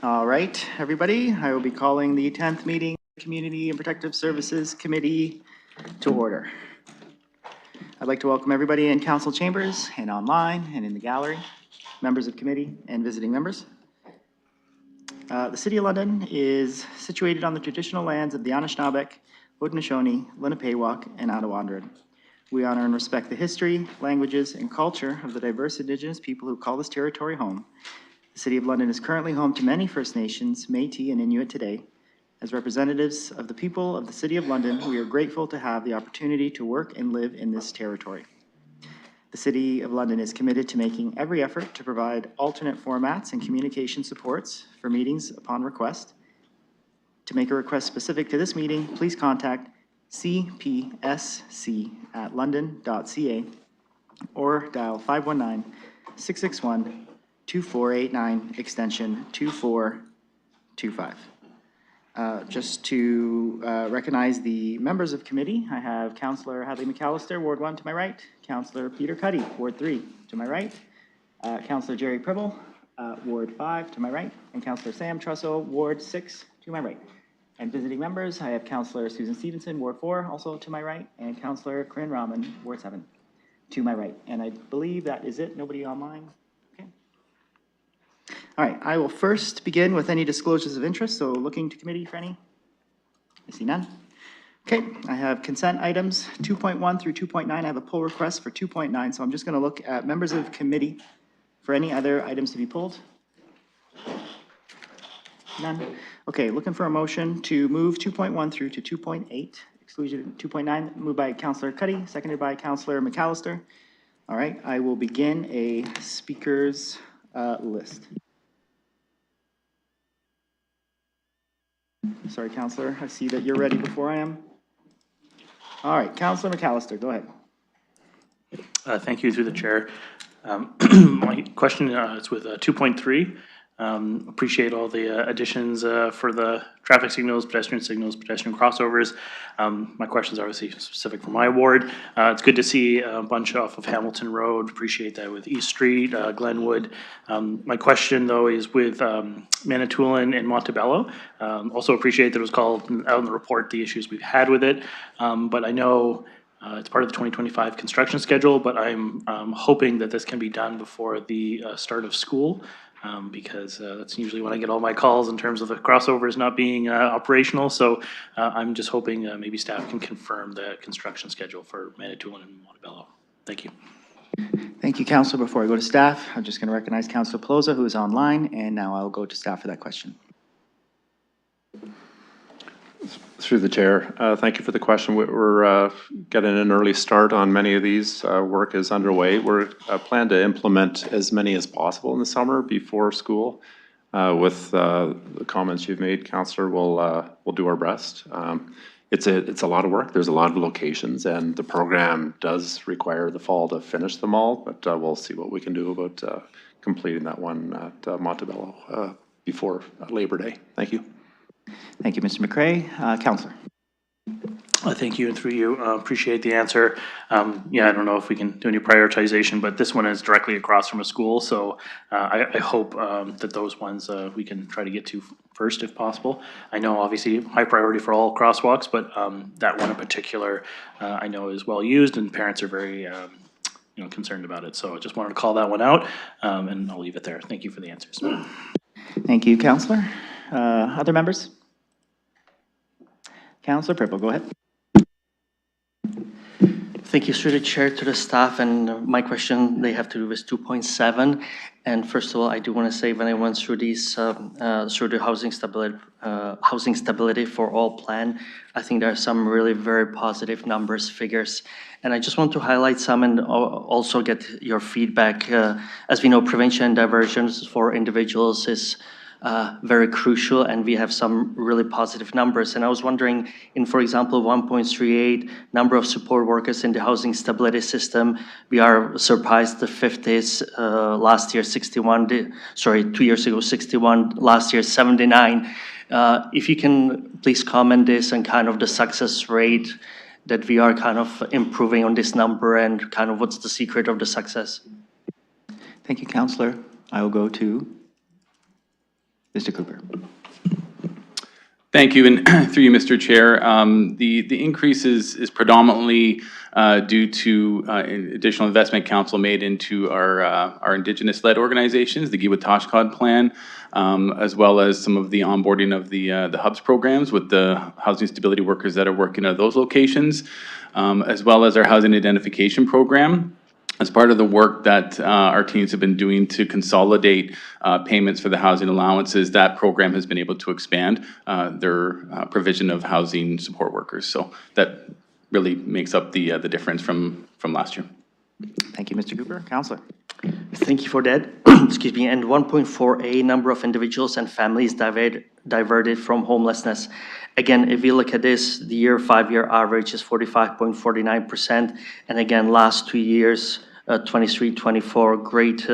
All right, everybody, I will be calling the 10th meeting, Community and Protective Services Committee to order. I'd like to welcome everybody in council chambers and online and in the gallery, members of committee and visiting members. The City of London is situated on the traditional lands of the Anishinaabeg, Haudenosaunee, Lenapewauk, and Attawandaron. We honor and respect the history, languages, and culture of the diverse Indigenous people who call this territory home. The City of London is currently home to many First Nations, Métis, and Inuit today. As representatives of the people of the City of London, we are grateful to have the opportunity to work and live in this territory. The City of London is committed to making every effort to provide alternate formats and communication supports for meetings upon request. To make a request specific to this meeting, please contact cpsc@london.ca or dial 519-661-2489, extension 2425. Just to recognize the members of committee, I have Councillor Hadley McAllister, Ward 1 to my right, Councillor Peter Cuddy, Ward 3 to my right, Councillor Jerry Pribble, Ward 5 to my right, and Councillor Sam Trussell, Ward 6 to my right. And visiting members, I have Councillor Susan Stevenson, Ward 4, also to my right, and Councillor Corinne Rahman, Ward 7 to my right. And I believe that is it. Nobody online? All right, I will first begin with any disclosures of interest, so looking to committee for any. I see none. Okay, I have consent items 2.1 through 2.9. I have a pull request for 2.9, so I'm just going to look at members of committee for any other items to be pulled. None. Okay, looking for a motion to move 2.1 through to 2.8. Exclusion 2.9, moved by Councillor Cuddy, seconded by Councillor McAllister. All right, I will begin a speakers list. Sorry, Councillor, I see that you're ready before I am. All right, Councillor McAllister, go ahead. Thank you, through the chair. My question is with 2.3. Appreciate all the additions for the traffic signals, pedestrian crossovers. My questions are obviously specific for my ward. It's good to see a bunch off of Hamilton Road. Appreciate that with East Street, Glenwood. My question though is with Manitoulin and Montebello. Also appreciate that it was called out in the report the issues we've had with it. But I know it's part of the 2025 construction schedule, but I'm hoping that this can be done before the start of school. Because that's usually when I get all my calls in terms of the crossovers not being operational. So I'm just hoping maybe staff can confirm the construction schedule for Manitoulin and Montebello. Thank you. Thank you, Councillor. Before I go to staff, I'm just going to recognize Councillor Pelosa, who is online, and now I'll go to staff for that question. Through the chair, thank you for the question. We're getting an early start on many of these. Work is underway. We're plan to implement as many as possible in the summer before school. With the comments you've made, Councillor, we'll do our best. It's a lot of work. There's a lot of locations, and the program does require the fall to finish them all. But we'll see what we can do about completing that one at Montebello before Labor Day. Thank you. Thank you, Mr. McCray. Councillor. Thank you, and through you, appreciate the answer. Yeah, I don't know if we can do any prioritization, but this one is directly across from a school, so I hope that those ones we can try to get to first if possible. I know obviously high priority for all crosswalks, but that one in particular I know is well used and parents are very concerned about it. So I just wanted to call that one out, and I'll leave it there. Thank you for the answers. Thank you, Councillor. Other members? Councillor Pribble, go ahead. Thank you, through the chair, to the staff, and my question they have to do with 2.7. And first of all, I do want to say when I went through these through the housing stability for all plan, I think there are some really very positive numbers, figures, and I just want to highlight some and also get your feedback. As we know, prevention and diversions for individuals is very crucial, and we have some really positive numbers. And I was wondering, in, for example, 1.38 number of support workers in the housing stability system, we are surpassed the 50s. Last year 61, sorry, 2 years ago 61, last year 79. If you can please comment this and kind of the success rate that we are kind of improving on this number, and kind of what's the secret of the success? Thank you, Councillor. I will go to Mr. Cooper. Thank you, and through you, Mr. Chair. The increase is predominantly due to additional investment council made into our Indigenous-led organizations, the Giwatashkad Plan, as well as some of the onboarding of the HUBs programs with the housing stability workers that are working at those locations, as well as our housing identification program. As part of the work that our teams have been doing to consolidate payments for the housing allowances, that program has been able to expand their provision of housing support workers. So that really makes up the difference from last year. Thank you, Mr. Cooper. Counselor. Thank you for that. Excuse me. And 1.4A, number of individuals and families diverted from homelessness. Again, if you look at this, the 5-year average is 45.49%. And again, last 2 years, 23, 24, great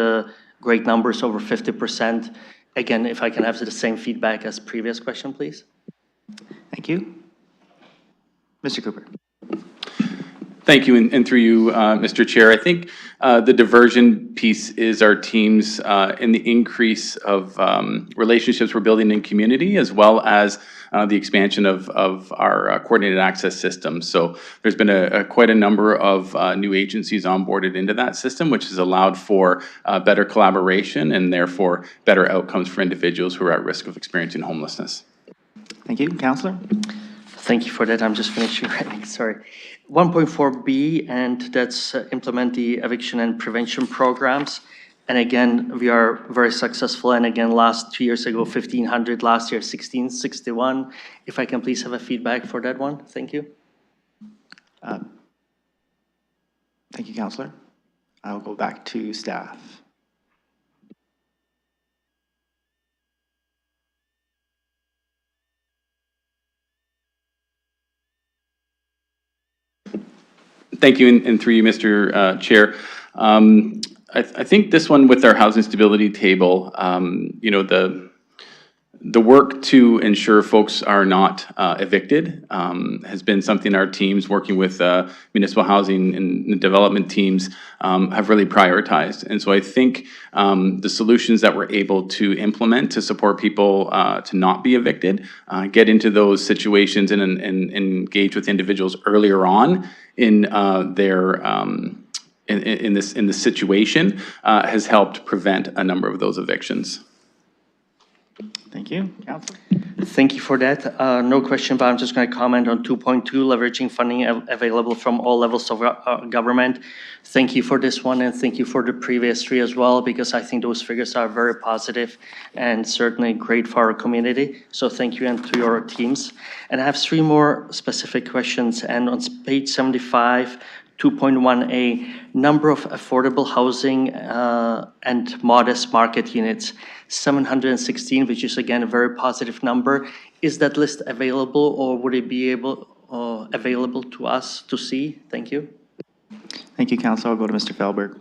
numbers, over 50%. Again, if I can have the same feedback as previous question, please. Thank you. Mr. Cooper. Thank you, and through you, Mr. Chair. I think the diversion piece is our teams in the increase of relationships we're building in community, as well as the expansion of our coordinated access system. So there's been quite a number of new agencies onboarded into that system, which has allowed for better collaboration and therefore better outcomes for individuals who are at risk of experiencing homelessness. Thank you. Counselor. Thank you for that. I'm just finishing writing, sorry. 1.4B, and that's implement the eviction and prevention programs. And again, we are very successful. And again, last 2 years ago, 1,500, last year, 1,661. If I can please have a feedback for that one. Thank you. Thank you, Counselor. I'll go back to staff. Thank you, and through you, Mr. Chair. I think this one with our housing stability table, you know, the work to ensure folks are not evicted has been something our teams working with municipal housing and development teams have really prioritized. And so I think the solutions that we're able to implement to support people to not be evicted, get into those situations and engage with individuals earlier on in their in this situation has helped prevent a number of those evictions. Thank you. Counselor. Thank you for that. No question, but I'm just going to comment on 2.2, leveraging funding available from all levels of government. Thank you for this one, and thank you for the previous 3 as well, because I think those figures are very positive and certainly great for our community. So thank you, and to your teams. And I have 3 more specific questions. And on page 75, 2.1A, number of affordable housing and modest market units, 716, which is again a very positive number. Is that list available, or would it be available to us to see? Thank you. Thank you, Counselor. I'll go to Mr. Fehlberg.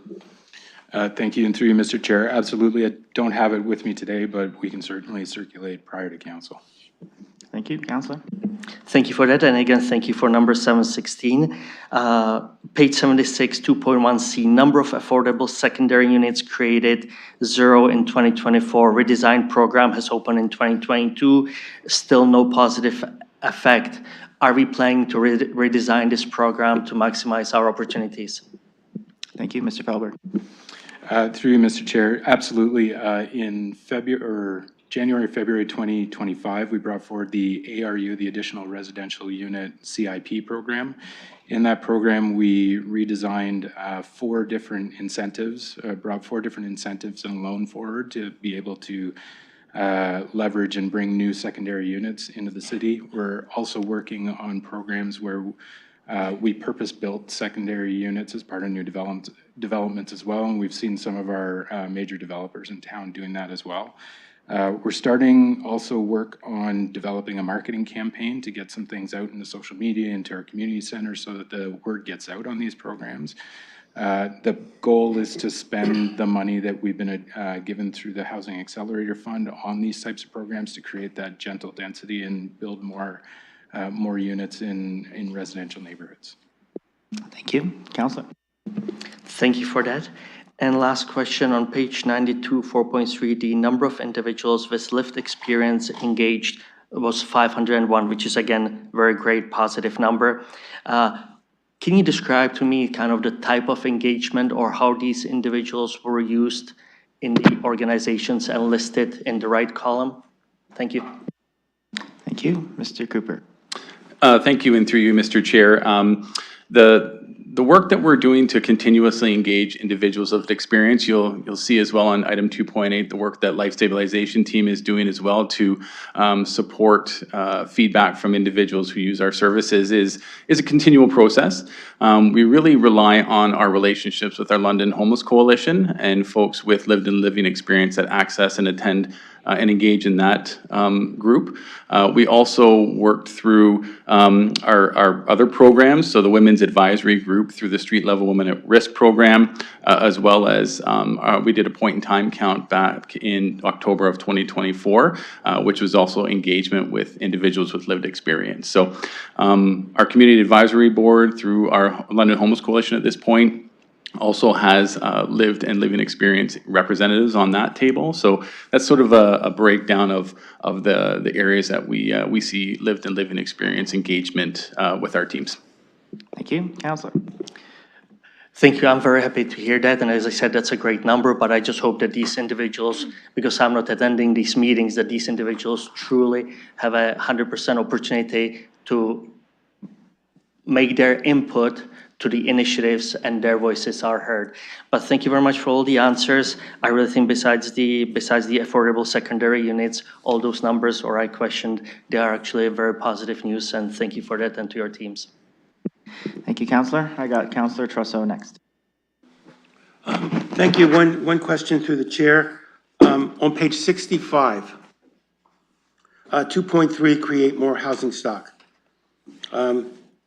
Thank you, and through you, Mr. Chair. Absolutely, I don't have it with me today, but we can certainly circulate prior to council. Thank you, Counselor. Thank you for that, and again, thank you for number 716. Page 76, 2.1C, number of affordable secondary units created, 0 in 2024. Redesign program has opened in 2022, still no positive effect. Are we planning to redesign this program to maximize our opportunities? Thank you, Mr. Fehlberg. Through you, Mr. Chair, absolutely. In January, February 2025, we brought forward the ARU, the Additional Residential Unit CIP program. In that program, we redesigned 4 different incentives, brought 4 different incentives and loan forward to be able to leverage and bring new secondary units into the city. We're also working on programs where we purpose-built secondary units as part of new developments as well, and we've seen some of our major developers in town doing that as well. We're starting also work on developing a marketing campaign to get some things out in the social media, into our community centers, so that the word gets out on these programs. The goal is to spend the money that we've been given through the Housing Accelerator Fund on these types of programs to create that gentle density and build more units in residential neighborhoods. Thank you. Counselor. Thank you for that. And last question on page 92, 4.3, the number of individuals with lived experience engaged was 501, which is again, very great positive number. Can you describe to me kind of the type of engagement or how these individuals were used in the organizations and listed in the right column? Thank you. Thank you. Mr. Cooper. Thank you, and through you, Mr. Chair. The work that we're doing to continuously engage individuals with experience, you'll see as well on item 2.8, the work that Life Stabilization Team is doing as well to support feedback from individuals who use our services is a continual process. We really rely on our relationships with our London Homeless Coalition and folks with lived and living experience that access and attend and engage in that group. We also worked through our other programs, so the Women's Advisory Group through the Street Level Women at Risk program, as well as we did a point in time count back in October of 2024, which was also engagement with individuals with lived experience. So our Community Advisory Board through our London Homeless Coalition at this point also has lived and living experience representatives on that table. So that's sort of a breakdown of the areas that we see lived and living experience engagement with our teams. Thank you. Counselor. Thank you. I'm very happy to hear that. And as I said, that's a great number, but I just hope that these individuals, because I'm not attending these meetings, that these individuals truly have 100% opportunity to make their input to the initiatives and their voices are heard. But thank you very much for all the answers. I really think besides the affordable secondary units, all those numbers or I questioned, they are actually very positive news, and thank you for that and to your teams. Thank you, Counselor. I got Counselor Trusso next. Thank you. One question through the chair. On page 65, 2.3, create more housing stock.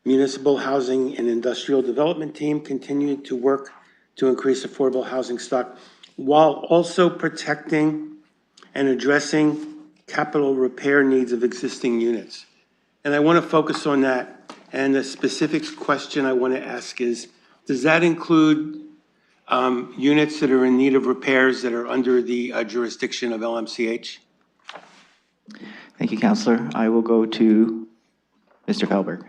Municipal Housing and Industrial Development Team continued to work to increase affordable housing stock while also protecting and addressing capital repair needs of existing units. And I want to focus on that. And the specific question I want to ask is, does that include units that are in need of repairs that are under the jurisdiction of LMCH? Thank you, Counselor. I will go to Mr. Felberg.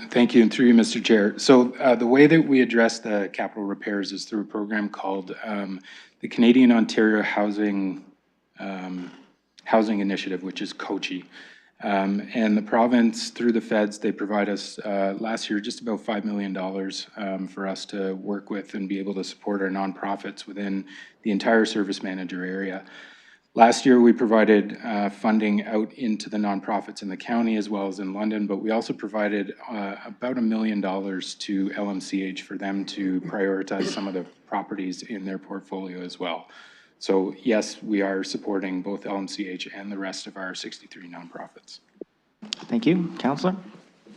Thank you, and through you, Mr. Chair. So the way that we address the capital repairs is through a program called the Canadian Ontario Housing Initiative, which is COCHI. And the province, through the feds, they provide us last year just about $5 million for us to work with and be able to support our nonprofits within the entire service manager area. Last year, we provided funding out into the nonprofits in the county as well as in London, but we also provided about $1 million to LMCH for them to prioritize some of the properties in their portfolio as well. So yes, we are supporting both LMCH and the rest of our 63 nonprofits. Thank you. Counselor?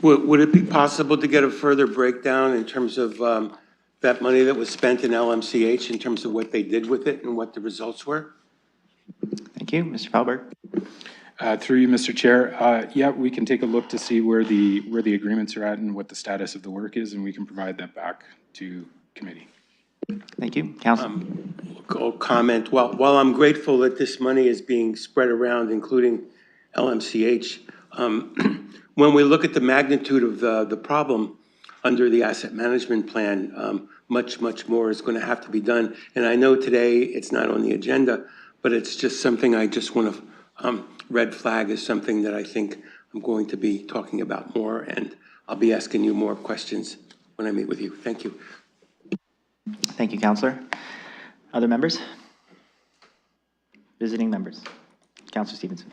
Would it be possible to get a further breakdown in terms of that money that was spent in LMCH in terms of what they did with it and what the results were? Thank you. Mr. Felberg? Through you, Mr. Chair. Yeah, we can take a look to see where the agreements are at and what the status of the work is, and we can provide that back to committee. Thank you. Counselor? Comment. While I'm grateful that this money is being spread around, including LMCH, when we look at the magnitude of the problem under the asset management plan, much more is going to have to be done. And I know today it's not on the agenda, but it's just something I just want to red flag as something that I think I'm going to be talking about more, and I'll be asking you more questions when I meet with you. Thank you. Thank you, Counselor. Other members? Visiting members? Counselor Stevenson.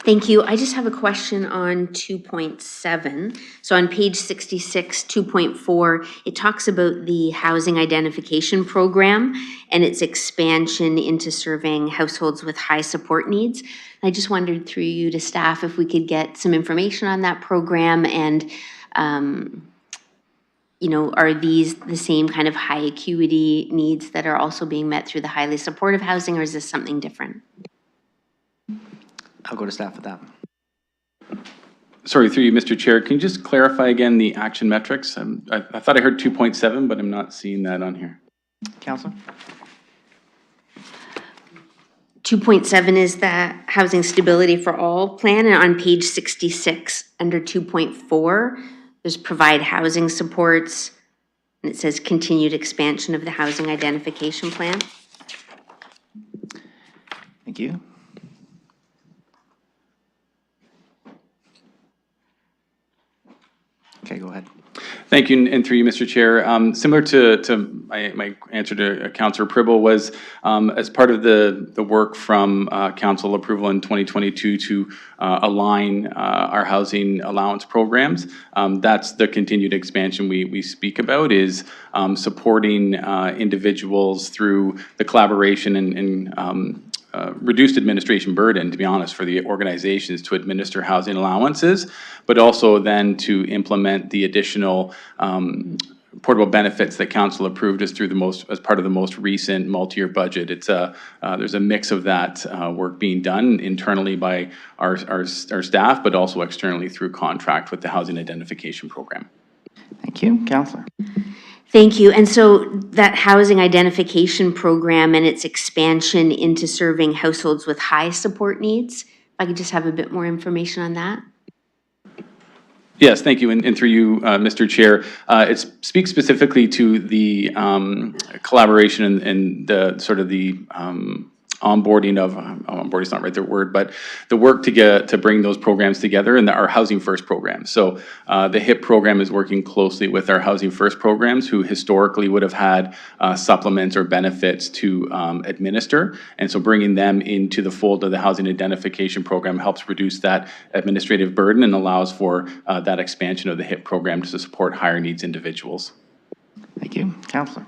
Thank you. I just have a question on 2.7. So on page 66, 2.4, it talks about the housing identification program and its expansion into serving households with high support needs. I just wondered through you to staff if we could get some information on that program and, you know, are these the same kind of high acuity needs that are also being met through the highly supportive housing, or is this something different? I'll go to staff with that. Sorry, through you, Mr. Chair, can you just clarify again the action metrics? I thought I heard 2.7, but I'm not seeing that on here. Counselor? 2.7 is the Housing Stability for All plan, and on page 66, under 2.4, there's provide housing supports, and it says continued expansion of the housing identification plan. Thank you. Okay, go ahead. Thank you, and through you, Mr. Chair. Similar to my answer to Councillor Pribble was, as part of the work from council approval in 2022 to align our housing allowance programs, that's the continued expansion we speak about, is supporting individuals through the collaboration and reduced administration burden, to be honest, for the organizations to administer housing allowances, but also then to implement the additional portable benefits that council approved as part of the most recent multi-year budget. It's there's a mix of that work being done internally by our staff, but also externally through contract with the Housing Identification Program. Thank you. Counselor? Thank you. And so that housing identification program and its expansion into serving households with high support needs, if I could just have a bit more information on that? Yes, thank you, and through you, Mr. Chair. It speaks specifically to the collaboration and the sort of the onboarding of, onboarding is not right the word, but the work to bring those programs together in our Housing First program. So the HIP program is working closely with our Housing First programs, who historically would have had supplements or benefits to administer. And so bringing them into the fold of the Housing Identification Program helps reduce that administrative burden and allows for that expansion of the HIP program to support higher needs individuals. Thank you. Counselor?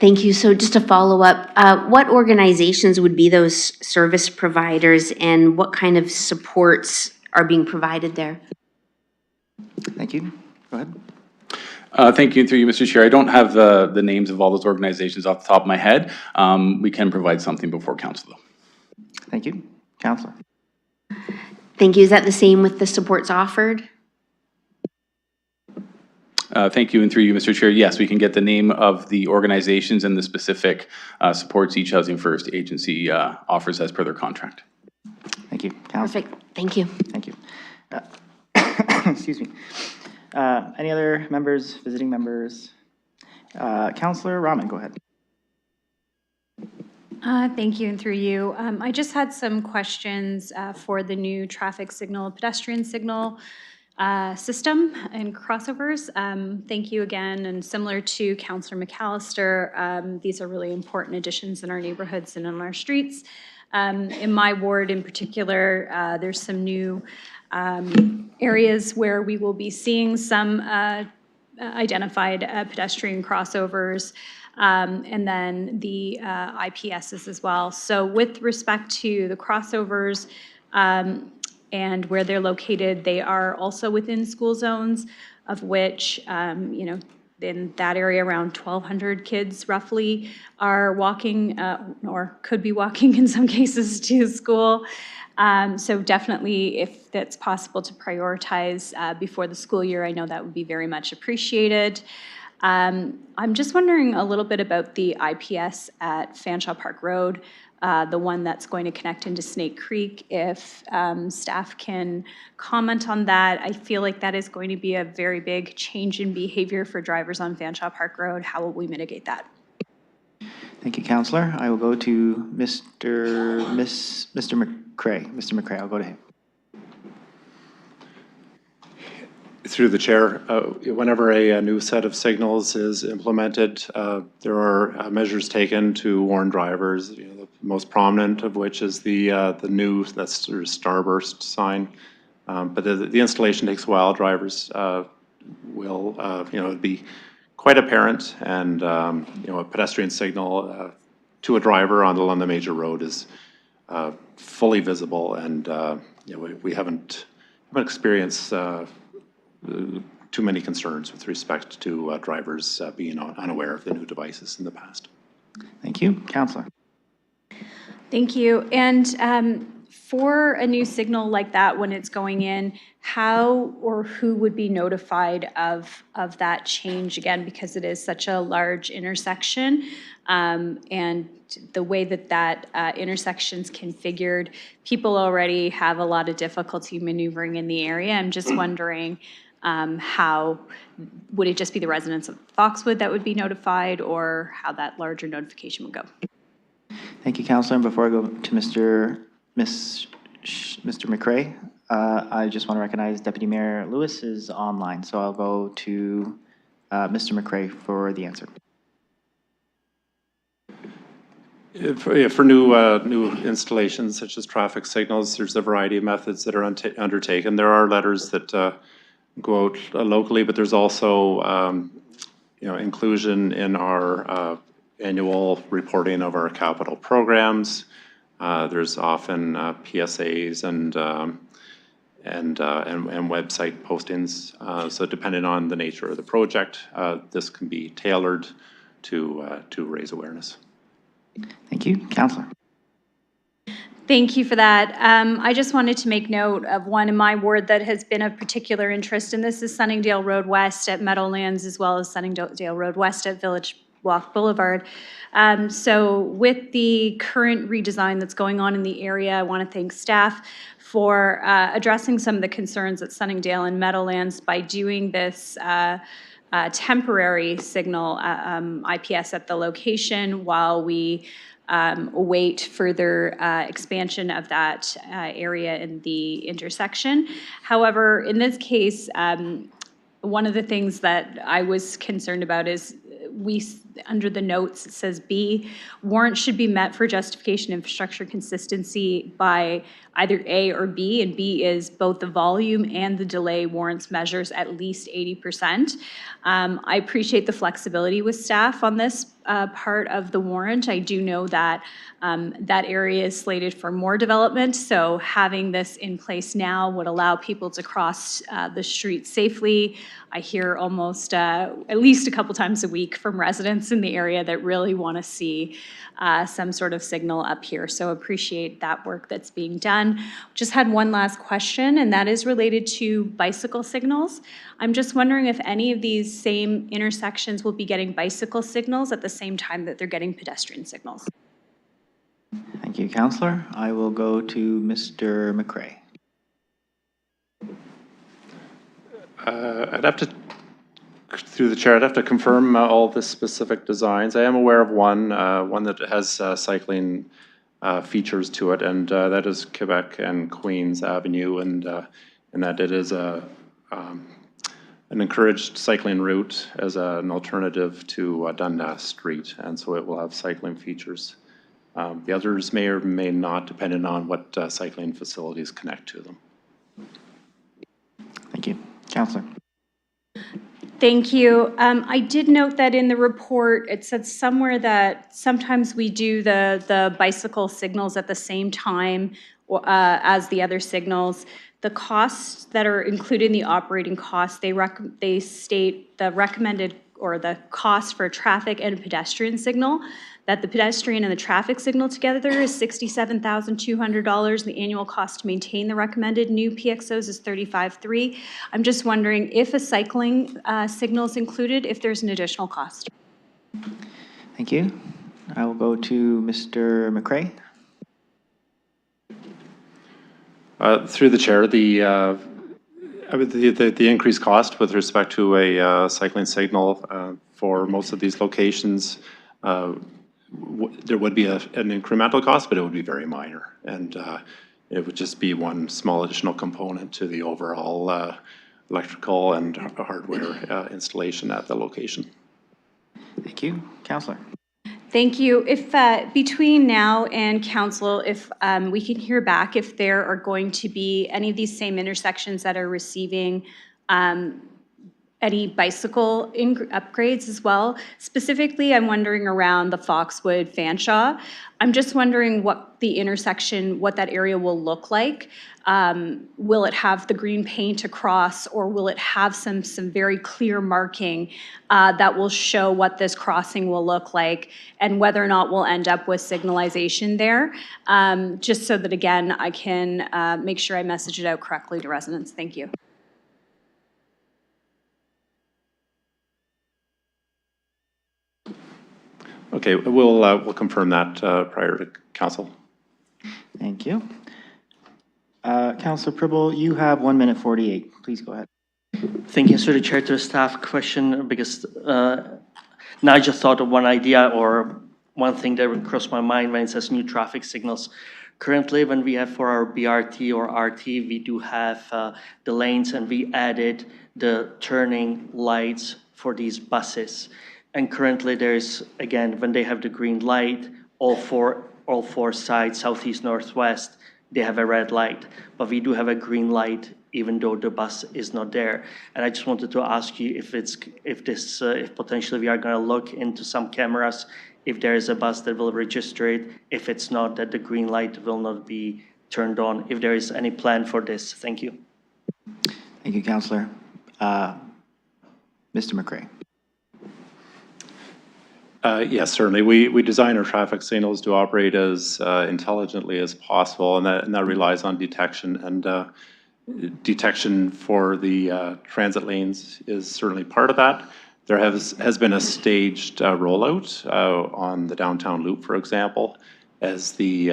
Thank you. So just to follow up, what organizations would be those service providers and what kind of supports are being provided there? Thank you. Go ahead. Thank you, through you, Mr. Chair. I don't have the names of all those organizations off the top of my head. We can provide something before council, though. Thank you. Counselor? Thank you. Is that the same with the supports offered? Thank you, and through you, Mr. Chair, yes, we can get the name of the organizations and the specific supports each Housing First agency offers as per their contract. Thank you. Counselor? Perfect. Thank you. Thank you. Excuse me. Any other members, visiting members? Counselor Rahman, go ahead. Thank you, and through you. I just had some questions for the new traffic signal, pedestrian signal system and crossovers. Thank you again, and similar to Councillor McAllister, these are really important additions in our neighborhoods and on our streets. In my ward in particular, there's some new areas where we will be seeing some identified pedestrian crossovers, and then the IPSs as well. So with respect to the crossovers, and where they're located, they are also within school zones, of which, in that area, around 1,200 kids roughly are walking, or could be walking in some cases, to school. So definitely, if that's possible to prioritize before the school year, I know that would be very much appreciated. I'm just wondering a little bit about the IPS at Fanshawe Park Road, the one that's going to connect into Snake Creek. If staff can comment on that, I feel like that is going to be a very big change in behavior for drivers on Fanshawe Park Road. How will we mitigate that? Thank you, Counselor. I will go to Mr. McCray. Mr. McCray, I'll go to him. Through the chair, whenever a new set of signals is implemented, there are measures taken to warn drivers. The most prominent of which is the new, that's sort of starburst sign. But the installation takes a while. Drivers will, it'd be quite apparent, and a pedestrian signal to a driver on the London Major Road is fully visible, and we haven't experienced too many concerns with respect to drivers being unaware of the new devices in the past. Thank you. Counselor? Thank you. And For a new signal like that, when it's going in, how or who would be notified of that change again? Because it is such a large intersection. And the way that intersection's configured, people already have a lot of difficulty maneuvering in the area. I'm just wondering, how, would it just be the residents of Foxwood that would be notified, or how that larger notification would go? Thank you, Councillor. And before I go to Mr. McCray, I just want to recognize Deputy Mayor Lewis is online, so I'll go to Mr. McCray for the answer. For new installations such as traffic signals, there's a variety of methods that are undertaken. There are letters that go out locally, but there's also inclusion in our annual reporting of our capital programs. There's often PSAs and website postings. So depending on the nature of the project, this can be tailored to raise awareness. Thank you. Councillor. Thank you for that. I just wanted to make note of one in my ward that has been of particular interest, and this is Sunningdale Road West at Meadowlands, as well as Sunningdale Road West at Village Walk Boulevard. So with the current redesign that's going on in the area, I want to thank staff for addressing some of the concerns at Sunningdale and Meadowlands by doing this temporary signal IPS at the location while we await further expansion of that area in the intersection. However, in this case, one of the things that I was concerned about is under the notes, it says B, warrants should be met for justification infrastructure consistency by either A or B, and B is both the volume and the delay warrants measures at least 80%. I appreciate the flexibility with staff on this part of the warrant. I do know that that area is slated for more development, so having this in place now would allow people to cross the street safely. I hear almost at least a couple times a week from residents in the area that really want to see some sort of signal up here. So appreciate that work that's being done. Just had one last question, and that is related to bicycle signals. I'm just wondering if any of these same intersections will be getting bicycle signals at the same time that they're getting pedestrian signals. Thank you, Councillor. I will go to Mr. McCray. I'd have to, through the chair, I'd have to confirm all the specific designs. I am aware of one that has cycling features to it, and that is Quebec and Queens Avenue, and that it is an encouraged cycling route as an alternative to Dundas Street, and so it will have cycling features. The others may or may not, depending on what cycling facilities connect to them. Thank you. Councillor. Thank you. I did note that in the report, it said somewhere that sometimes we do the bicycle signals at the same time as the other signals. The costs that are included in the operating costs, they state the recommended or the cost for a traffic and pedestrian signal, that the pedestrian and the traffic signal together is $67,200. The annual cost to maintain the recommended new PXOs is $35,300. I'm just wondering if a cycling signal is included, if there's an additional cost. Thank you. I will go to Mr. McCray. Through the chair, the increased cost with respect to a cycling signal for most of these locations, there would be an incremental cost, but it would be very minor, and it would just be one small additional component to the overall electrical and hardware installation at the location. Thank you. Councillor. Thank you. If between now and council, if we can hear back if there are going to be any of these same intersections that are receiving any bicycle upgrades as well. Specifically, I'm wondering around the Foxwood Fanshawe. I'm just wondering what the intersection, what that area will look like. Will it have the green paint across, or will it have some very clear marking that will show what this crossing will look like, and whether or not we'll end up with signalization there, just so that, again, I can make sure I message it out correctly to residents. Thank you. Okay, we'll confirm that prior to council. Thank you. Councillor Pribble, you have 1 minute 48. Please go ahead. Thank you, through the chair, to the staff question, because now I just thought of one idea or one thing that would cross my mind when it says new traffic signals. Currently, when we have for our BRT or RT, we do have the lanes, and we added the turning lights for these buses. And currently there's, again, when they have the green light, all four sides, southeast, northwest, they have a red light. But we do have a green light even though the bus is not there. And I just wanted to ask you if potentially we are going to look into some cameras, if there is a bus that will register it, if it's not, that the green light will not be turned on, if there is any plan for this. Thank you. Thank you, Councillor. Mr. McCray. Yes, certainly. We design our traffic signals to operate as intelligently as possible, and that relies on detection. And detection for the transit lanes is certainly part of that. There has been a staged rollout on the downtown loop, for example, as the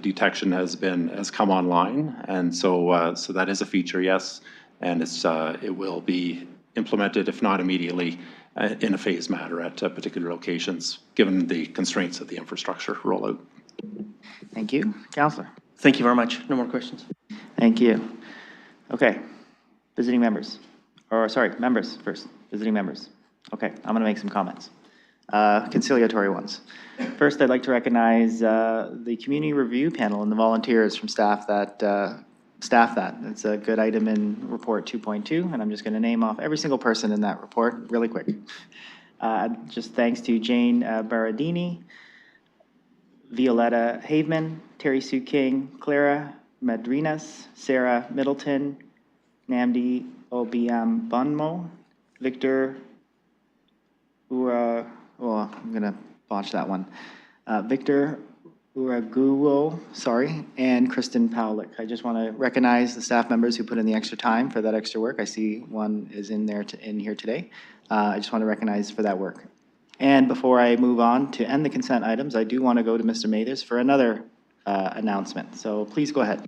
detection has come online, and so that is a feature, yes, and it will be implemented, if not immediately, in a phased manner at particular locations, given the constraints of the infrastructure rollout. Thank you. Councillor. Thank you very much. No more questions. Thank you. Okay. Visiting members. Or, sorry, members first. Visiting members. Okay, I'm going to make some comments. Conciliatory ones. First, I'd like to recognize the community review panel and the volunteers from staff that It's a good item in report 2.2, and I'm just going to name off every single person in that report really quick. Just thanks to Jane Baradini, Violetta Haveman, Terry Sue King, Clara Madrinas, Sarah Middleton, Namdi Obiam Bunmo, Victor I'm going to botch that one. Victor Uraguo, sorry, and Kristen Powlick. I just want to recognize the staff members who put in the extra time for that extra work. I see one is in here today. I just want to recognize for that work. And before I move on to end the consent items, I do want to go to Mr. Mathers for another announcement. So please go ahead.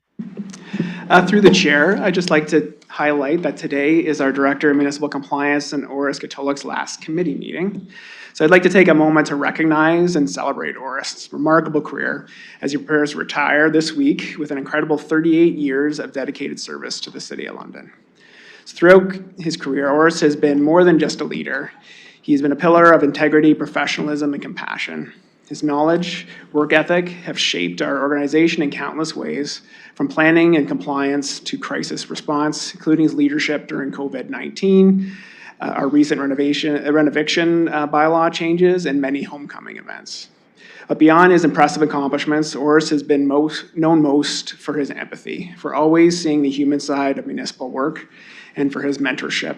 Through the chair, I'd just like to highlight that today is our Director of Municipal Compliance and Orest Katolic's last committee meeting. So I'd like to take a moment to recognize and celebrate Orest's remarkable career as he prepares to retire this week with an incredible 38 years of dedicated service to the City of London. So throughout his career, Orest has been more than just a leader. He's been a pillar of integrity, professionalism, and compassion. His knowledge, work ethic have shaped our organization in countless ways, from planning and compliance to crisis response, including his leadership during COVID-19, our recent renovation bylaw changes, and many homecoming events. But beyond his impressive accomplishments, Orest has been known most for his empathy, for always seeing the human side of municipal work, and for his mentorship,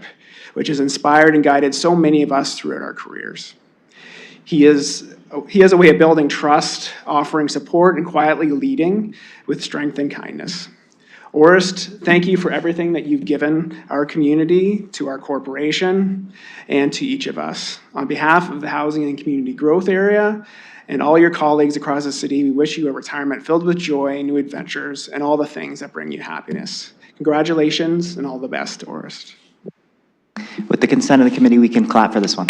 which has inspired and guided so many of us throughout our careers. He has a way of building trust, offering support, and quietly leading with strength and kindness. Orest, thank you for everything that you've given our community, to our corporation, and to each of us. On behalf of the Housing and Community Growth Area and all your colleagues across the city, we wish you a retirement filled with joy, new adventures, and all the things that bring you happiness. Congratulations and all the best, Orest. With the consent of the committee, we can clap for this one.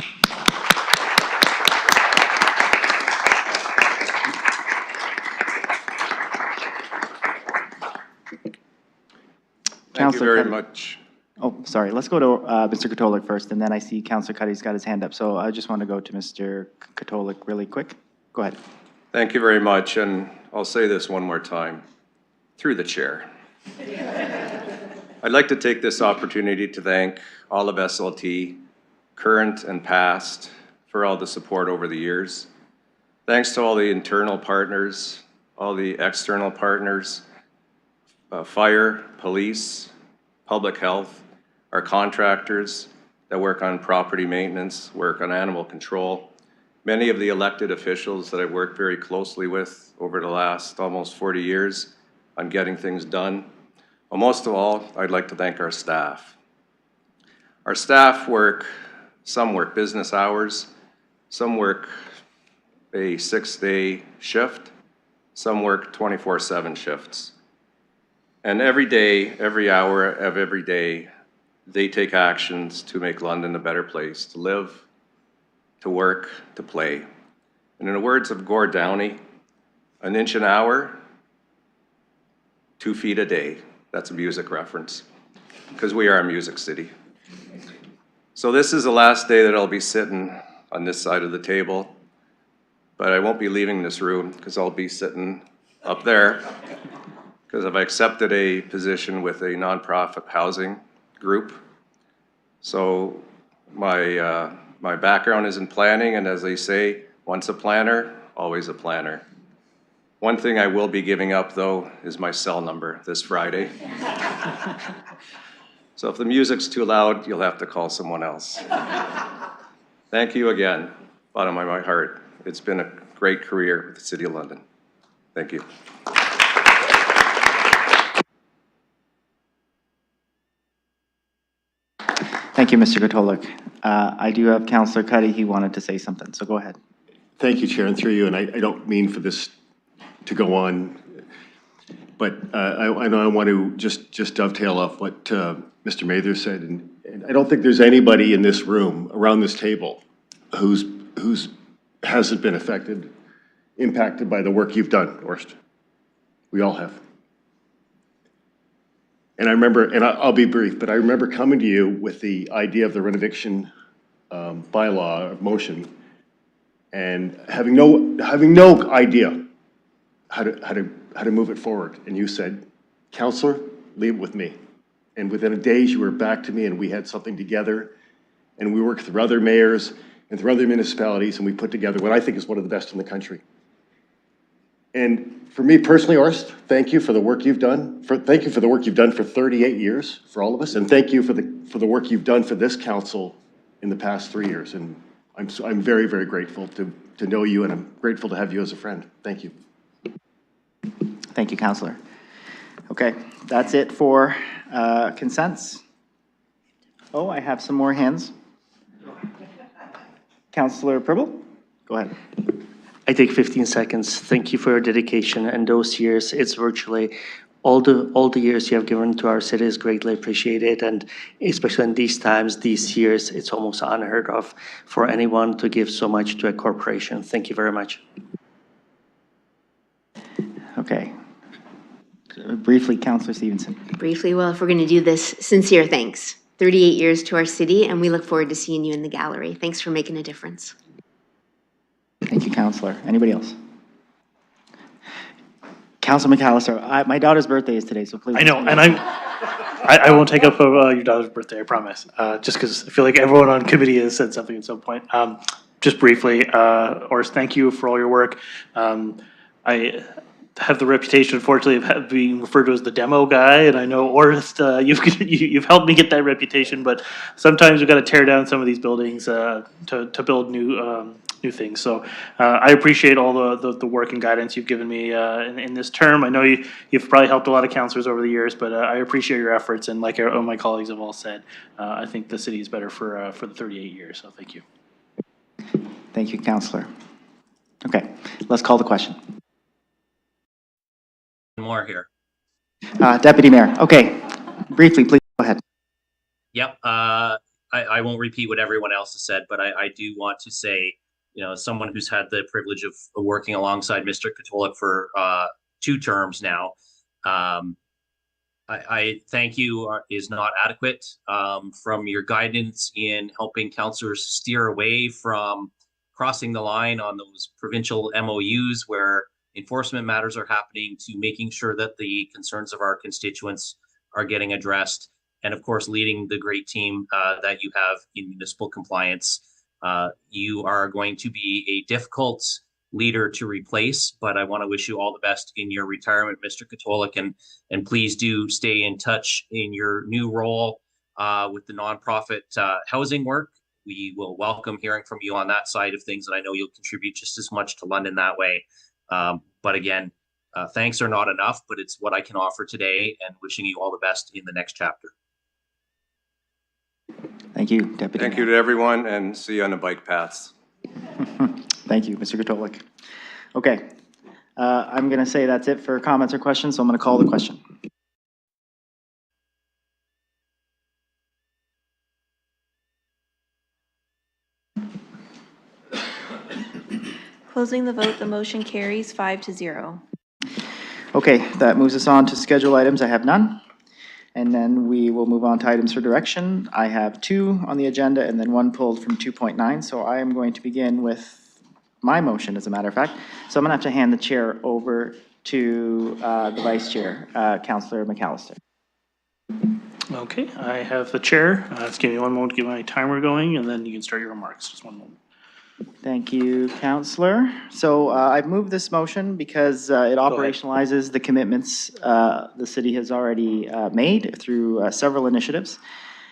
Thank you very much. Oh, sorry. Let's go to Mr. Katolik first, and then I see Councillor Cuddy's got his hand up. So I just want to go to Mr. Katolik really quick. Go ahead. Thank you very much, and I'll say this one more time, through the chair. I'd like to take this opportunity to thank all of SLT, current and past, for all the support over the years. Thanks to all the internal partners, all the external partners, fire, police, public health, our contractors that work on property maintenance, work on animal control, many of the elected officials that I've worked very closely with over the last almost 40 years on getting things done. Well, most of all, I'd like to thank our staff. Our staff some work business hours, some work a 6-day shift, some work 24/7 shifts. And every day, every hour of every day, they take actions to make London a better place to live, to work, to play. And in the words of Gord Downey, an inch an hour, 2 feet a day. That's a music reference, because we are a music city. So this is the last day that I'll be sitting on this side of the table, but I won't be leaving this room because I'll be sitting up there, because I've accepted a position with a nonprofit housing group. So my background is in planning, and as they say, once a planner, always a planner. One thing I will be giving up, though, is my cell number this Friday. So if the music's too loud, you'll have to call someone else. Thank you again, bottom of my heart. It's been a great career with the City of London. Thank you. Thank you, Mr. Kotoluk. I do have Councillor Cuddy. He wanted to say something, so go ahead. Thank you, Chair, and through you, and I don't mean for this to go on, but I want to just dovetail off what Mr. Mather said, and I don't think there's anybody in this room, around this table, who's hasn't been impacted by the work you've done, Horst. We all have. And I remember, and I'll be brief, but I remember coming to you with the idea of the renoviction bylaw motion, and having no idea how to move it forward. And you said, "Councillor, leave it with me." And within a day, you were back to me, and we had something together. And we worked through other mayors and through other municipalities, and we put together what I think is one of the best in the country. And for me personally, Horst, thank you for the work you've done. Thank you for the work you've done for 38 years for all of us, and thank you for the work you've done for this council in the past 3 years. And I'm very, very grateful to know you, and I'm grateful to have you as a friend. Thank you. Thank you, Councillor. Okay, that's it for consents. Oh, I have some more hands. Councillor Pribble, go ahead. I take 15 seconds. Thank you for your dedication and those years. It's virtually all the years you have given to our city is greatly appreciated, and especially in these times, these years, it's almost unheard of for anyone to give so much to a corporation. Thank you very much. Okay. Briefly, Councillor Stevenson. Briefly, well, if we're going to do this, sincere thanks. 38 years to our city, and we look forward to seeing you in the gallery. Thanks for making a difference. Thank you, Councillor. Anybody else? Councillor McAllister, my daughter's birthday is today, so please. I know, and I won't take up your daughter's birthday, I promise. Just because I feel like everyone on committee has said something at some point. Just briefly, Horst, thank you for all your work. I have the reputation, unfortunately, of being referred to as the demo guy, and I know, Horst, you've helped me get that reputation, but sometimes we've got to tear down some of these buildings to build new things. So I appreciate all the work and guidance you've given me in this term. I know you've probably helped a lot of councillors over the years, but I appreciate your efforts, and like my colleagues have all said, I think the city is better for the 38 years, so thank you. Thank you, Councillor. Okay, let's call the question. More here. Deputy Mayor, okay, briefly, please go ahead. Yep. I won't repeat what everyone else has said, but I do want to say, you know, as someone who's had the privilege of working alongside Mr. Kotoluk for 2 terms now, I thank you is not adequate from your guidance in helping councillors steer away from crossing the line on those provincial MOUs where enforcement matters are happening, to making sure that the concerns of our constituents are getting addressed. And of course, leading the great team that you have in municipal compliance. You are going to be a difficult leader to replace, but I want to wish you all the best in your retirement, Mr. Katolik, and please do stay in touch in your new role with the nonprofit housing work. We will welcome hearing from you on that side of things, and I know you'll contribute just as much to London that way. But again, thanks are not enough, but it's what I can offer today, and wishing you all the best in the next chapter. Thank you, Deputy. Thank you to everyone, and see you on the bike paths. Thank you, Mr. Katolik. Okay, I'm going to say that's it for comments or questions, so I'm going to call the question. Closing the vote, the motion carries 5-0. Okay, that moves us on to schedule items. I have none. And then we will move on to items for direction. I have 2 on the agenda and then 1 pulled from 2.9. So I am going to begin with my motion, as a matter of fact. So I'm going to have to hand the chair over to the vice chair, Councillor McAllister. Okay, I have the chair. Just give me one moment to get my timer going, and then you can start your remarks. Just one moment. Thank you, Councillor. So I've moved this motion because it operationalizes the commitments the city has already made through several initiatives.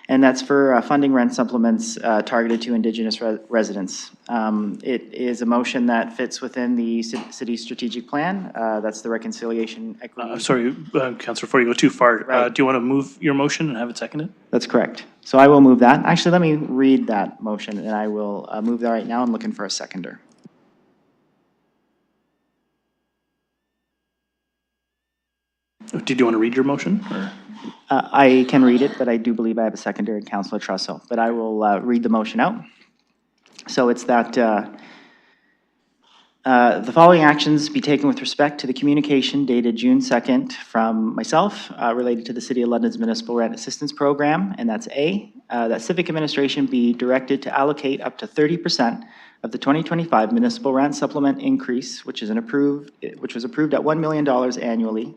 And that's for funding rent supplements targeted to Indigenous residents. It is a motion that fits within the city's strategic plan. That's the reconciliation equity. Sorry, Councillor, before you go too far, Right. do you want to move your motion and have it seconded? That's correct. So I will move that. Actually, let me read that motion, and I will move that right now. I'm looking for a seconder. Did you want to read your motion? Or? I can read it, but I do believe I have a seconder in Councillor Trusso. But I will read the motion out. So it's that the following actions be taken with respect to the communication dated June 2nd from myself related to the City of London's Municipal Rent Assistance Program, and that's A, that Civic Administration be directed to allocate up to 30% of the 2025 municipal rent supplement increase, which was approved at $1 million annually,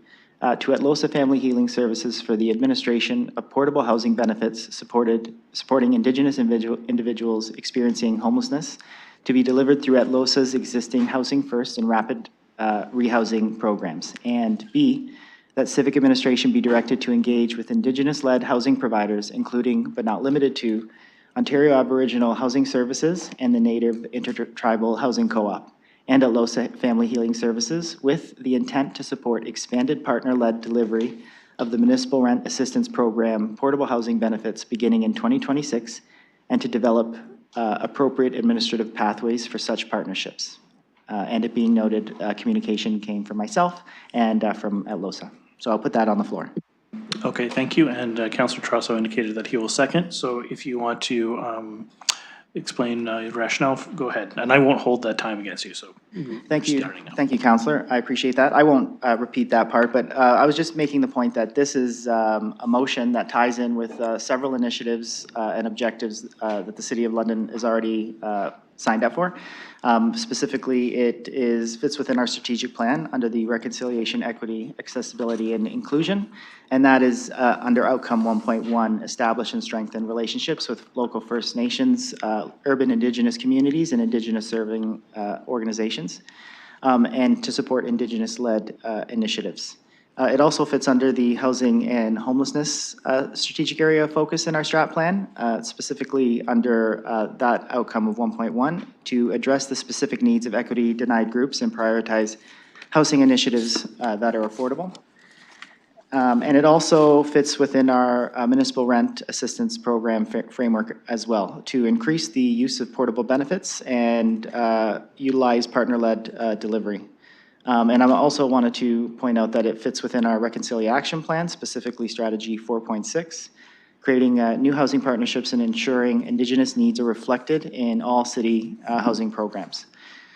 to Atlosa Family Healing Services for the administration of portable housing benefits supporting Indigenous individuals experiencing homelessness, to be delivered through Atlosa's existing Housing First and Rapid Rehousing programs. And B, that Civic Administration be directed to engage with Indigenous-led housing providers, including but not limited to Ontario Aboriginal Housing Services and the Native Intertribal Housing Co-op, and Atlosa Family Healing Services, with the intent to support expanded partner-led delivery of the Municipal Rent Assistance Program portable housing benefits beginning in 2026, and to develop appropriate administrative pathways for such partnerships. And it being noted, communication came from myself and from Atlosa. So I'll put that on the floor. Okay, thank you. And Councillor Trusso indicated that he will second. So if you want to explain your rationale, go ahead. And I won't hold that time against you, so. Thank you, Councillor. I appreciate that. I won't repeat that part, but I was just making the point that this is a motion that ties in with several initiatives and objectives that the City of London is already signed up for. Specifically, it fits within our strategic plan under the Reconciliation, Equity, Accessibility, and Inclusion, and that is under Outcome 1.1, establish and strengthen relationships with local First Nations, urban Indigenous communities, and Indigenous serving organizations, and to support Indigenous-led initiatives. It also fits under the housing and homelessness strategic area of focus in our strat plan, specifically under that outcome of 1.1 to address the specific needs of equity denied groups and prioritize housing initiatives that are affordable. And it also fits within our municipal rent assistance program framework as well to increase the use of portable benefits and utilize partner-led delivery. And I also wanted to point out that it fits within our reconciliation plan, specifically strategy 4.6, creating new housing partnerships and ensuring Indigenous needs are reflected in all city housing programs.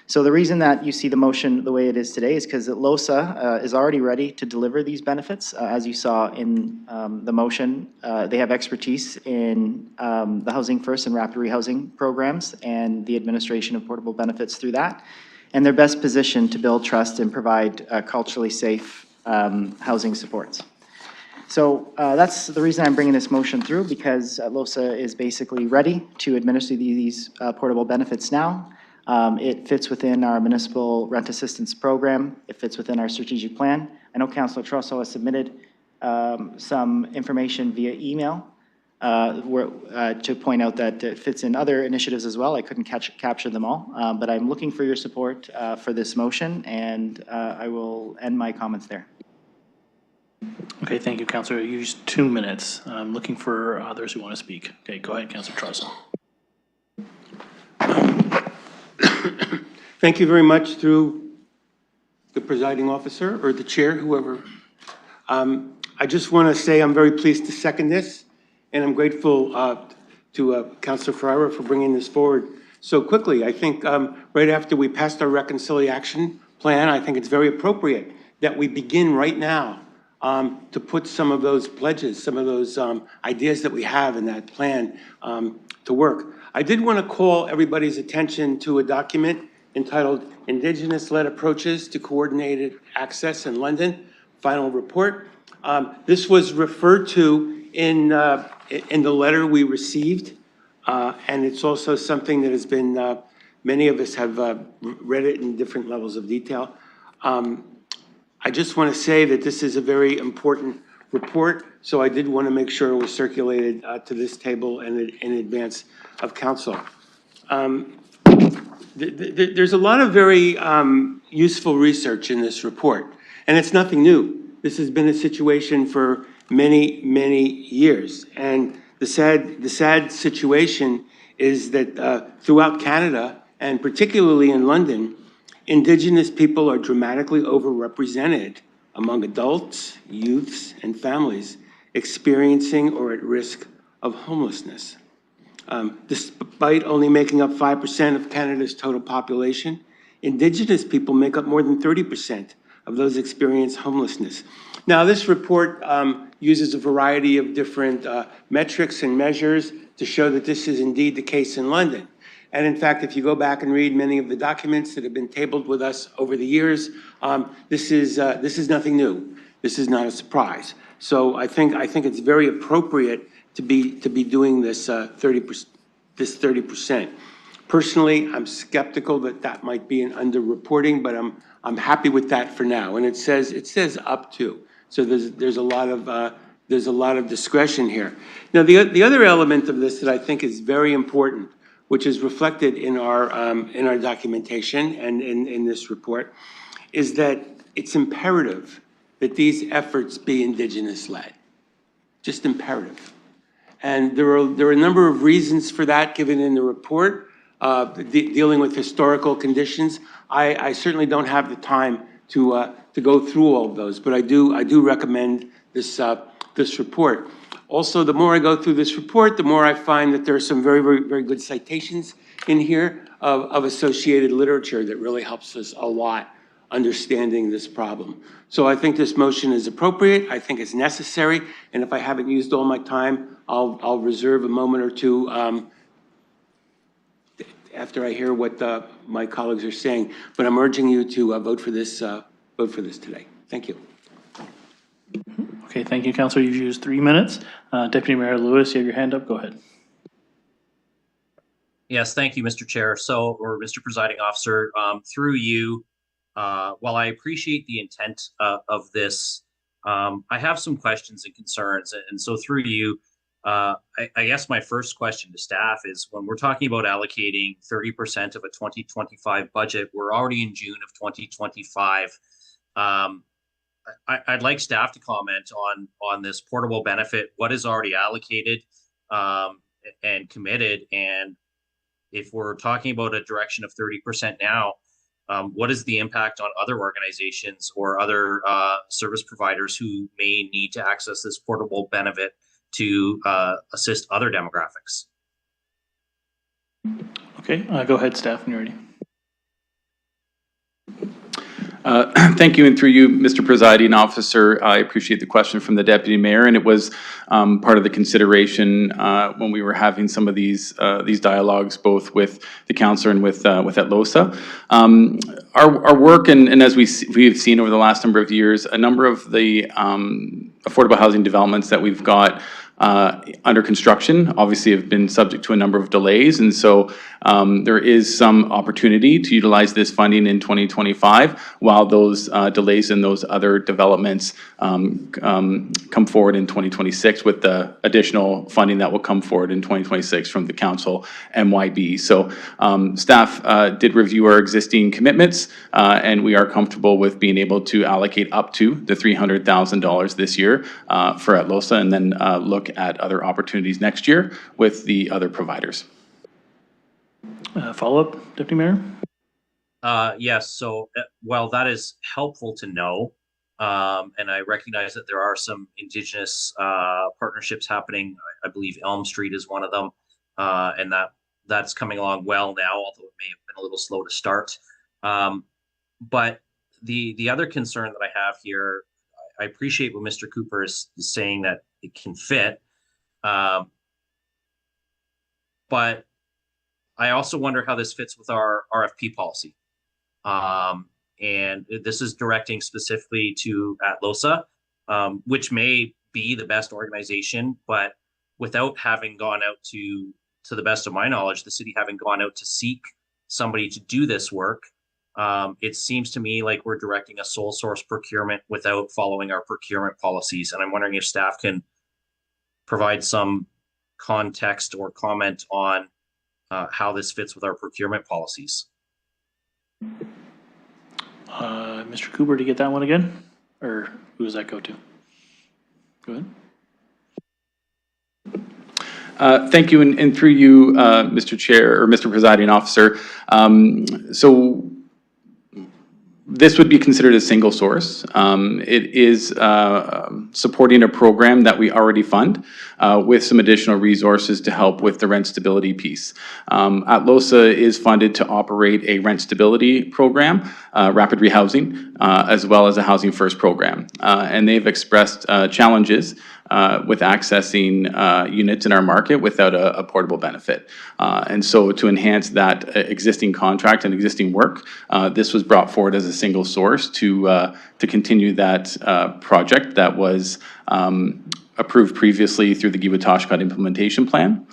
So the reason that you see the motion the way it is today is because Atlosa is already ready to deliver these benefits. As you saw in the motion, they have expertise in the Housing First and Rapid Rehousing programs and the administration of portable benefits through that. And they're best positioned to build trust and provide culturally safe housing supports. So that's the reason I'm bringing this motion through, because LOSA is basically ready to administer these portable benefits now. It fits within our municipal rent assistance program. It fits within our strategic plan. I know Councilor Trussell has submitted some information via email to point out that it fits in other initiatives as well. I couldn't capture them all, but I'm looking for your support for this motion, and I will end my comments there. Okay, thank you, Councillor. You used 2 minutes. I'm looking for others who want to speak. Okay, go ahead, Councillor Trussell. Thank you very much, through the presiding officer or the chair, whoever. I just want to say I'm very pleased to second this, and I'm grateful to Councilor Ferreira for bringing this forward so quickly. I think right after we passed our reconciliation plan, I think it's very appropriate that we begin right now to put some of those pledges, some of those ideas that we have in that plan to work. I did want to call everybody's attention to a document entitled Indigenous-Led Approaches to Coordinated Access in London, Final Report. This was referred to in the letter we received, and it's also something that has been, many of us have read it in different levels of detail. I just want to say that this is a very important report, so I did want to make sure it was circulated to this table and in advance of council. There's a lot of very useful research in this report, and it's nothing new. This has been a situation for many, many years, and the sad situation is that throughout Canada, and particularly in London, Indigenous people are dramatically overrepresented among adults, youths, and families experiencing or at risk of homelessness. Despite only making up 5% of Canada's total population, Indigenous people make up more than 30% of those experiencing homelessness. Now, this report uses a variety of different metrics and measures to show that this is indeed the case in London. And in fact, if you go back and read many of the documents that have been tabled with us over the years, this is nothing new. This is not a surprise. So I think it's very appropriate to be doing this 30%. Personally, I'm skeptical that might be an underreporting, but I'm happy with that for now. And it says up to. So there's a lot of discretion here. Now the other element of this that I think is very important, which is reflected in our documentation and in this report, is that it's imperative that these efforts be Indigenous-led. Just imperative. And there are a number of reasons for that given in the report, dealing with historical conditions. I certainly don't have the time to go through all of those, but I do recommend this report. Also, the more I go through this report, the more I find that there are some very, very, very good citations in here of associated literature that really helps us a lot understanding this problem. So I think this motion is appropriate. I think it's necessary. And if I haven't used all my time, I'll reserve a moment or two after I hear what my colleagues are saying. But I'm urging you to vote for this today. Thank you. Okay, thank you, Councillor. You've used 3 minutes. Deputy Mayor Lewis, you have your hand up. Go ahead. Yes, thank you, Mr. Chair. Or Mr. Presiding Officer, through you, while I appreciate the intent of this, I have some questions and concerns. And so through you, I guess my first question to staff is, when we're talking about allocating 30% of a 2025 budget, we're already in June of 2025. I'd like staff to comment on this portable benefit, what is already allocated and committed, and if we're talking about a direction of 30% now, what is the impact on other organizations or other service providers who may need to access this portable benefit to assist other demographics? Okay, go ahead, staff, when you're ready. Thank you, and through you, Mr. Presiding Officer, I appreciate the question from the Deputy Mayor, and it was part of the consideration when we were having some of these dialogues, both with the councillor and with ATLOSA. Our work, and as we've seen over the last number of years, a number of the affordable housing developments that we've got under construction obviously have been subject to a number of delays, and so there is some opportunity to utilize this funding in 2025 while those delays in those other developments come forward in 2026 with the additional funding that will come forward in 2026 from the council MYB. So staff did review our existing commitments and we are comfortable with being able to allocate up to the $300,000 this year for ATLOSA, and then look at other opportunities next year with the other providers. Follow-up, Deputy Mayor? Yes, so, well, that is helpful to know. And I recognize that there are some Indigenous partnerships happening. I believe Elm Street is one of them. And that's coming along well now, although it may have been a little slow to start. But the other concern that I have here, I appreciate what Mr. Cooper is saying, that it can fit. But I also wonder how this fits with our RFP policy. And this is directing specifically to ATLOSA, which may be the best organization, but without having gone out to the best of my knowledge, the city having gone out to seek somebody to do this work, it seems to me like we're directing a sole source procurement without following our procurement policies. And I'm wondering if staff can provide some context or comment on how this fits with our procurement policies. Mr. Cooper, to get that one again? Or who does that go to? Go ahead. Thank you, and through you, Mr. Chair, or Mr. Presiding Officer. So this would be considered a single source. It is supporting a program that we already fund with some additional resources to help with the rent stability piece. ATLOSA is funded to operate a rent stability program, rapid rehousing, as well as a Housing First program. And they've expressed challenges with accessing units in our market without a portable benefit. And so to enhance that existing contract and existing work, this was brought forward as a single source to continue that project that was approved previously through the Giwatashkat implementation plan.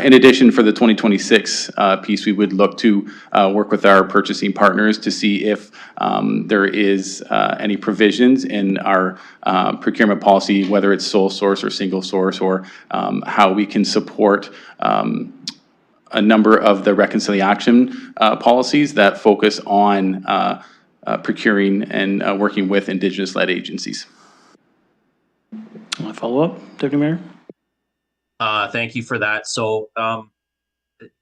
In addition, for the 2026 piece, we would look to work with our purchasing partners to see if there is any provisions in our procurement policy, whether it's sole source or single source, or how we can support a number of the reconciliation policies that focus on procuring and working with Indigenous-led agencies. Want to follow up, Deputy Mayor? Thank you for that. So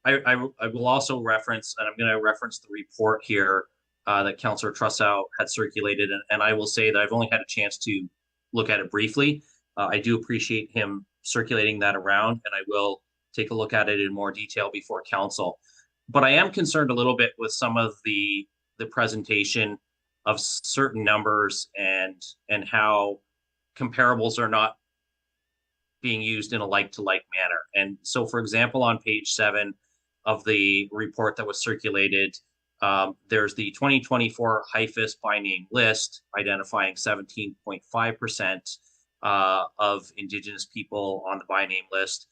I will also reference, and I'm going to reference the report here that Councillor Trussow had circulated, and I will say that I've only had a chance to look at it briefly. I do appreciate him circulating that around, and I will take a look at it in more detail before council. But I am concerned a little bit with some of the presentation of certain numbers and how comparables are not being used in a like-to-like manner. And so, for example, on page 7 of the report that was circulated, there's the 2024 HIFIS by name list identifying 17.5% of Indigenous people on the by name list.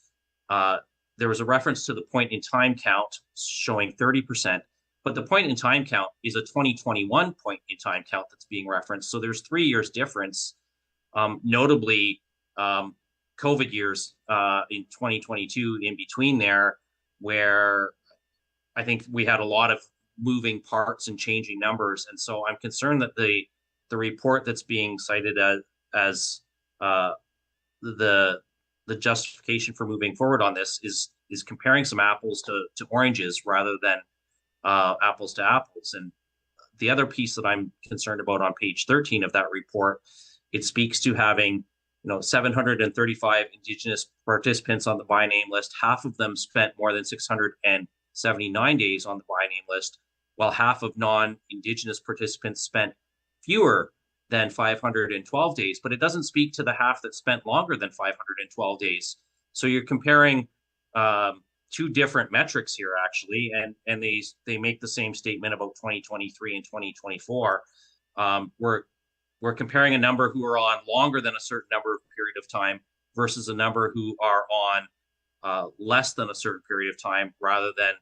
There was a reference to the point in time count showing 30%, but the point in time count is a 2021 point in time count that's being referenced. So there's 3 years difference, notably COVID years in 2022 in between there, where I think we had a lot of moving parts and changing numbers. And so I'm concerned that the report that's being cited as the justification for moving forward on this is comparing some apples to oranges rather than apples to apples. And the other piece that I'm concerned about on page 13 of that report, it speaks to having 735 Indigenous participants on the by name list. Half of them spent more than 679 days on the by name list, while half of non-Indigenous participants spent fewer than 512 days, but it doesn't speak to the half that spent longer than 512 days. So you're comparing two different metrics here, actually, and they make the same statement about 2023 and 2024. We're comparing a number who are on longer than a certain number of period of time versus a number who are on less than a certain period of time, rather than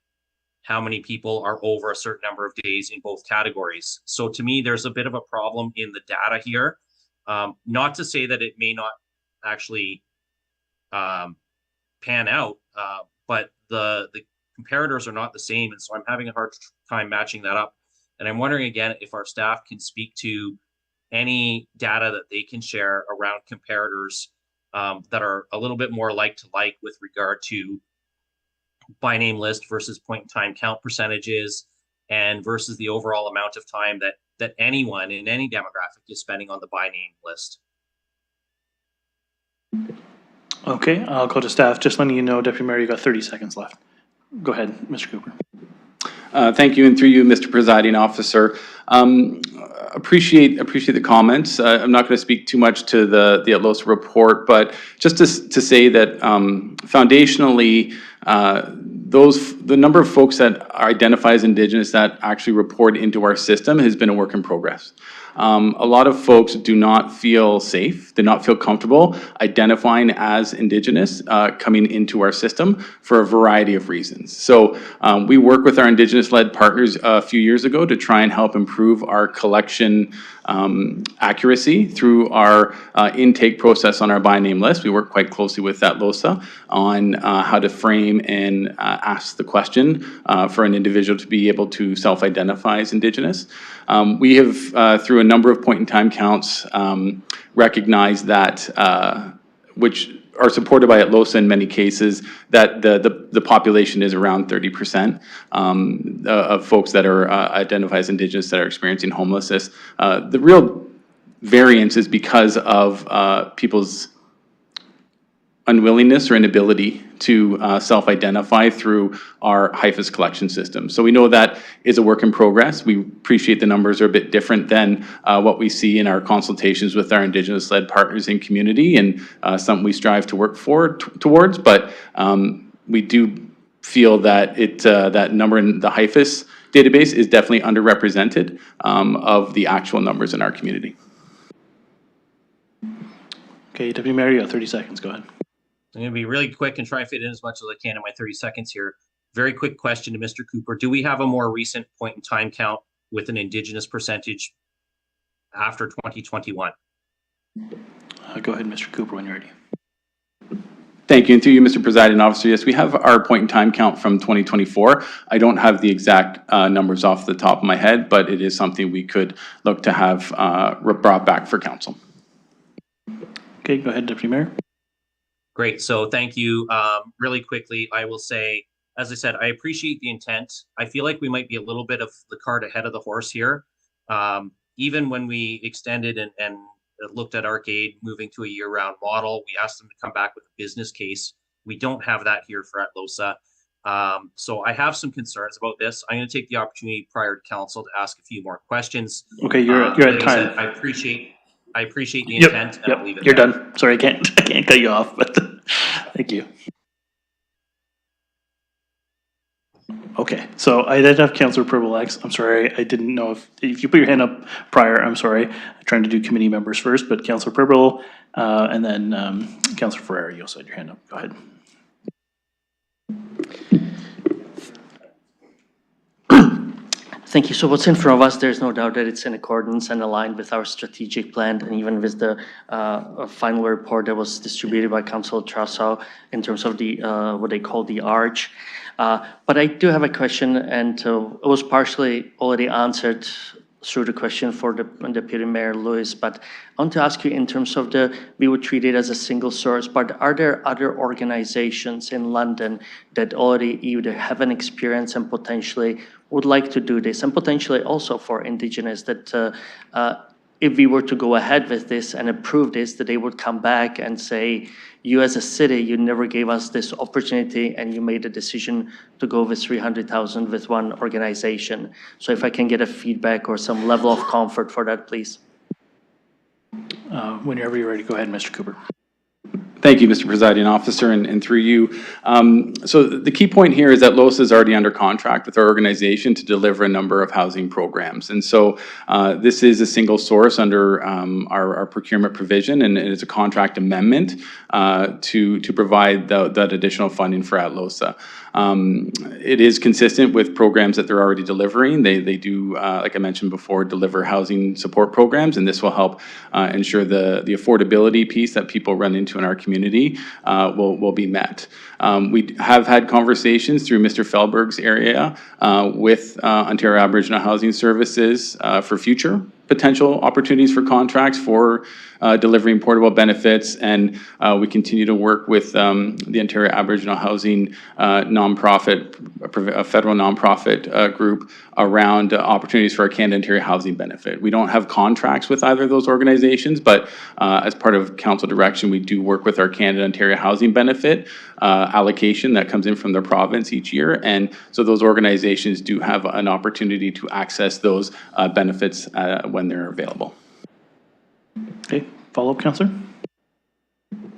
how many people are over a certain number of days in both categories. So to me, there's a bit of a problem in the data here. Not to say that it may not actually pan out, but the comparators are not the same. And so I'm having a hard time matching that up. And I'm wondering again, if our staff can speak to any data that they can share around comparators that are a little bit more like to like with regard to by name list versus point in time count percentages, and versus the overall amount of time that anyone in any demographic is spending on the by name list. Okay, I'll go to staff. Just letting you know, Deputy Mayor, you got 30 seconds left. Go ahead, Mr. Cooper. Thank you, and through you, Mr. Presiding Officer. Appreciate the comments. I'm not going to speak too much to the ATLOSA report, but just to say that foundationally, the number of folks that identify as Indigenous that actually report into our system has been a work in progress. A lot of folks do not feel safe, do not feel comfortable identifying as Indigenous coming into our system for a variety of reasons. So we worked with our Indigenous-led partners a few years ago to try and help improve our collection accuracy through our intake process on our by name list. We work quite closely with ATLOSA on how to frame and ask the question for an individual to be able to self-identify as Indigenous. We have, through a number of point-in-time counts, recognized that, which are supported by ATLOSA in many cases, that the population is around 30% of folks that are identified as Indigenous that are experiencing homelessness. The real variance is because of people's unwillingness or inability to self-identify through our HIFAS collection system. So we know that is a work in progress. We appreciate the numbers are a bit different than what we see in our consultations with our Indigenous-led partners in community, and something we strive to work towards. But we do feel that that number in the HIFAS database is definitely underrepresented of the actual numbers in our community. Okay, Deputy Mayor, you got 30 seconds. Go ahead. I'm going to be really quick and try and fit in as much as I can in my 30 seconds here. Very quick question to Mr. Cooper. Do we have a more recent point in time count with an Indigenous percentage after 2021? Go ahead, Mr. Cooper, when you're ready. Thank you, and through you, Mr. Presiding Officer, yes, we have our point in time count from 2024. I don't have the exact numbers off the top of my head, but it is something we could look to have brought back for council. Okay, go ahead, Deputy Mayor. Great, so thank you. Really quickly, I will say, as I said, I appreciate the intent. I feel like we might be a little bit of the cart ahead of the horse here. Even when we extended and looked at Arcade moving to a year-round model, we asked them to come back with a business case. We don't have that here for ATLOSA. So I have some concerns about this. I'm going to take the opportunity prior to council to ask a few more questions. Okay, you're at time. I appreciate the intent, and I'll leave it You're there. done. Sorry, I can't cut you off, but thank you. Okay, so I did have Councillor Purple X. I'm sorry, I didn't know if you put your hand up prior, I'm sorry. I'm trying to do committee members first, but Councillor Purple, and then Councillor Ferrari, you also had your hand up. Go ahead. Thank you. So what's in front of us, there's no doubt that it's in accordance and aligned with our strategic plan, and even with the final report that was distributed by Councillor Trasau in terms of the what they call the ARCH. But I do have a question, and it was partially already answered through the question for the Deputy Mayor Lewis, but I want to ask you in terms of we would treat it as a single source, but are there other organizations in London that already either have an experience and potentially would like to do this, and potentially also for Indigenous, that if we were to go ahead with this and approve this, that they would come back and say, you as a city, you never gave us this opportunity and you made a decision to go with 300,000 with one organization. So if I can get a feedback or some level of comfort for that, please. Whenever you're ready, go ahead, Mr. Cooper. Thank you, Mr. Presiding Officer, and through you. So the key point here is that LOSA is already under contract with our organization to deliver a number of housing programs. And so this is a single source under our procurement provision, and it is a contract amendment to provide that additional funding for ATLOSA. It is consistent with programs that they're already delivering. They do, like I mentioned before, deliver housing support programs, and this will help ensure the affordability piece that people run into in our community will be met. We have had conversations through Mr. Felberg's area with Ontario Aboriginal Housing Services for future potential opportunities for contracts for delivering portable benefits, and we continue to work with the Ontario Aboriginal Housing nonprofit, a federal nonprofit group around opportunities for our Canada Ontario Housing Benefit. We don't have contracts with either of those organizations, but as part of council direction, we do work with our Canada Ontario Housing Benefit allocation that comes in from the province each year, and so those organizations do have an opportunity to access those benefits when they're available. Okay, follow-up, Councillor?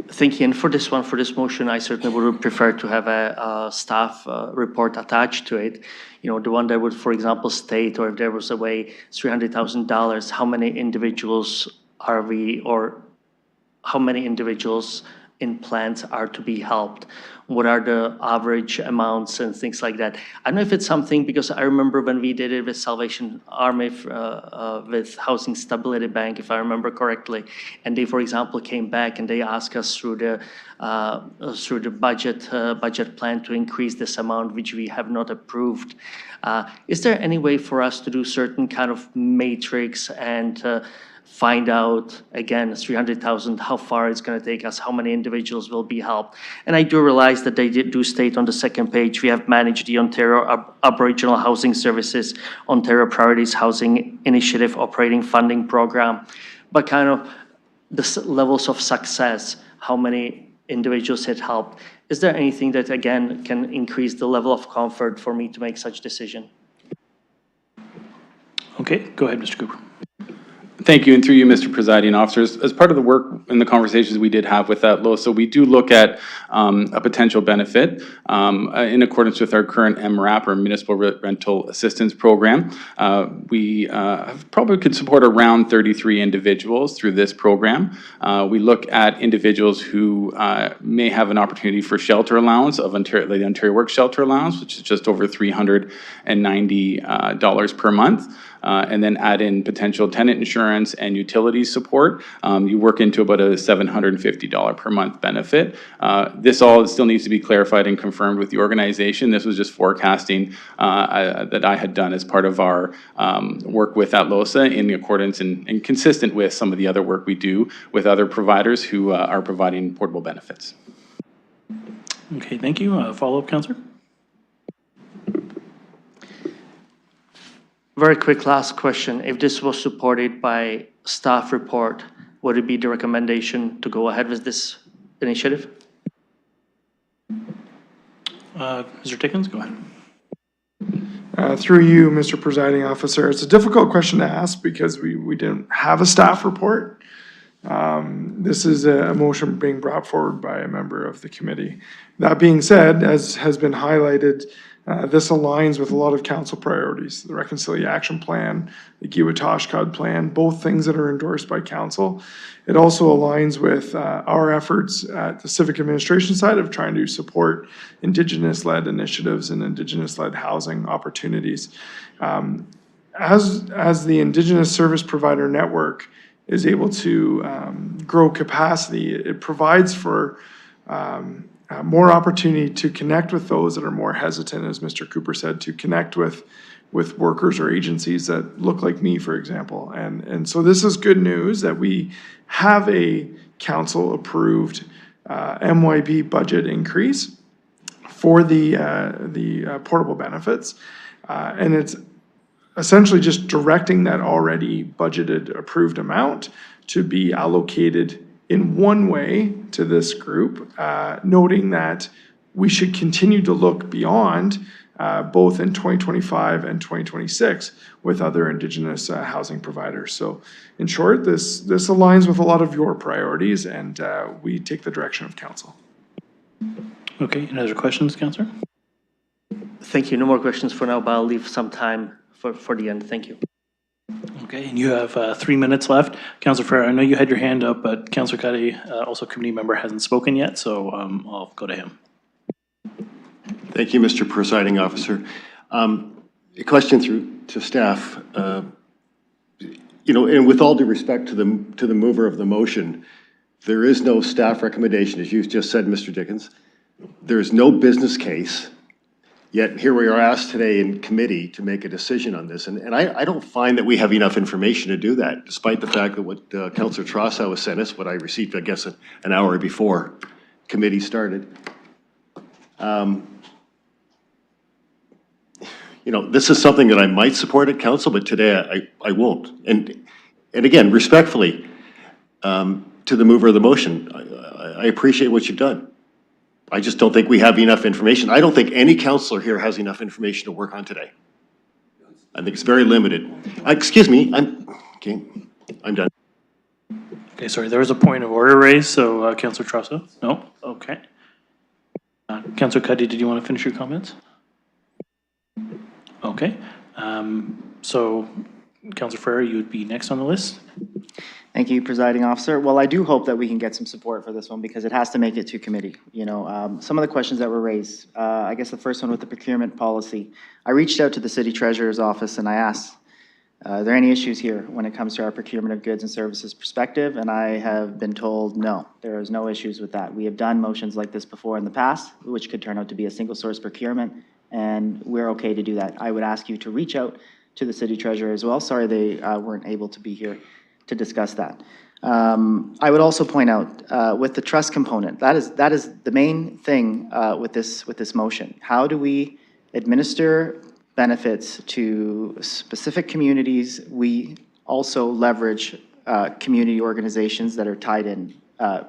Thank you. And for this motion, I certainly would prefer to have a staff report attached to it. You know, the one that would, for example, state, or if there was a way, $300,000, how many individuals are we, or how many individuals in plans are to be helped? What are the average amounts and things like that? I don't know if it's something, because I remember when we did it with Salvation Army, with Housing Stability Bank, if I remember correctly, and they, for example, came back and they asked us through the budget plan to increase this amount, which we have not approved. Is there any way for us to do certain kind of matrix and find out, again, 300,000, how far it's going to take us, how many individuals will be helped? And I do realize that they do state on the second page, we have managed the Ontario Aboriginal Housing Services, Ontario Priorities Housing Initiative Operating Funding Program, but kind of the levels of success, how many individuals it helped. Is there anything that, again, can increase the level of comfort for me to make such decision? Okay, go ahead, Mr. Cooper. Thank you, and through you, Mr. Presiding Officer, as part of the work and the conversations we did have with ATLOSA, we do look at a potential benefit in accordance with our current MRAP, or Municipal Rental Assistance Program. We probably could support around 33 individuals through this program. We look at individuals who may have an opportunity for shelter allowance of the Ontario Work Shelter Allowance, which is just over $390 per month. And then add in potential tenant insurance and utilities support. You work into about a $750 per month benefit. This all still needs to be clarified and confirmed with the organization. This was just forecasting that I had done as part of our work with ATLOSA in accordance and consistent with some of the other work we do with other providers who are providing portable benefits. Okay, thank you. Follow-up, Councillor? Very quick last question. If this was supported by staff report, would it be the recommendation to go ahead with this initiative? Mr. Dickens, go ahead. Through you, Mr. Presiding Officer, it's a difficult question to ask because we didn't have a staff report. This is a motion being brought forward by a member of the committee. That being said, as has been highlighted, this aligns with a lot of council priorities, the Reconciliation Action Plan, the Giwitashkad Plan, both things that are endorsed by council. It also aligns with our efforts at the civic administration side of trying to support Indigenous-led initiatives and Indigenous-led housing opportunities. As the Indigenous Service Provider Network is able to grow capacity, it provides for more opportunity to connect with those that are more hesitant, as Mr. Cooper said, to connect with workers or agencies that look like me, for example. And so this is good news that we have a council-approved MYB budget increase for the portable benefits. And it's essentially just directing that already budgeted approved amount to be allocated in one way to this group, noting that we should continue to look beyond both in 2025 and 2026 with other Indigenous housing providers. So in short, this aligns with a lot of your priorities, and we take the direction of council. Okay, any other questions, Councillor? Thank you. No more questions for now, but I'll leave some time for the end. Thank you. Okay, and you have 3 minutes left. Councillor Ferrer, I know you had your hand up, but Councillor Cuddy, also committee member, hasn't spoken yet, so I'll go to him. Thank you, Mr. Presiding Officer. A question to staff. And with all due respect to the mover of the motion, there is no staff recommendation, as you just said, Mr. Dickens. There is no business case. Yet here we are asked today in committee to make a decision on this. And I don't find that we have enough information to do that, despite the fact that what Councillor Trossow has sent us, what I received, I guess, an hour before committee started. This is something that I might support at council, but today I won't. And again, respectfully, to the mover of the motion, I appreciate what you've done. I just don't think we have enough information. I don't think any councillor here has enough information to work on today. I think it's very limited. Excuse me, I'm done. Okay, sorry, there was a point of order raised, so Councillor Trossow? No? Okay. Councillor Cuddy, did you want to finish your comments? Okay. So, Councillor Ferrer, you would be next on the list. Thank you, Presiding Officer. Well, I do hope that we can get some support for this one because it has to make it to committee. Some of the questions that were raised, I guess the first one with the procurement policy. I reached out to the City Treasurer's office and I asked, are there any issues here when it comes to our procurement of goods and services perspective? And I have been told, no, there is no issues with that. We have done motions like this before in the past, which could turn out to be a single source procurement, and we're okay to do that. I would ask you to reach out to the City Treasurer as well. Sorry they weren't able to be here to discuss that. I would also point out with the trust component, that is the main thing with this motion. How do we administer benefits to specific communities? We also leverage community organizations that are tied in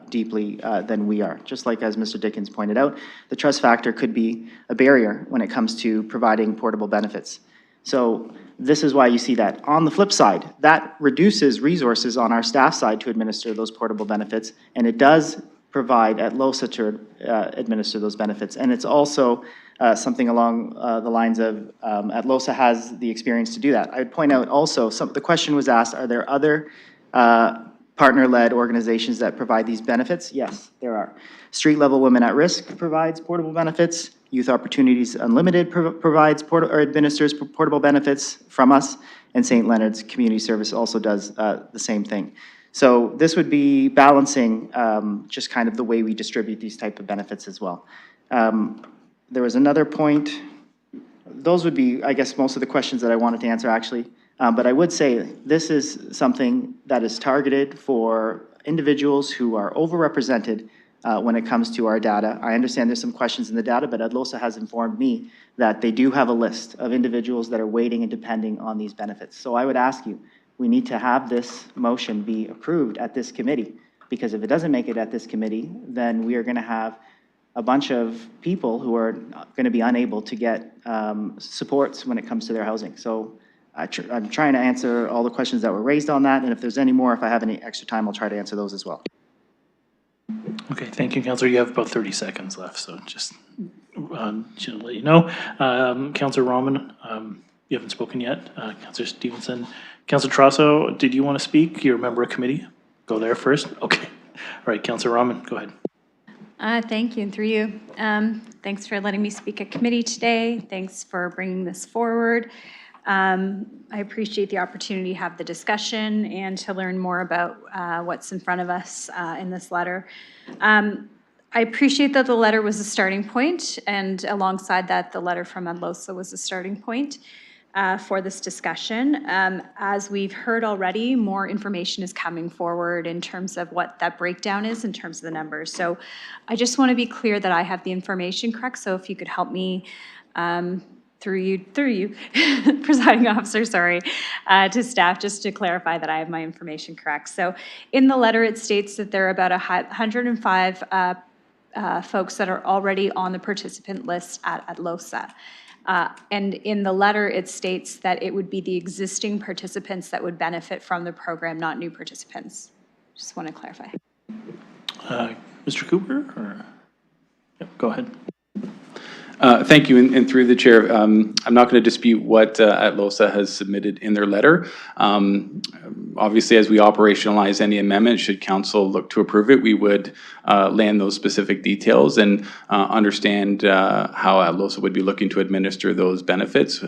deeply than we are. Just like as Mr. Dickens pointed out, the trust factor could be a barrier when it comes to providing portable benefits. So this is why you see that. On the flip side, that reduces resources on our staff side to administer those portable benefits, and it does provide at LOSA to administer those benefits. And it's also something along the lines of at LOSA has the experience to do that. I would point out also, the question was asked, are there other partner-led organizations that provide these benefits? Yes, there are. Street Level Women at Risk provides portable benefits. Youth Opportunities Unlimited provides or administers portable benefits from us, and St. Leonard's Community Service also does the same thing. So this would be balancing just kind of the way we distribute these type of benefits as well. There was another point. Those would be, I guess, most of the questions that I wanted to answer actually. But I would say this is something that is targeted for individuals who are overrepresented when it comes to our data. I understand there's some questions in the data, but ADLOSA has informed me that they do have a list of individuals that are waiting and depending on these benefits. So I would ask you, we need to have this motion be approved at this committee, because if it doesn't make it at this committee, then we are going to have a bunch of people who are going to be unable to get supports when it comes to their housing. So I'm trying to answer all the questions that were raised on that, and if there's any more, if I have any extra time, I'll try to answer those as well. Okay, thank you, Councillor. You have about 30 seconds left, so just to let you know. Councillor Rahman, you haven't spoken yet. Councillor Stevenson. Councillor Trossow, did you want to speak? You're a member of committee. Go there first. Okay. All right, Councillor Rahman, go ahead. Thank you, and through you. Thanks for letting me speak at committee today. Thanks for bringing this forward. I appreciate the opportunity to have the discussion and to learn more about what's in front of us in this letter. I appreciate that the letter was a starting point, and alongside that, the letter from ADLOSA was a starting point for this discussion. As we've heard already, more information is coming forward in terms of what that breakdown is in terms of the numbers. So I just want to be clear that I have the information correct, so if you could help me through you, presiding officer, sorry, to staff, just to clarify that I have my information correct. So in the letter, it states that there are about 105 folks that are already on the participant list at LOSA. And in the letter, it states that it would be the existing participants that would benefit from the program, not new participants. Just want to clarify. Mr. Cooper, or? Yep, go ahead. Thank you, and through the chair, I'm not going to dispute what ATLOSA has submitted in their letter. Obviously, as we operationalize any amendment, should council look to approve it, we would land those specific details and understand how ATLOSA would be looking to administer those benefits,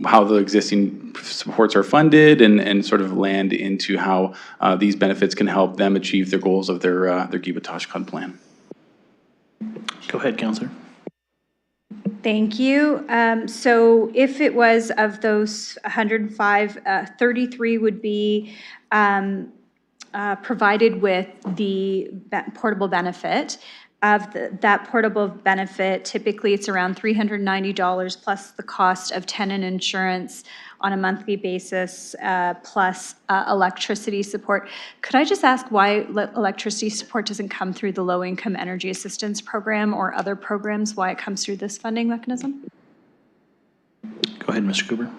how the existing supports are funded, and sort of land into how these benefits can help them achieve their goals of their Gibatashkon plan. Go ahead, Councillor. Thank you. So if it was of those 105, 33 would be provided with the portable benefit. Of that portable benefit, typically it's around $390 plus the cost of tenant insurance on a monthly basis, plus electricity support. Could I just ask why electricity support doesn't come through the low-income energy assistance program or other programs, why it comes through this funding mechanism? Go ahead, Mr. Cooper.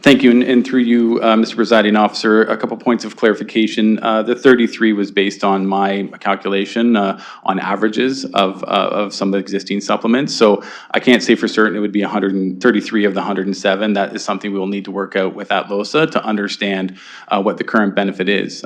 Thank you, and through you, Mr. Presiding Officer, a couple points of clarification. The 33 was based on my calculation on averages of some of the existing supplements. So I can't say for certain it would be 133 of the 107. That is something we will need to work out with ATLOSA to understand what the current benefit is,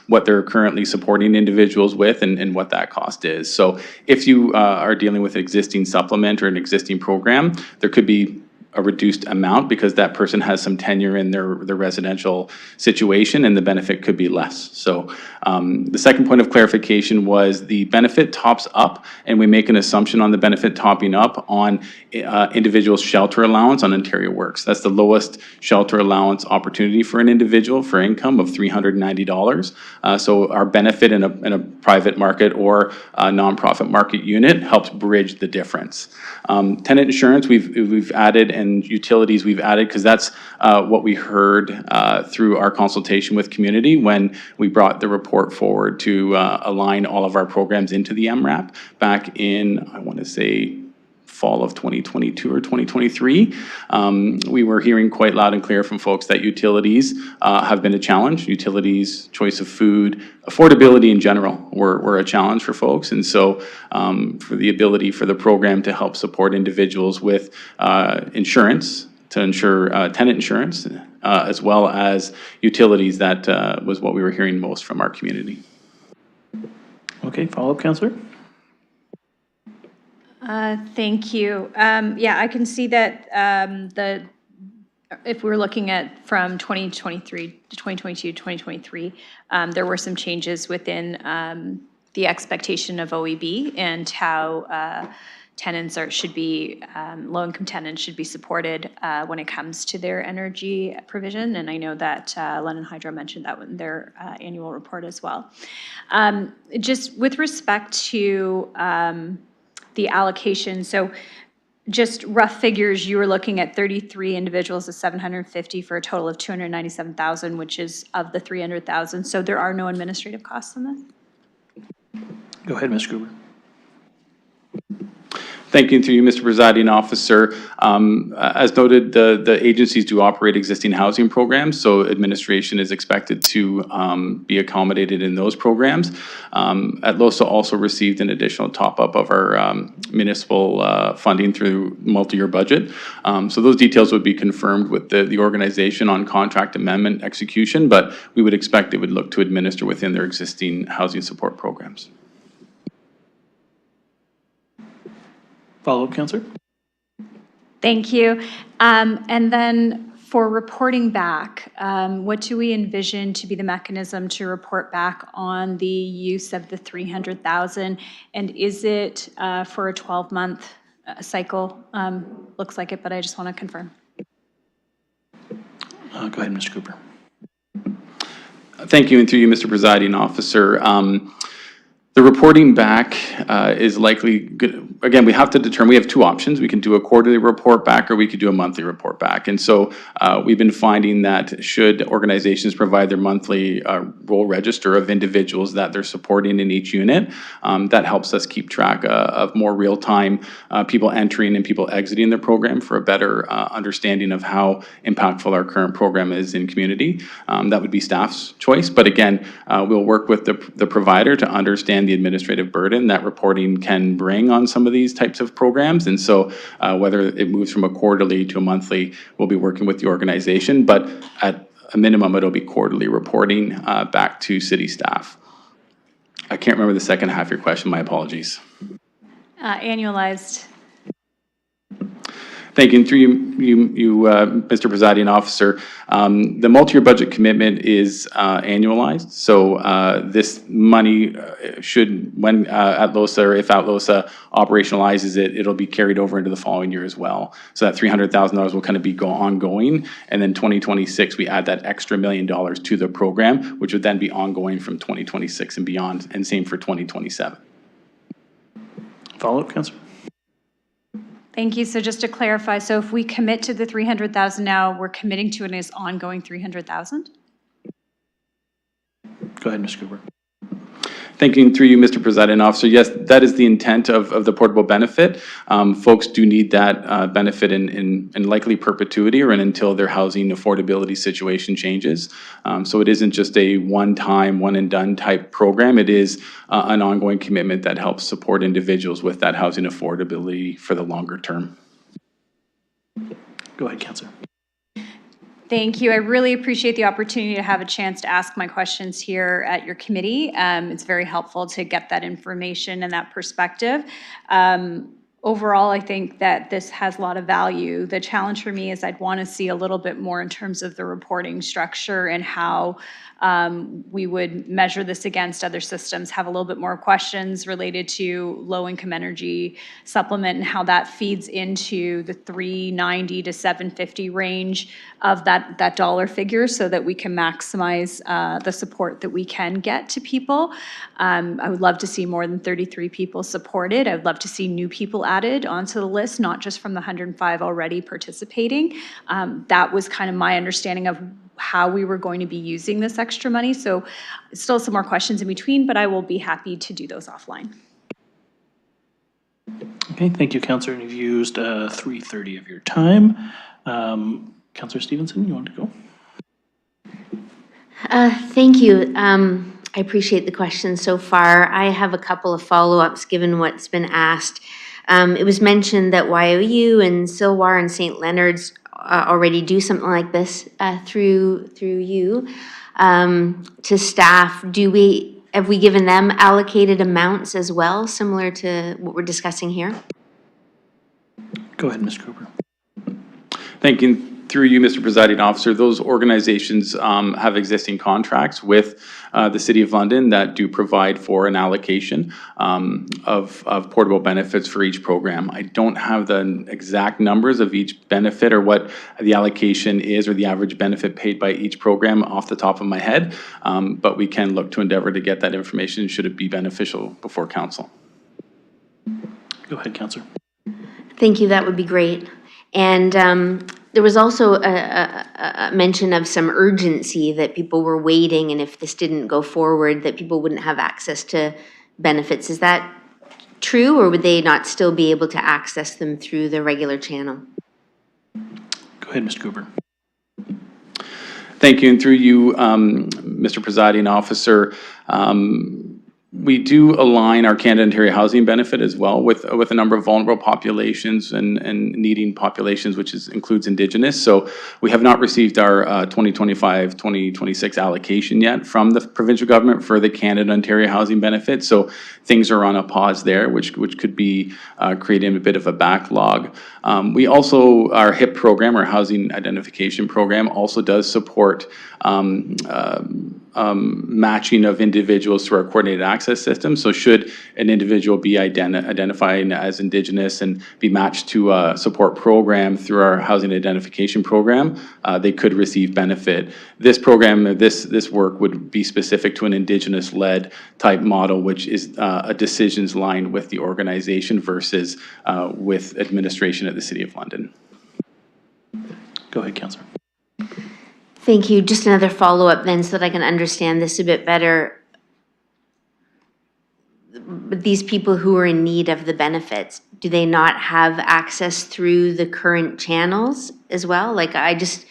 what they're currently supporting individuals with, and what that cost is. So if you are dealing with an existing supplement or an existing program, there could be a reduced amount because that person has some tenure in their residential situation and the benefit could be less. So the second point of clarification was the benefit tops up and we make an assumption on the benefit topping up on individual shelter allowance on Ontario Works. That's the lowest shelter allowance opportunity for an individual for income of $390. So our benefit in a private market or a nonprofit market unit helps bridge the difference. Tenant insurance we've added, and utilities we've added because that's what we heard through our consultation with community when we brought the report forward to align all of our programs into the MRAP back in, I want to say, fall of 2022 or 2023. We were hearing quite loud and clear from folks that utilities have been a challenge. Utilities, choice of food, affordability in general were a challenge for folks. And so for the ability for the program to help support individuals with insurance, to ensure tenant insurance, as well as utilities, that was what we were hearing most from our community. Okay, follow-up, Councillor? Thank you. Yeah, I can see that if we're looking at from 2023 to 2022, 2023, there were some changes within the expectation of OEB and how tenants should be, low-income tenants should be supported when it comes to their energy provision. And I know that London Hydro mentioned that in their annual report as well. Just with respect to the allocation, so just rough figures, you were looking at 33 individuals of 750 for a total of 297,000, which is of the 300,000. So there are no administrative costs on this? Go ahead, Mr. Cooper. Thank you, and through you, Mr. Presiding Officer. As noted, the agencies do operate existing housing programs, so administration is expected to be accommodated in those programs. ATLOSA also received an additional top-up of our municipal funding through multi-year budget. So those details would be confirmed with the organization on contract amendment execution, but we would expect they would look to administer within their existing housing support programs. Follow-up, Councillor? Thank you. And then for reporting back, what do we envision to be the mechanism to report back on the use of the 300,000? And is it for a 12-month cycle? Looks like it, but I just want to confirm. Go ahead, Mr. Cooper. Thank you, and through you, Mr. Presiding Officer. The reporting back is likely good. Again, we have to determine, we have two options. We can do a quarterly report back or we could do a monthly report back. And so we've been finding that should organizations provide their monthly role register of individuals that they're supporting in each unit, that helps us keep track of more real-time people entering and people exiting the program for a better understanding of how impactful our current program is in community. That would be staff's choice. But again, we'll work with the provider to understand the administrative burden that reporting can bring on some of these types of programs. And so whether it moves from a quarterly to a monthly, we'll be working with the organization, but at a minimum, it'll be quarterly reporting back to city staff. I can't remember the second half of your question, my apologies. Annualized. Thank you. And through you, Mr. Presiding Officer, the multi-year budget commitment is annualized. So this money should, when at LOSA or if at LOSA operationalizes it, it'll be carried over into the following year as well. So that $300,000 will kind of be ongoing. And then 2026, we add that extra $1 million to the program, which would then be ongoing from 2026 and beyond, and same for 2027. Follow-up, Councillor? Thank you. So just to clarify, so if we commit to the 300,000 now, we're committing to an ongoing 300,000? Go ahead, Mr. Cooper. Thank you. And through you, Mr. Presiding Officer, yes, that is the intent of the portable benefit. Folks do need that benefit in likely perpetuity or until their housing affordability situation changes. So it isn't just a one-time, one-and-done type program. It is an ongoing commitment that helps support individuals with that housing affordability for the longer term. Go ahead, Councillor. Thank you. I really appreciate the opportunity to have a chance to ask my questions here at your committee. It's very helpful to get that information and that perspective. Overall, I think that this has a lot of value. The challenge for me is I'd want to see a little bit more in terms of the reporting structure and how we would measure this against other systems, have a little bit more questions related to low-income energy supplement and how that feeds into the $390 to $750 range of that dollar figure so that we can maximize the support that we can get to people. I would love to see more than 33 people supported. I would love to see new people added onto the list, not just from the 105 already participating. That was kind of my understanding of how we were going to be using this extra money. So still some more questions in between, but I will be happy to do those offline. Okay, thank you, Councillor. You've used 3:30 of your time. Councillor Stevenson, you want to go? Thank you. I appreciate the questions so far. I have a couple of follow-ups given what's been asked. It was mentioned that YOU and Silwar and St. Leonard's already do something like this through you to staff. Have we given them allocated amounts as well, similar to what we're discussing here? Go ahead, Ms. Cooper. Thank you. Through you, Mr. Presiding Officer, those organizations have existing contracts with the City of London that do provide for an allocation of portable benefits for each program. I don't have the exact numbers of each benefit or what the allocation is or the average benefit paid by each program off the top of my head, but we can look to endeavor to get that information should it be beneficial before council. Go ahead, Councillor. Thank you, that would be great. And there was also a mention of some urgency that people were waiting, and if this didn't go forward, that people wouldn't have access to benefits. Is that true, or would they not still be able to access them through the regular channel? Go ahead, Mr. Cooper. Thank you, and through you, Mr. Presiding Officer, we do align our Canada Ontario Housing Benefit as well with a number of vulnerable populations and needing populations, which includes Indigenous. So we have not received our 2025-2026 allocation yet from the provincial government for the Canada Ontario Housing Benefit. So things are on a pause there, which could be creating a bit of a backlog. We also, our HIP program, our Housing Identification Program, also does support matching of individuals through our coordinated access system. So should an individual be identified as Indigenous and be matched to a support program through our housing identification program, they could receive benefit. This program, this work would be specific to an Indigenous-led type model, which is a decisions line with the organization versus with administration at the City of London. Go ahead, Councillor. Thank you. Just another follow-up then so that I can understand this a bit better. But these people who are in need of the benefits, do they not have access through the current channels as well? Like, I just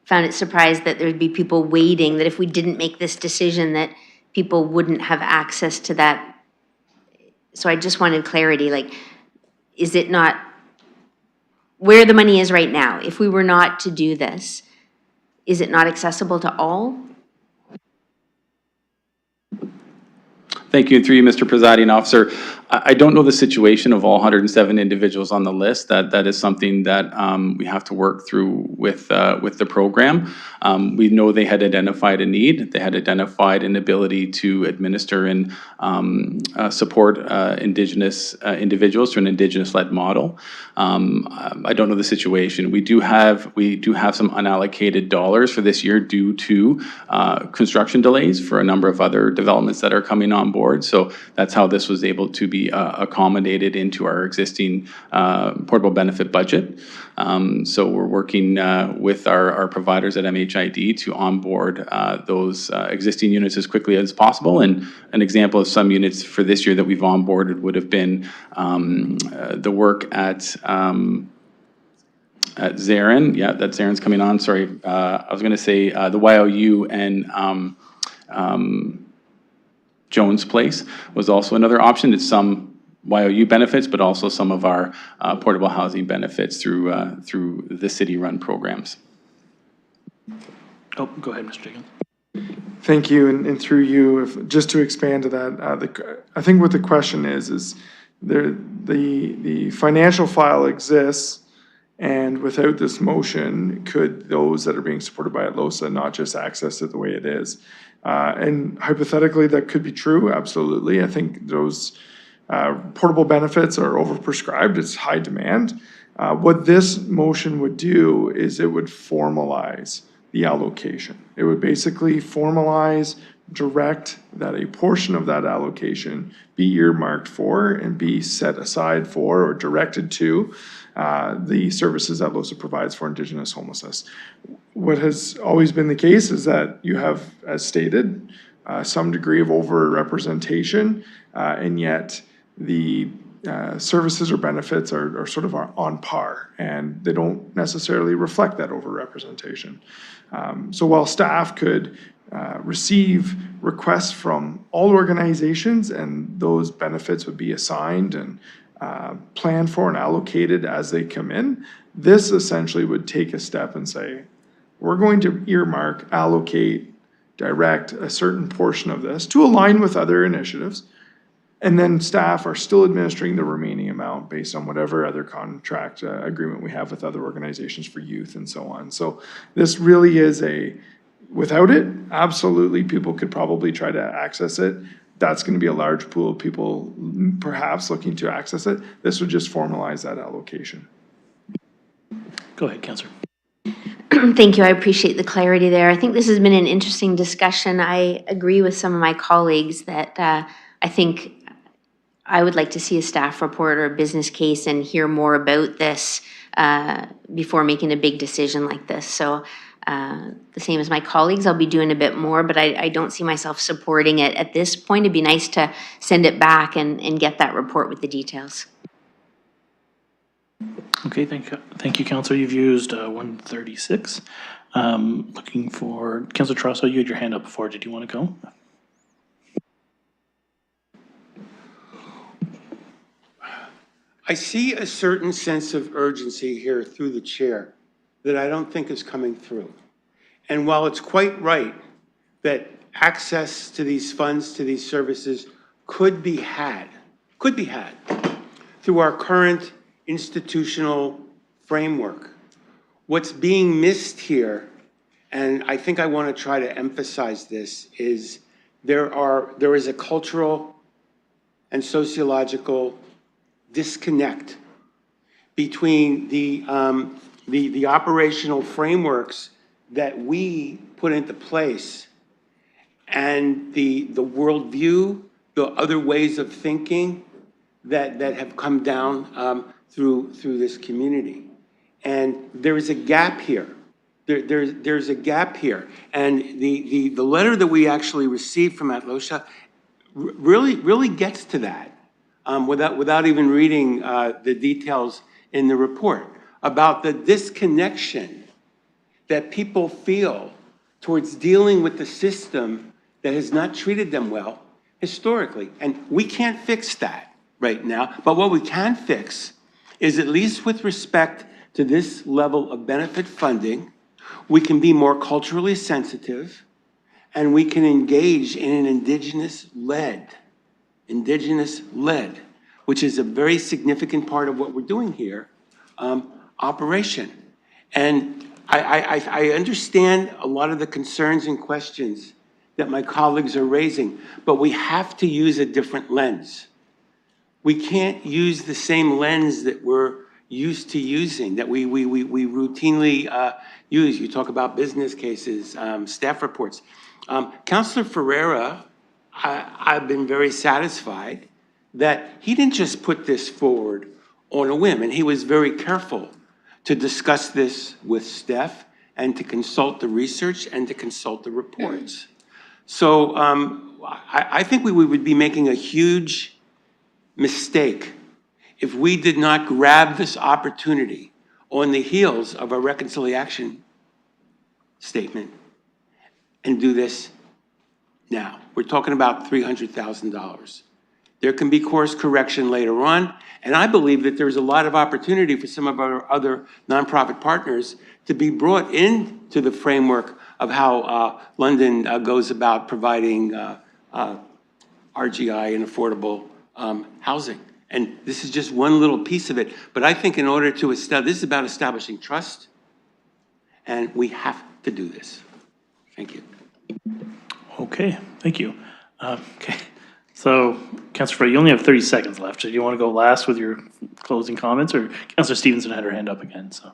found it surprised that there'd be people waiting, that if we didn't make this decision that people wouldn't have access to that. So I just wanted clarity, like, is it not where the money is right now? If we were not to do this, is it not accessible to all? Thank you. Through you, Mr. Presiding Officer. I don't know the situation of all 107 individuals on the list. That is something that we have to work through with the program. We know they had identified a need. They had identified an ability to administer and support Indigenous individuals through an Indigenous-led model. I don't know the situation. We do have some unallocated dollars for this year due to construction delays for a number of other developments that are coming on board. So that's how this was able to be accommodated into our existing portable benefit budget. So we're working with our providers at MHID to onboard those existing units as quickly as possible. And an example of some units for this year that we've onboarded would have been the work at Zarin. Yeah, that Zarin's coming on. Sorry, I was going to say the YOU and Jones Place was also another option. It's some YOU benefits, but also some of our portable housing benefits through the city-run programs. Oh, go ahead, Mr. Jenkins. Thank you, and through you, just to expand to that, I think what the question is the financial file exists, and without this motion, could those that are being supported by ATLOSA not just access it the way it is? And hypothetically, that could be true, absolutely. I think those portable benefits are overprescribed, it's high demand. What this motion would do is it would formalize the allocation. It would basically formalize, direct that a portion of that allocation be earmarked for and be set aside for or directed to the services that LOSA provides for Indigenous homelessness. What has always been the case is that you have, as stated, some degree of over-representation, and yet the services or benefits are sort of on par, and they don't necessarily reflect that over-representation. So while staff could receive requests from all organizations, and those benefits would be assigned and planned for and allocated as they come in, this essentially would take a step and say, we're going to earmark, allocate, direct a certain portion of this to align with other initiatives, and then staff are still administering the remaining amount based on whatever other contract agreement we have with other organizations for youth and so on. So this really is without it, absolutely people could probably try to access it. That's going to be a large pool of people perhaps looking to access it. This would just formalize that allocation. Go ahead, Councillor. Thank you. I appreciate the clarity there. I think this has been an interesting discussion. I agree with some of my colleagues that I think I would like to see a staff report or a business case and hear more about this before making a big decision like this. So the same as my colleagues, I'll be doing a bit more, but I don't see myself supporting it at this point. It'd be nice to send it back and get that report with the details. Okay, thank you, Councillor. You've used 136. Looking for Councillor Trosso. You had your hand up before. Did you want to go? I see a certain sense of urgency here through the chair that I don't think is coming through. And while it's quite right that access to these funds, to these services could be had through our current institutional framework, what's being missed here, and I think I want to try to emphasize this, is there is a cultural and sociological disconnect between the operational frameworks that we put into place and the worldview, the other ways of thinking that have come down through this community. And there is a gap here. There's a gap here. And the letter that we actually received from Atlosha really gets to that without even reading the details in the report about the disconnection that people feel towards dealing with the system that has not treated them well historically. And we can't fix that right now, but what we can fix is, at least with respect to this level of benefit funding, we can be more culturally sensitive, and we can engage in an indigenous-led, which is a very significant part of what we're doing here, operation. And I understand a lot of the concerns and questions that my colleagues are raising, but we have to use a different lens. We can't use the same lens that we're used to using, that we routinely use. You talk about business cases, staff reports. Councillor Ferreira, I've been very satisfied that he didn't just put this forward on a whim, and he was very careful to discuss this with Steph and to consult the research and to consult the reports. So I think we would be making a huge mistake if we did not grab this opportunity on the heels of a reconciliation statement and do this now. We're talking about $300,000. There can be course correction later on, and I believe that there's a lot of opportunity for some of our other nonprofit partners to be brought into the framework of how London goes about providing RGI and affordable housing. And this is just one little piece of it. But I think in order to establish, this is about establishing trust, and we have to do this. Thank you. Okay, thank you. Okay, so Councillor Frey, you only have 30 seconds left. So do you want to go last with your closing comments, or Councillor Stevenson had her hand up again, so.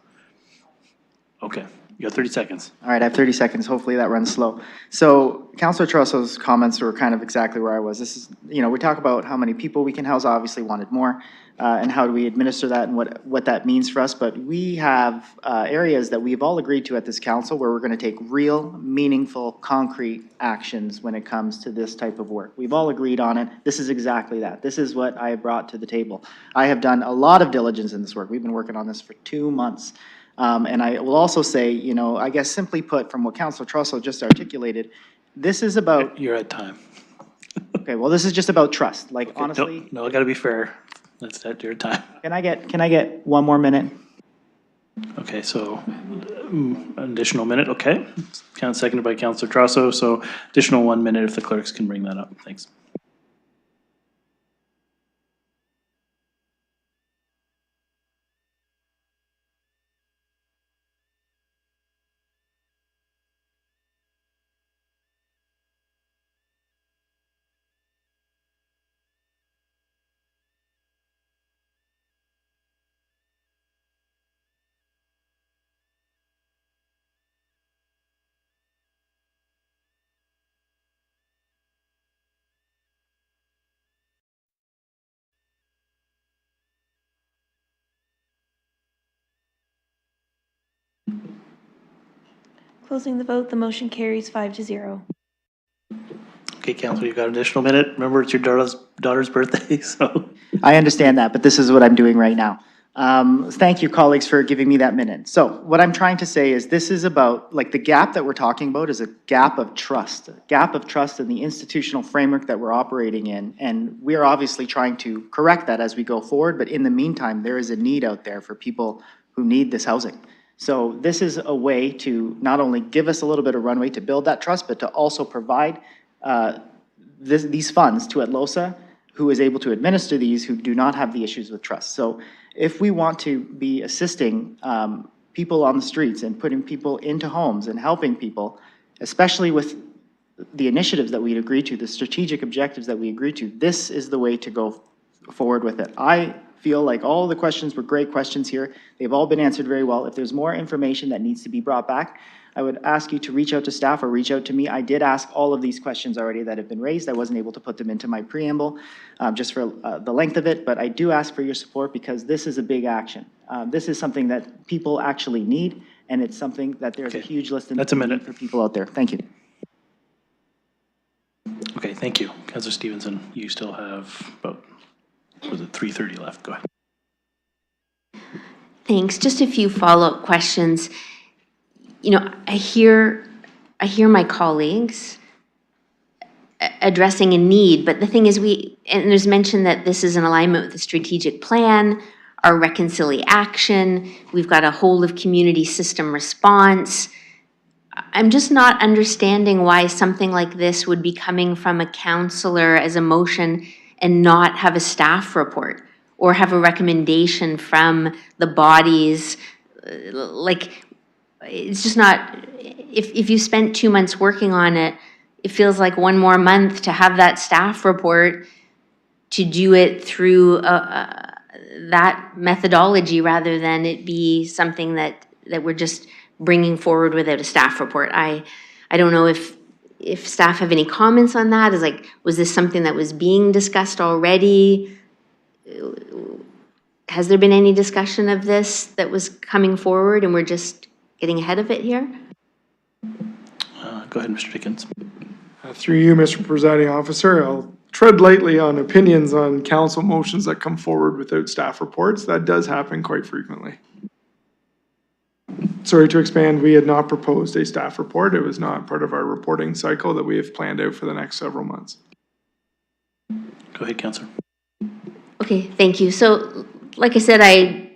Okay, you got 30 seconds. All right, I have 30 seconds. Hopefully that runs slow. So Councillor Trusso's comments were kind of exactly where I was. This is, you know, we talk about how many people we can house, obviously wanted more, and how do we administer that and what that means for us. But we have areas that we've all agreed to at this council where we're going to take real, meaningful, concrete actions when it comes to this type of work. We've all agreed on it. This is exactly that. This is what I have brought to the table. I have done a lot of diligence in this work. We've been working on this for 2 months. And I will also say, you know, I guess simply put, from what Councillor Trusso just articulated, this is about. You're at time. Okay, well, this is just about trust. Like, Okay, honestly. No, I gotta be fair. That's at your time. Can I get 1 more minute? Okay, so additional minute, okay. Seconded by Councillor Trusso, so additional 1 minute if the clerks can bring that up. Thanks. Closing the vote, the motion carries 5-0. Okay, Councillor, you've got an additional minute. Remember, it's your daughter's birthday, so. I understand that, but this is what I'm doing right now. Thank you, colleagues, for giving me that minute. So what I'm trying to say is this is about, like, the gap that we're talking about is a gap of trust in the institutional framework that we're operating in. And we are obviously trying to correct that as we go forward, but in the meantime, there is a need out there for people who need this housing. So this is a way to not only give us a little bit of runway to build that trust, but to also provide these funds to Atlosa, who is able to administer these, who do not have the issues with trust. So if we want to be assisting people on the streets and putting people into homes and helping people, especially with the initiatives that we agreed to, the strategic objectives that we agreed to, this is the way to go forward with it. I feel like all the questions were great questions here. They've all been answered very well. If there's more information that needs to be brought back, I would ask you to reach out to staff or reach out to me. I did ask all of these questions already that have been raised. I wasn't able to put them into my preamble just for the length of it, but I do ask for your support because this is a big action. This is something that people actually need, and it's something that there's a huge list That's a minute. for people out there. Thank you. Okay, thank you. Councillor Stevenson, you still have about, was it 3:30 left? Go ahead. Thanks. Just a few follow-up questions. You know, I hear my colleagues addressing a need, but the thing is and there's mention that this is in alignment with the strategic plan, our reconciliation, we've got a whole of community system response. I'm just not understanding why something like this would be coming from a councillor as a motion and not have a staff report or have a recommendation from the bodies. Like, it's just not, if you spent 2 months working on it, it feels like one more month to have that staff report to do it through that methodology rather than it be something that we're just bringing forward without a staff report. I don't know if staff have any comments on that. Is like, was this something that was being discussed already? Has there been any discussion of this that was coming forward and we're just getting ahead of it here? Go ahead, Mr. Dickens. Through you, Mr. Presiding Officer, I'll tread lightly on opinions on council motions that come forward without staff reports. That does happen quite frequently. Sorry to expand, we had not proposed a staff report. It was not part of our reporting cycle that we have planned out for the next several months. Go ahead, Councillor. Okay, thank you. So, like I said,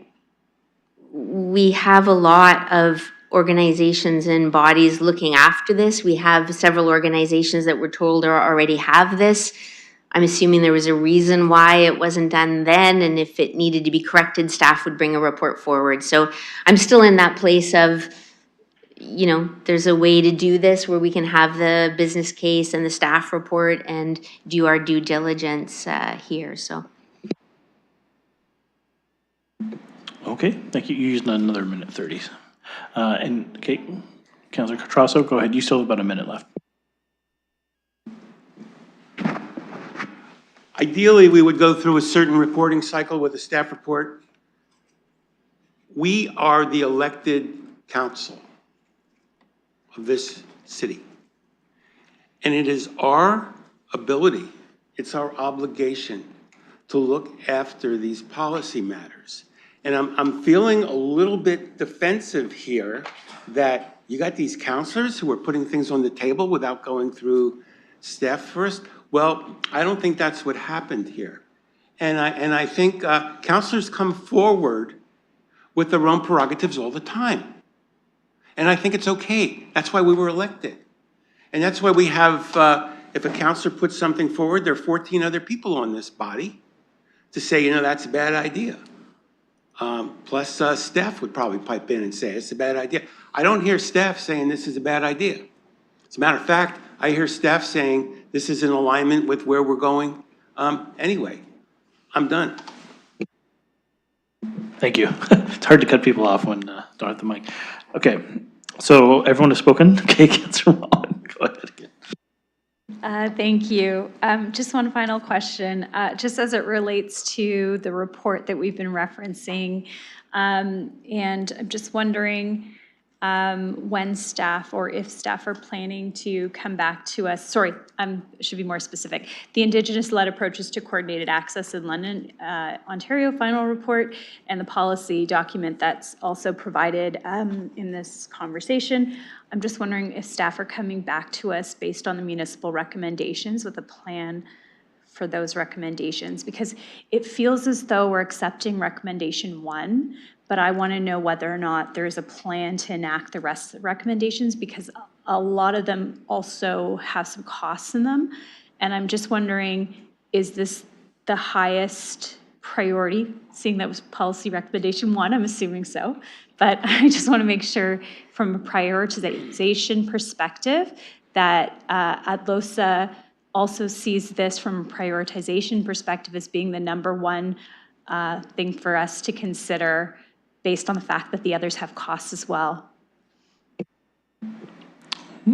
we have a lot of organizations and bodies looking after this. We have several organizations that we're told already have this. I'm assuming there was a reason why it wasn't done then, and if it needed to be corrected, staff would bring a report forward. So I'm still in that place of, you know, there's a way to do this where we can have the business case and the staff report and do our due diligence here, so. Okay, thank you. You used another minute 30. And okay, Councillor Catrasso, go ahead. You still have about a minute left. Ideally, we would go through a certain reporting cycle with a staff report. We are the elected council of this city. And it is our ability, it's our obligation to look after these policy matters. And I'm feeling a little bit defensive here that you got these counselors who are putting things on the table without going through staff first. Well, I don't think that's what happened here. And I think counselors come forward with their own prerogatives all the time. And I think it's okay. That's why we were elected. And that's why we have, if a counselor puts something forward, there are 14 other people on this body to say, you know, that's a bad idea. Plus staff would probably pipe in and say, it's a bad idea. I don't hear staff saying this is a bad idea. As a matter of fact, I hear staff saying this is in alignment with where we're going. Anyway, I'm done. Thank you. It's hard to cut people off when don't have the mic. Okay, so everyone has spoken. Okay, Councillor Mullen, go ahead again. Thank you. Just one final question, just as it relates to the report that we've been referencing. And I'm just wondering when staff or if staff are planning to come back to us. Sorry, should be more specific. The Indigenous-led approaches to coordinated access in London, Ontario final report, and the policy document that's also provided in this conversation. I'm just wondering if staff are coming back to us based on the municipal recommendations with a plan for those recommendations, because it feels as though we're accepting recommendation 1, but I want to know whether or not there's a plan to enact the rest of the recommendations, because a lot of them also have some costs in them. And I'm just wondering, is this the highest priority, seeing that was policy recommendation 1, I'm assuming so. But I just want to make sure from a prioritization perspective that ADLOSA also sees this from a prioritization perspective as being the number one thing for us to consider based on the fact that the others have costs as well.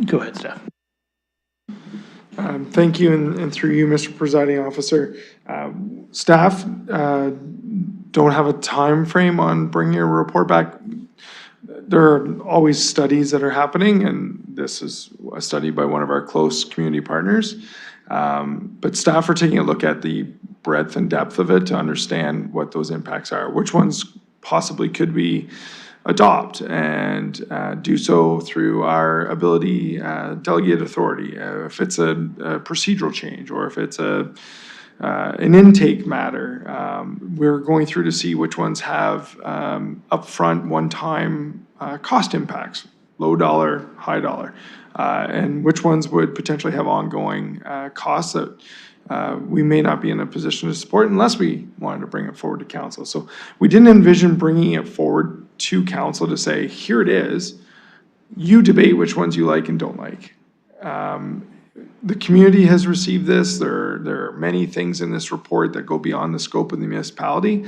Go ahead, Steph. Thank you, and through you, Mr. Presiding Officer. Staff don't have a time frame on bringing a report back. There are always studies that are happening, and this is a study by one of our close community partners. But staff are taking a look at the breadth and depth of it to understand what those impacts are, which ones possibly could we adopt, and do so through our ability, delegated authority. If it's a procedural change, or if it's an intake matter, we're going through to see which ones have upfront, one-time cost impacts, low dollar, high dollar, and which ones would potentially have ongoing costs that we may not be in a position to support unless we wanted to bring it forward to council. So we didn't envision bringing it forward to council to say, here it is, you debate which ones you like and don't like. The community has received this. There are many things in this report that go beyond the scope of the municipality.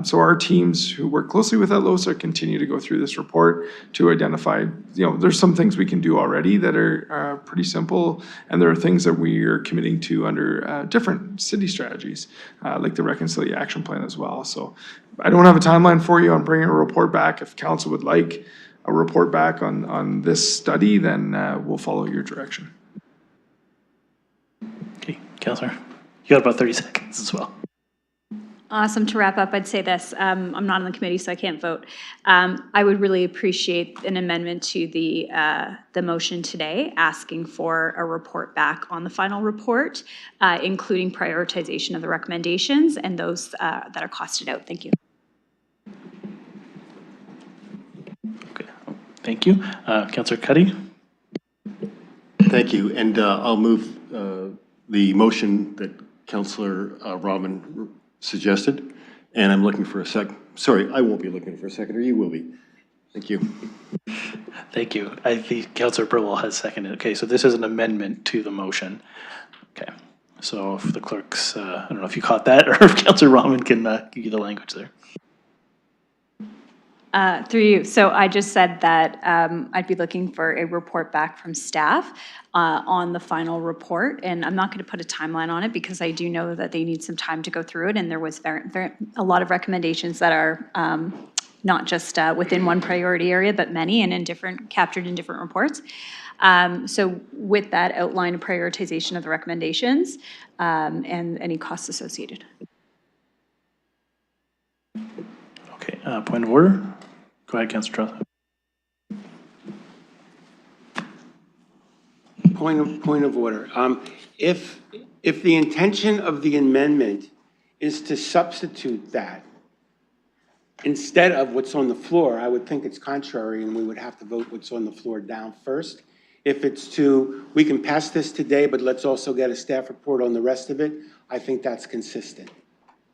So our teams who work closely with ADLOSA continue to go through this report to identify, there's some things we can do already that are pretty simple, and there are things that we are committing to under different city strategies, like the Reconciliation Action Plan as well. So I don't have a timeline for you on bringing a report back. If council would like a report back on this study, then we'll follow your direction. Okay, Councillor, you got about 30 seconds as well. Awesome. To wrap up, I'd say this. I'm not on the committee, so I can't vote. I would really appreciate an amendment to the motion today, asking for a report back on the final report, including prioritization of the recommendations and those that are costed out. Thank you. Okay, thank you. Councillor Cuddy? Thank you, and I'll move the motion that Councillor Robin suggested, and I'm looking for a second. Sorry, I won't be looking for a second, or you will be. Thank you. Thank you. I think Councillor Burwell has seconded. Okay, so this is an amendment to the motion. Okay, so if the clerks, I don't know if you caught that, or if Councillor Rahman can give you the language there. Through you. So I just said that I'd be looking for a report back from staff on the final report. And I'm not going to put a timeline on it because I do know that they need some time to go through it. And there was a lot of recommendations that are not just within one priority area, but many and captured in different reports. So with that outline of prioritization of the recommendations and any costs associated. Okay, point of order. Go ahead, Councillor Trotha. Point of order. If the intention of the amendment is to substitute that instead of what's on the floor, I would think it's contrary, and we would have to vote what's on the floor down first. If it's we can pass this today, but let's also get a staff report on the rest of it, I think that's consistent.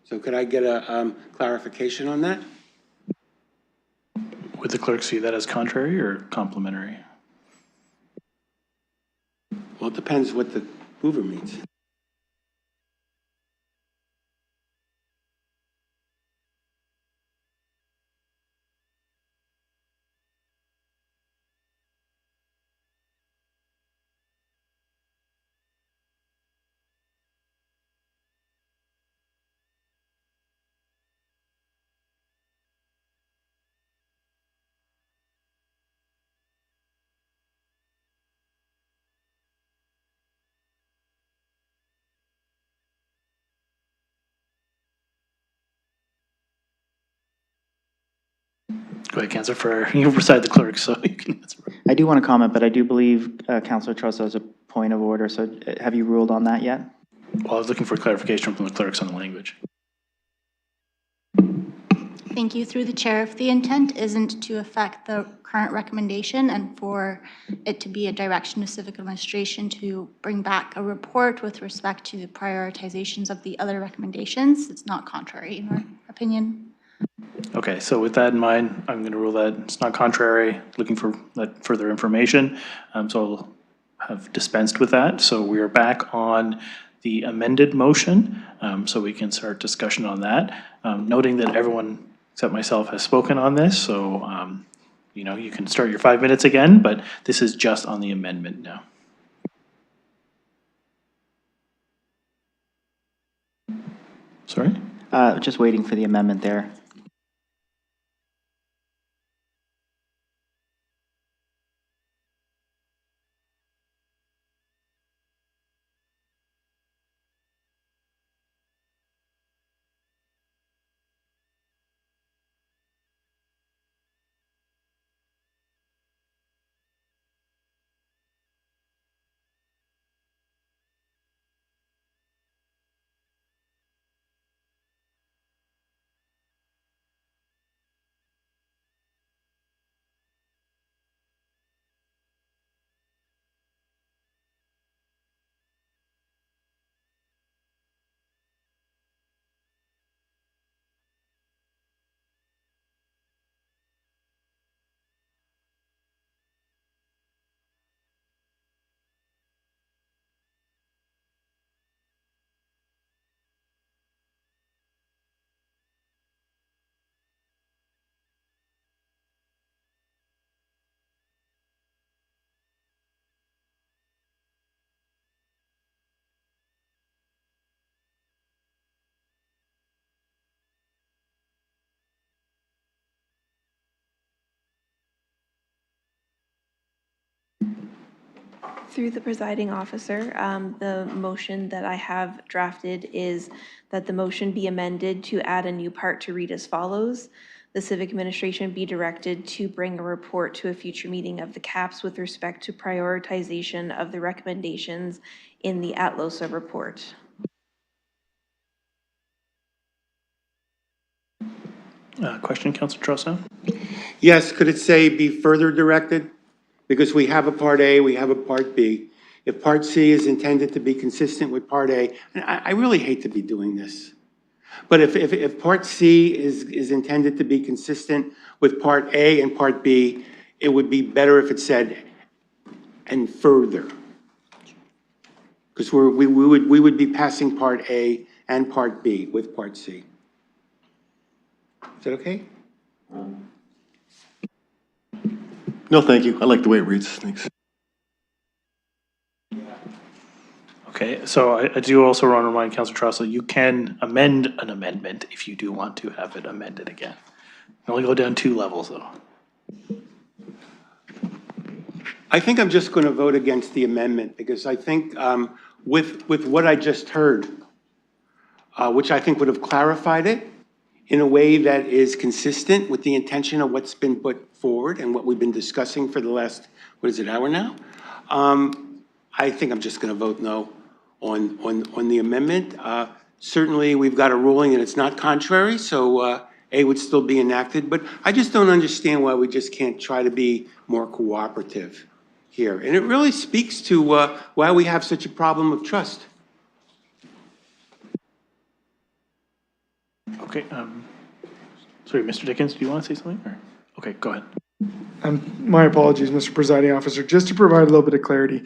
So could I get a clarification on that? Would the clerk see that as contrary or complementary? Well, it depends what the mover means. Go ahead, Councillor, you preside the clerk, so you can answer. I do want to comment, but I do believe Councillor Trotha has a point of order. So have you ruled on that yet? Well, I was looking for clarification from the clerks on the language. Thank you. Through the chair, if the intent isn't to affect the current recommendation and for it to be a direction to civic administration to bring back a report with respect to the prioritizations of the other recommendations, it's not contrary in our opinion. Okay, so with that in mind, I'm going to rule that it's not contrary, looking for that further information. So I'll have dispensed with that. So we are back on the amended motion, so we can start discussion on that. Noting that everyone except myself has spoken on this, so you can start your 5 minutes again, but this is just on the amendment now. Sorry? Just waiting for the amendment there. Through the presiding officer, the motion that I have drafted is that the motion be amended to add a new part to read as follows. The civic administration be directed to bring a report to a future meeting of the CAPS with respect to prioritization of the recommendations in the ATLOSA report. Question, Councilor Trosso? Yes, could it say be further directed? Because we have a Part A, we have a Part B. If Part C is intended to be consistent with Part A, and I really hate to be doing this, but if Part C is intended to be consistent with Part A and Part B, it would be better if it said, and further. Because we would be passing Part A and Part B with Part C. Is that okay? No, thank you. I like the way it reads. Thanks. Okay, so I do also want to remind Councilor Trosso, you can amend an amendment if you do want to have it amended again. You can only go down 2 levels, though. I think I'm just going to vote against the amendment because I think with what I just heard, which I think would have clarified it in a way that is consistent with the intention of what's been put forward and what we've been discussing for the last, hour now? I think I'm just going to vote no on the amendment. Certainly, we've got a ruling and it's not contrary, so A would still be enacted, but I just don't understand why we just can't try to be more cooperative here. And it really speaks to why we have such a problem of trust. Okay, sorry, Mr. Dickens, do you want to say something? Or? Okay, go ahead. My apologies, Mr. Presiding Officer. Just to provide a little bit of clarity,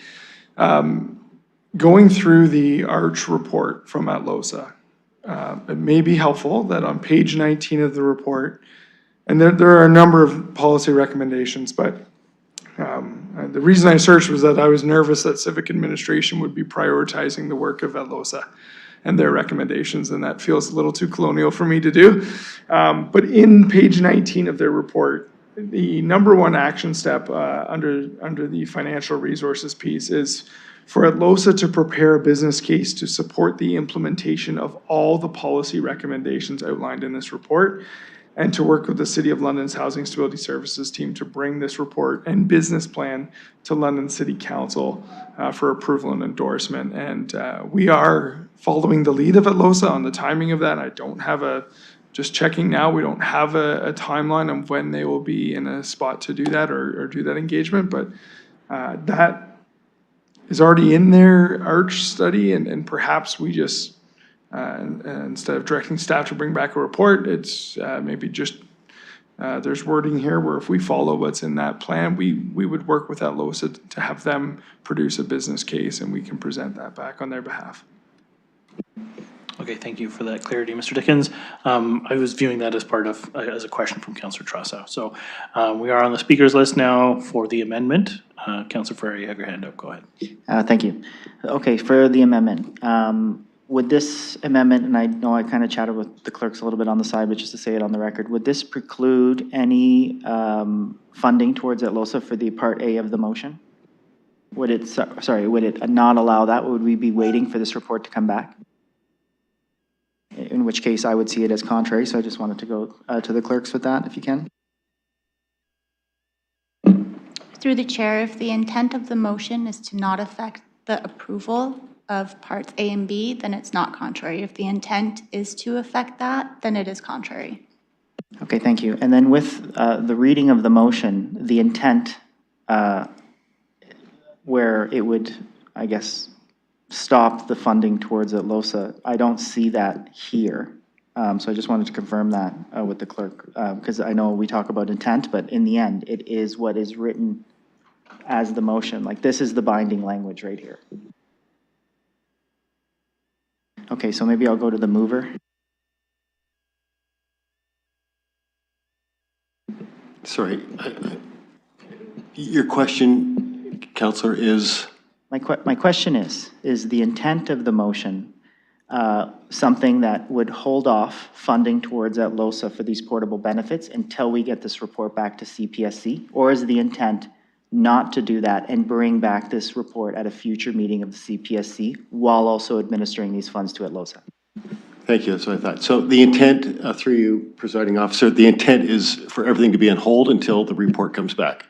going through the ARCH report from ATLOSA, it may be helpful that on page 19 of the report, and there are a number of policy recommendations, but the reason I searched was that I was nervous that civic administration would be prioritizing the work of ATLOSA and their recommendations, and that feels a little too colonial for me to do. But in page 19 of their report, the number 1 action step under the financial resources piece is for ATLOSA to prepare a business case to support the implementation of all the policy recommendations outlined in this report, and to work with the City of London's Housing Stability Services team to bring this report and business plan to London City Council for approval and endorsement. And we are following the lead of ATLOSA on the timing of that. I don't have a just checking now, we don't have a timeline of when they will be in a spot to do that or do that engagement, but that is already in their ARCH study, and perhaps we just, instead of directing staff to bring back a report, it's maybe just, there's wording here where if we follow what's in that plan, we would work with LOSA to have them produce a business case, and we can present that back on their behalf. Okay, thank you for that clarity, Mr. Dickens. I was viewing that as part of, as a question from Councillor Trossau. So we are on the speakers list now for the amendment. Councillor Ferrer, you have your hand up, go ahead. Thank you. Okay, for the amendment, would this amendment, and I know I kind of chatted with the clerks a little bit on the side, but just to say it on the record, would this preclude any funding towards LOSA for the Part A of the motion? Would it, sorry, would it not allow that? Would we be waiting for this report to come back? In which case I would see it as contrary, so I just wanted to go to the clerks with that, if you can. Through the chair, if the intent of the motion is to not affect the approval of parts A and B, then it's not contrary. If the intent is to affect that, then it is contrary. Okay, thank you. And then with the reading of the motion, the intent where it would, I guess, stop the funding towards LOSA, I don't see that here. So I just wanted to confirm that with the clerk, because I know we talk about intent, but in the end, it is what is written as the motion. Like, this is the binding language right here. Okay, so maybe I'll go to the mover. Sorry, your question, Councillor, is? My question is the intent of the motion something that would hold off funding towards LOSA for these portable benefits until we get this report back to CPSC? Or is the intent not to do that and bring back this report at a future meeting of the CPSC while also administering these funds to LOSA? Thank you, that's what I thought. So the intent, through you, presiding officer, the intent is for everything to be on hold until the report comes back.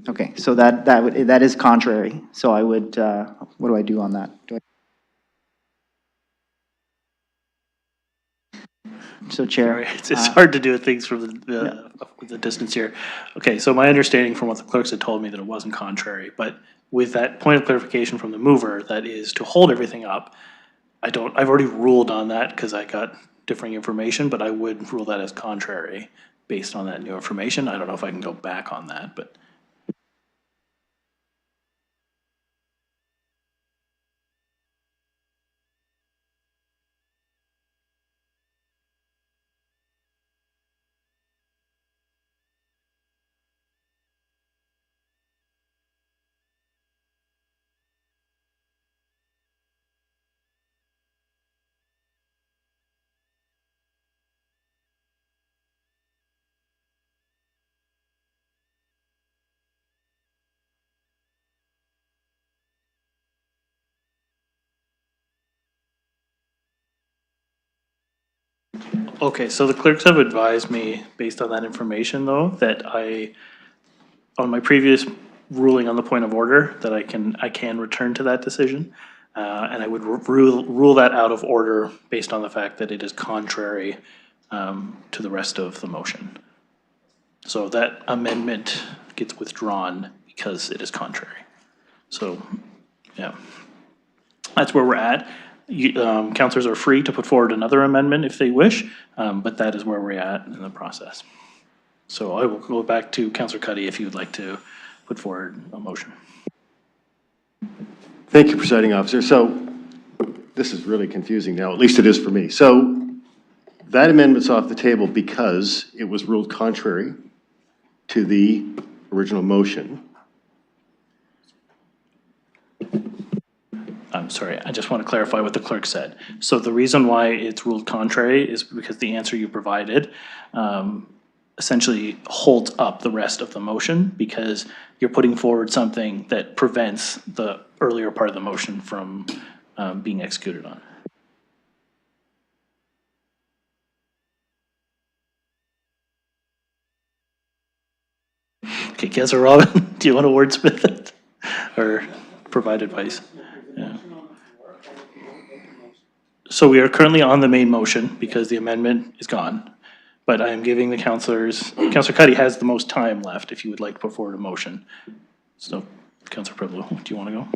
Okay, so that is contrary. So I would, what do I do on that? So Chair. Sorry, it's hard to do things from the distance here. Okay, so my understanding from what the clerks had told me that it wasn't contrary, but with that point of clarification from the mover, that is to hold everything up. I've already ruled on that because I got differing information, but I would rule that as contrary based on that new information. I don't know if I can go back on that, but. Okay, so the clerks have advised me, based on that information though, that on my previous ruling on the point of order, that I can return to that decision. And I would rule that out of order based on the fact that it is contrary to the rest of the motion. So that amendment gets withdrawn because it is contrary. So, yeah, that's where we're at. Councillors are free to put forward another amendment if they wish, but that is where we're at in the process. So I will go back to Councillor Cuddy if you would like to put forward a motion. Thank you, presiding officer. So this is really confusing now, at least it is for me. So that amendment's off the table because it was ruled contrary to the original motion. I'm sorry, I just want to clarify what the clerk said. So the reason why it's ruled contrary is because the answer you provided essentially holds up the rest of the motion because you're putting forward something that prevents the earlier part of the motion from being executed on. Okay, Councillor Robin, do you want to wordsmith it or provide advice? Yeah. So we are currently on the main motion because the amendment is gone. but I am giving the councilors, Councilor Cuddy has the most time left if you would like to put forward a motion. So, Councilor Pueblo, do you want to go?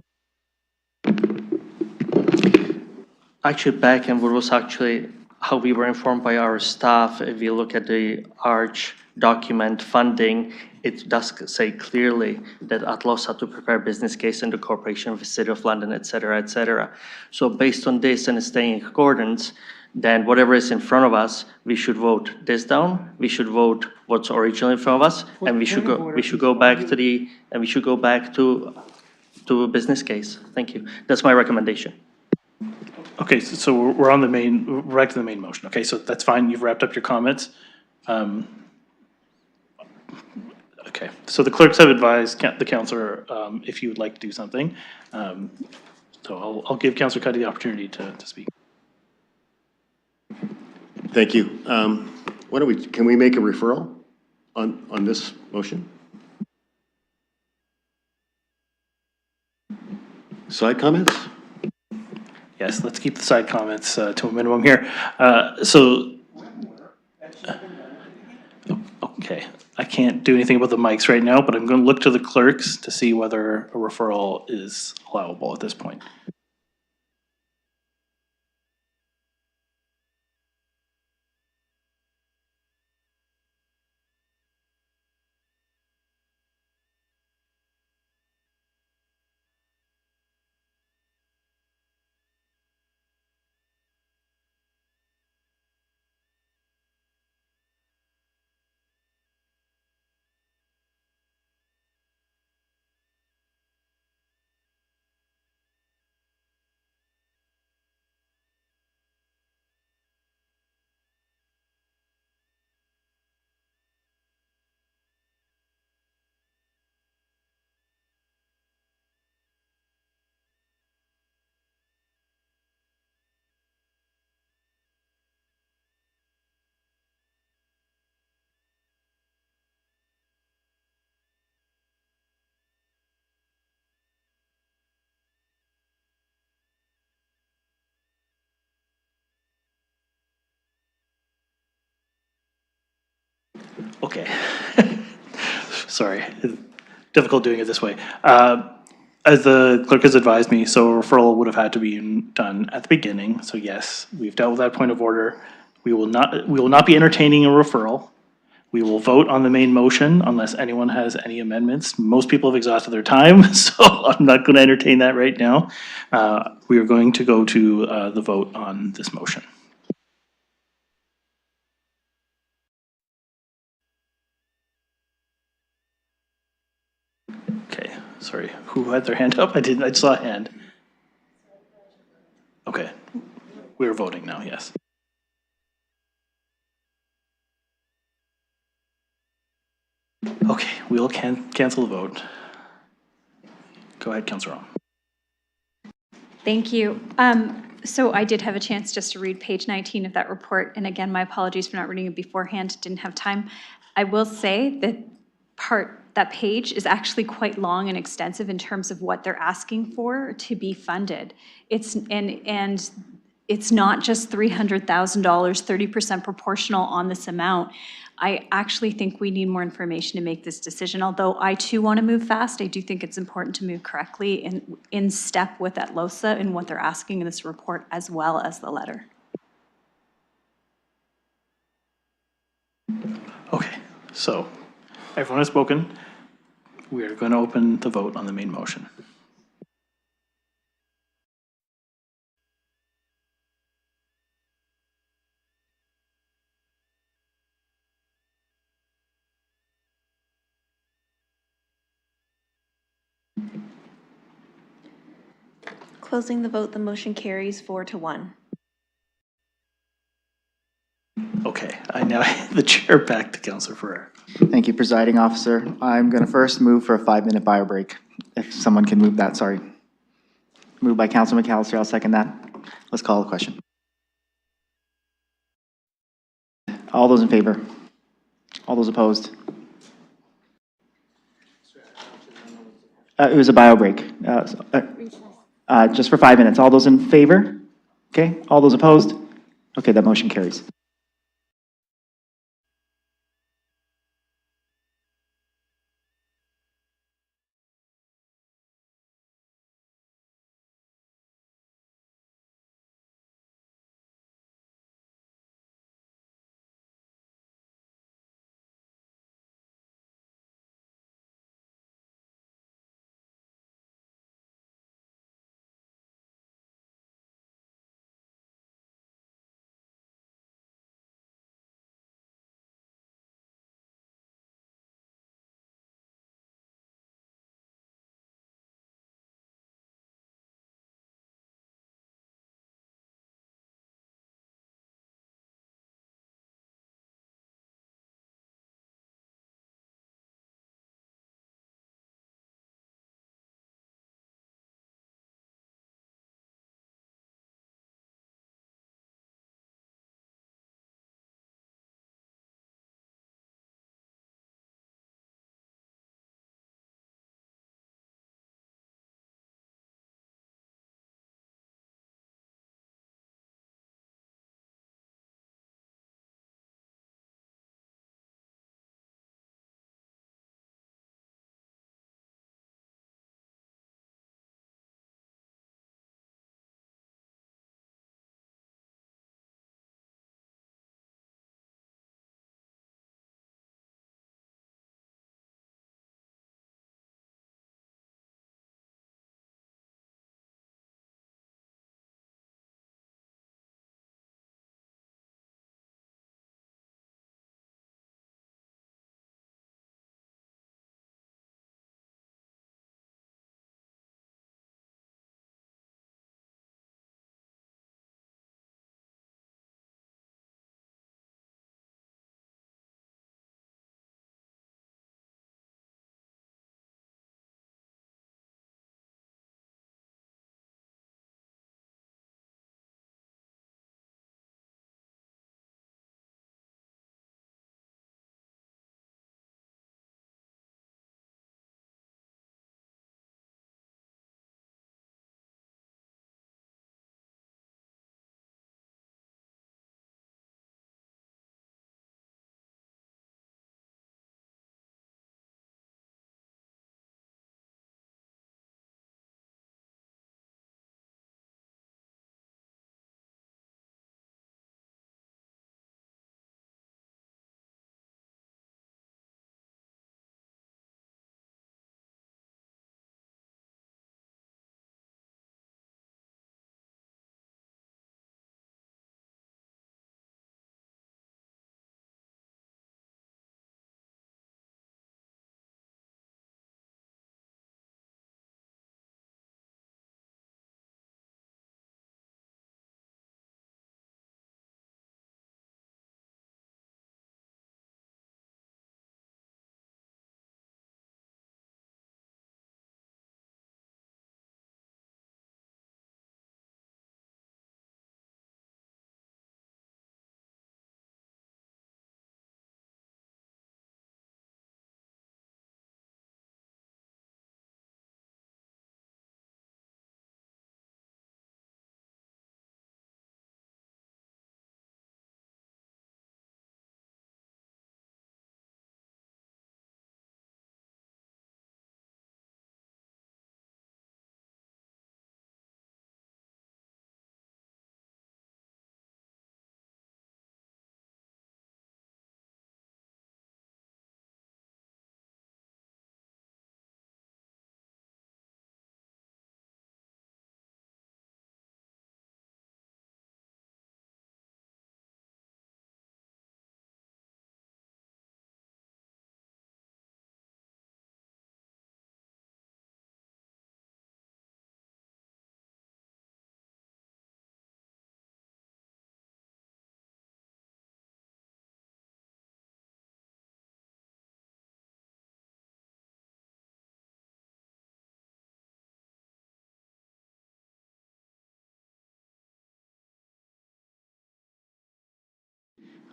Actually, back and what was actually how we were informed by our staff, if you look at the ARCH document funding, it does say clearly that Atlas had to prepare business case in the corporation of the City of London, et cetera, et cetera. So based on this and staying in accordance, then whatever is in front of us, we should vote this down. We should vote what's originally in front of us, and we should go back to a business case. Thank you. That's my recommendation. Okay, so we're on the main, we're back to the main motion. Okay, so that's fine. You've wrapped up your comments. Okay, so the clerks have advised the councilor if you would like to do something. So I'll give Councilor Cuddy the opportunity to speak. Thank you. Can we make a referral on this motion? Side comments? Yes, let's keep the side comments to a minimum here. Okay, I can't do anything about the mics right now, but I'm going to look to the clerks to see whether a referral is allowable at this point. Okay. Sorry, difficult doing it this way. As the clerk has advised me, so a referral would have had to be done at the beginning. So yes, we've dealt with that point of order. We will not be entertaining a referral. We will vote on the main motion unless anyone has any amendments. Most people have exhausted their time, so I'm not going to entertain that right now. We are going to go to the vote on this motion. Okay, sorry, who had their hand up? I didn't, I saw a hand. Okay, we're voting now, yes. Okay, we'll cancel the vote. Go ahead, Councilor Rom. Thank you. So I did have a chance just to read page 19 of that report, and again, my apologies for not reading it beforehand, didn't have time. I will say that that page is actually quite long and extensive in terms of what they're asking for to be funded. And it's not just $300,000, 30% proportional on this amount. I actually think we need more information to make this decision. Although I too want to move fast, I do think it's important to move correctly and in step with ATLOSA and what they're asking in this report as well as the letter. Okay, so everyone has spoken. We are going to open the vote on the main motion. Closing the vote, the motion carries 4-1. Okay, I now hand the chair back to Councilor Ferrer. Thank you, presiding officer. I'm going to first move for a 5-minute bio break. If someone can move that, sorry. Moved by Councilor McAllister, I'll second that. Let's call the question. All those in favor? All those opposed? It was a bio break. Just for 5 minutes. All those in favor? Okay, all those opposed? Okay, that motion carries.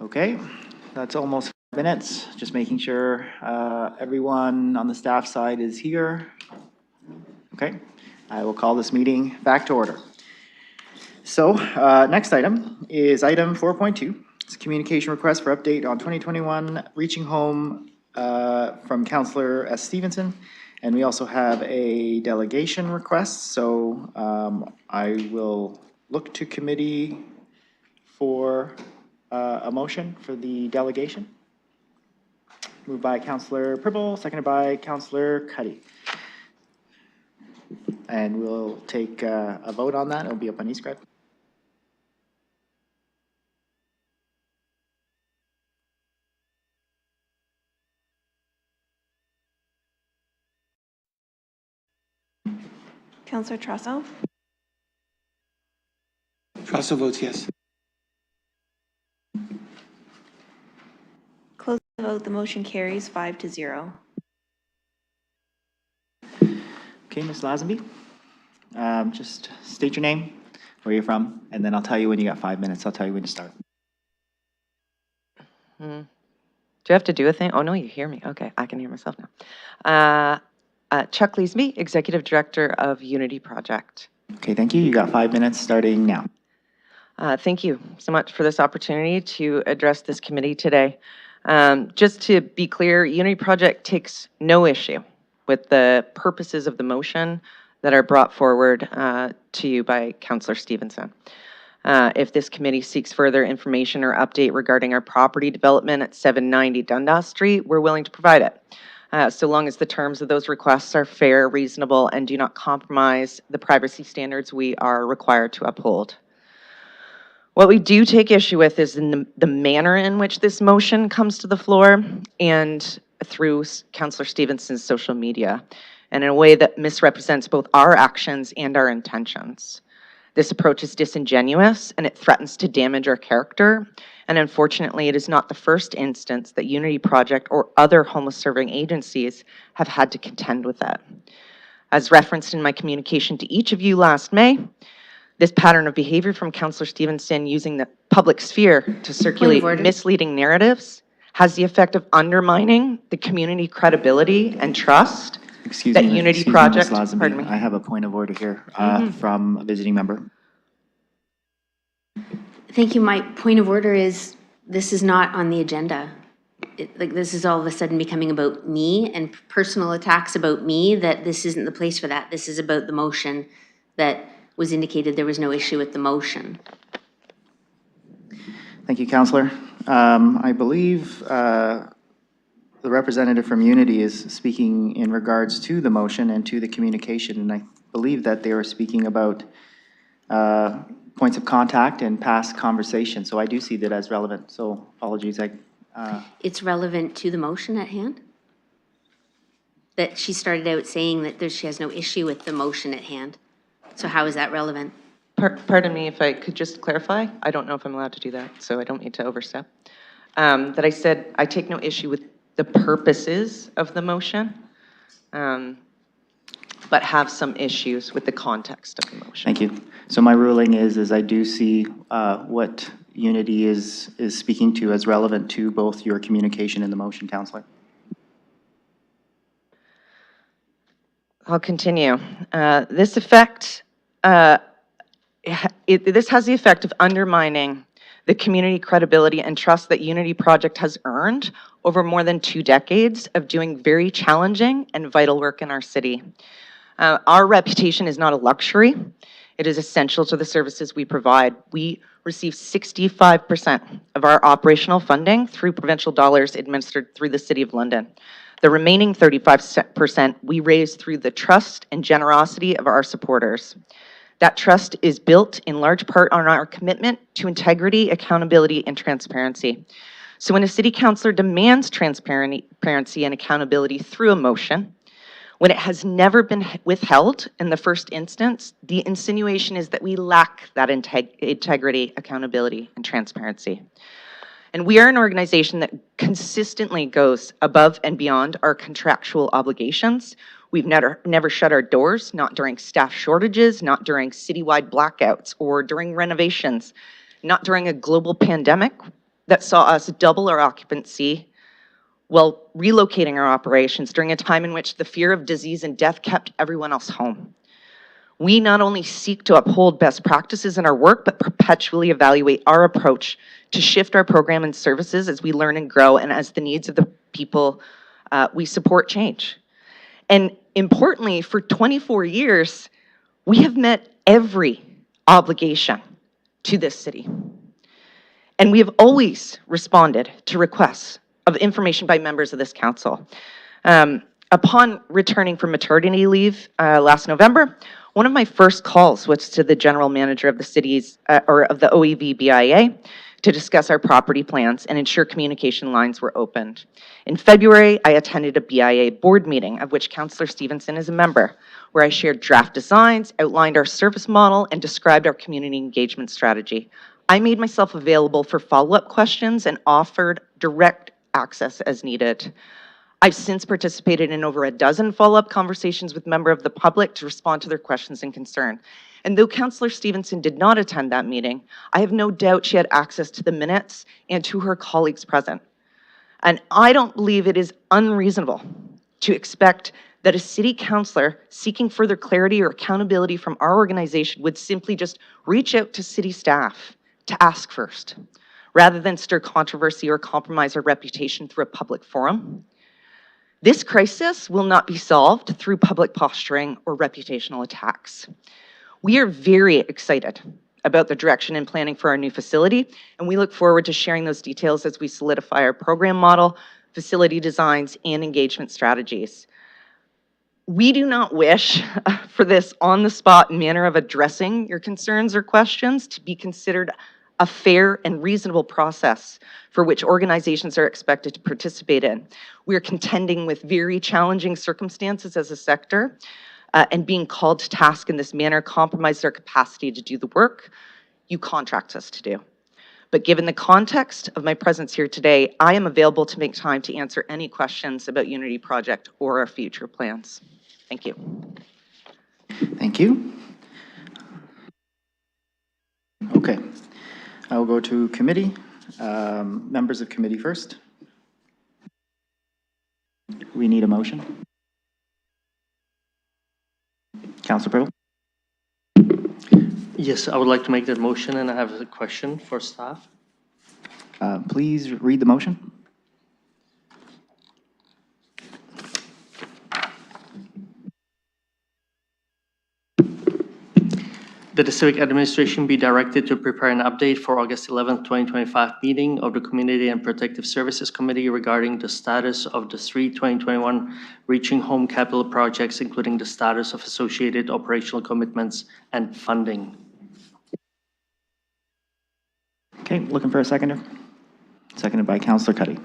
Okay, that's almost 5 minutes. Just making sure everyone on the staff side is here. Okay, I will call this meeting back to order. So, next item is item 4.2. It's a communication request for update on 2021 Reaching Home from Councillor S. Stevenson. And we also have a delegation request, so I will look to committee for a motion for the delegation. Moved by Councillor Pribble, seconded by Councillor Cuddy. And we'll take a vote on that. It'll be up on e-scribe. Councillor Trosso? Trosso votes yes. Close the vote. The motion carries 5-0. Okay, Ms. Lazenby, just state your name, where you're from, and then I'll tell you when you got 5 minutes. I'll tell you when to start. Do you have to do a thing? Oh, no, you hear me. Okay, I can hear myself now. Chuck Leesby, Executive Director of Unity Project. Okay, thank you. You got 5 minutes starting now. Thank you so much for this opportunity to address this committee today. Just to be clear, Unity Project takes no issue with the purposes of the motion that are brought forward to you by Councillor Stevenson. If this committee seeks further information or update regarding our property development at 790 Dundas Street, we're willing to provide it. So long as the terms of those requests are fair, reasonable, and do not compromise the privacy standards we are required to uphold. What we do take issue with is in the manner in which this motion comes to the floor and through Councillor Stevenson's social media, and in a way that misrepresents both our actions and our intentions. This approach is disingenuous and it threatens to damage our character. And unfortunately, it is not the first instance that Unity Project or other homeless serving agencies have had to contend with that. As referenced in my communication to each of you last May, this pattern of behavior from Councillor Stevenson using the public sphere to circulate misleading narratives has the effect of undermining the community credibility and trust that Unity Project, pardon me. I have a point of order here from a visiting member. Thank you. My point of order is this is not on the agenda. Like this is all of a sudden becoming about me and personal attacks about me, that this isn't the place for that. This is about the motion that was indicated there was no issue with the motion. Thank you, Councillor. I believe the representative from Unity is speaking in regards to the motion and to the communication, and I believe that they were speaking about points of contact and past conversation, so I do see that as relevant, so apologies. It's relevant to the motion at hand? That she started out saying that she has no issue with the motion at hand. So how is that relevant? Pardon me, if I could just clarify. I don't know if I'm allowed to do that, so I don't need to overstep. That I said I take no issue with the purposes of the motion, but have some issues with the context of the motion. Thank you. So my ruling is I do see what Unity is speaking to as relevant to both your communication and the motion, Councillor. I'll continue. This has the effect of undermining the community credibility and trust that Unity Project has earned over more than 2 decades of doing very challenging and vital work in our city. Our reputation is not a luxury. It is essential to the services we provide. We receive 65% of our operational funding through provincial dollars administered through the City of London. The remaining 35% we raise through the trust and generosity of our supporters. That trust is built in large part on our commitment to integrity, accountability, and transparency. So when a city councillor demands transparency and accountability through a motion, when it has never been withheld in the first instance, the insinuation is that we lack that integrity, accountability, and transparency. And we are an organization that consistently goes above and beyond our contractual obligations. We've never shut our doors, not during staff shortages, not during citywide blackouts, or during renovations, not during a global pandemic that saw us double our occupancy while relocating our operations during a time in which the fear of disease and death kept everyone else home. We not only seek to uphold best practices in our work, but perpetually evaluate our approach to shift our program and services as we learn and grow and as the needs of the people we support change. And importantly, for 24 years, we have met every obligation to this city. And we have always responded to requests of information by members of this council. Upon returning from maternity leave last November, one of my first calls was to the general manager of the city's, or of the OEV BIA, to discuss our property plans and ensure communication lines were opened. In February, I attended a BIA board meeting, of which Councillor Stevenson is a member, where I shared draft designs, outlined our service model, and described our community engagement strategy. I made myself available for follow-up questions and offered direct access as needed. I've since participated in over a dozen follow-up conversations with members of the public to respond to their questions and concern. And though Councillor Stevenson did not attend that meeting, I have no doubt she had access to the minutes and to her colleagues present. And I don't believe it is unreasonable to expect that a city councillor seeking further clarity or accountability from our organization would simply just reach out to city staff to ask first, rather than stir controversy or compromise our reputation through a public forum. This crisis will not be solved through public posturing or reputational attacks. We are very excited about the direction and planning for our new facility, and we look forward to sharing those details as we solidify our program model, facility designs, and engagement strategies. We do not wish for this on-the-spot manner of addressing your concerns or questions to be considered a fair and reasonable process for which organizations are expected to participate in. We are contending with very challenging circumstances as a sector, and being called to task in this manner compromises our capacity to do the work you contract us to do. But given the context of my presence here today, I am available to make time to answer any questions about Unity Project or our future plans. Thank you. Thank you. Okay, I will go to committee. Members of committee first. We need a motion. Councilor Purtle? Yes, I would like to make that motion, and I have a question for staff. Please read the motion. That the Civic Administration be directed to prepare an update for August 11th, 2025 meeting of the Community and Protective Services Committee regarding the status of the 2021 Reaching Home capital projects, including the status of associated operational commitments and funding. Okay, looking for a seconder. Seconded by Councilor Cuddy.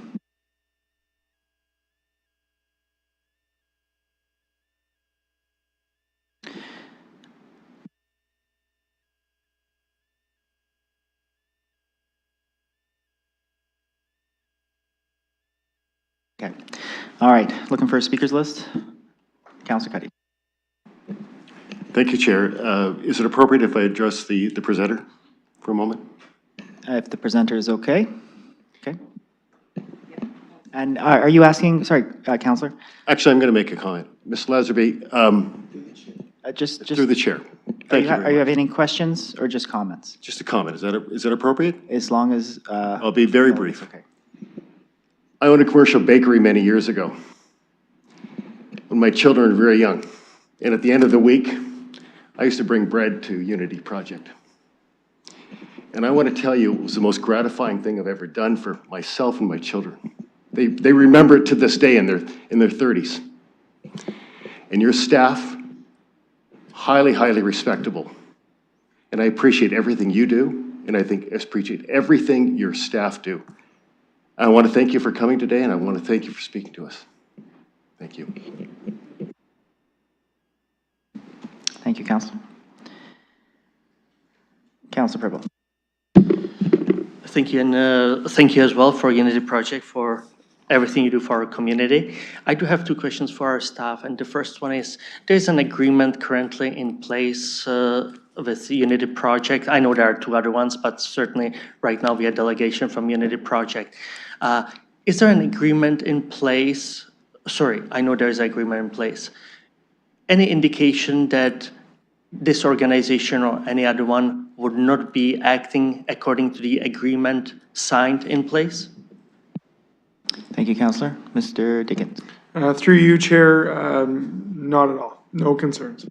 Okay. All right, looking for a speakers list. Councilor Cuddy. Thank you, Chair. Is it appropriate if I address the presenter for a moment? If the presenter is okay. Okay. And are you asking, sorry, Councilor? Actually, I'm going to make a comment. Ms. Lazarby, Just through the chair. Thank you Are very you much. have any questions or just comments? Just a comment. Is that appropriate? As long as. I'll be very brief. Okay. I owned a commercial bakery many years ago when my children were very young. And at the end of the week, I used to bring bread to Unity Project. And I want to tell you, it was the most gratifying thing I've ever done for myself and my children. They remember it to this day in their 30s. And your staff, highly, highly respectable. And I appreciate everything you do, and I appreciate everything your staff do. I want to thank you for coming today, and I want to thank you for speaking to us. Thank you. Thank you, Councilor. Councilor Purple. Thank you, and thank you as well for Unity Project for everything you do for our community. I do have two questions for our staff, and the first one is, there's an agreement currently in place with Unity Project. I know there are two other ones, but certainly right now we have delegation from Unity Project. Is there an agreement in place? Sorry, I know there's an agreement in place. Any indication that this organization or any other one would not be acting according to the agreement signed in place? Thank you, Counselor. Mr. Dickens. Through you, Chair, not at all. No concerns.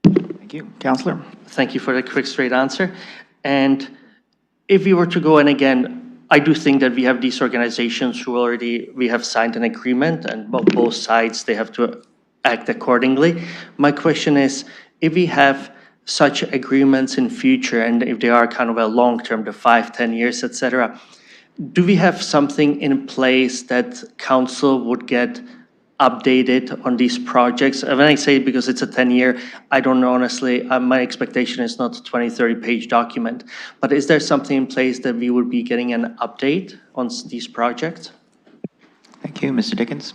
Thank you. Counselor. Thank you for the quick, straight answer. And if we were to go, and again, I do think that we have these organizations who we have signed an agreement, and both sides, they have to act accordingly. My question is, if we have such agreements in future, and if they are kind of a long-term, the 5, 10 years, et cetera, do we have something in place that council would get updated on these projects? And when I say because it's a 10-year, I don't know, honestly, my expectation is not a 20, 30-page document. But is there something in place that we would be getting an update on these projects? Thank you. Mr. Dickens.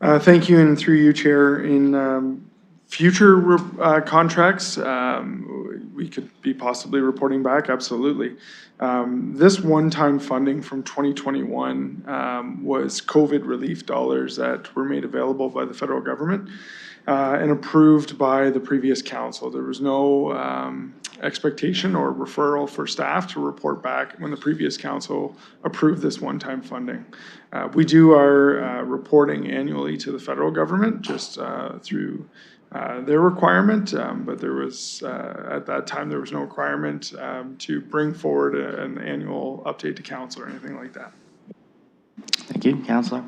Thank you, and through you, Chair, in future contracts, we could be possibly reporting back, absolutely. This one-time funding from 2021 was COVID relief dollars that were made available by the federal government and approved by the previous council. There was no expectation or referral for staff to report back when the previous council approved this one-time funding. We do our reporting annually to the federal government just through their requirement, but there was, at that time, there was no requirement to bring forward an annual update to council or anything like that. Thank you. Counselor.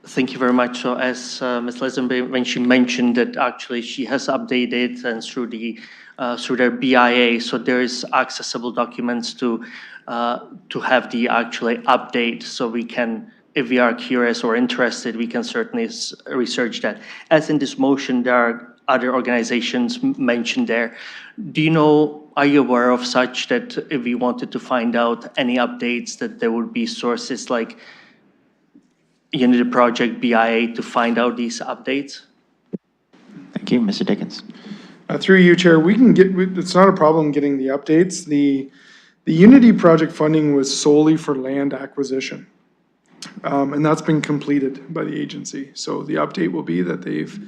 Thank you very much. So as Ms. Lesenby, when she mentioned that actually she has updated and through their BIA, so there is accessible documents to have the actually update, so we can, if we are curious or interested, we can certainly research that. As in this motion, there are other organizations mentioned there. Do you know, are you aware of such that if we wanted to find out any updates, that there would be sources like Unity Project, BIA, to find out these updates? Thank you. Mr. Dickens. Through you, Chair, we can get, it's not a problem getting the updates. The Unity Project funding was solely for land acquisition. And that's been completed by the agency. So the update will be that they've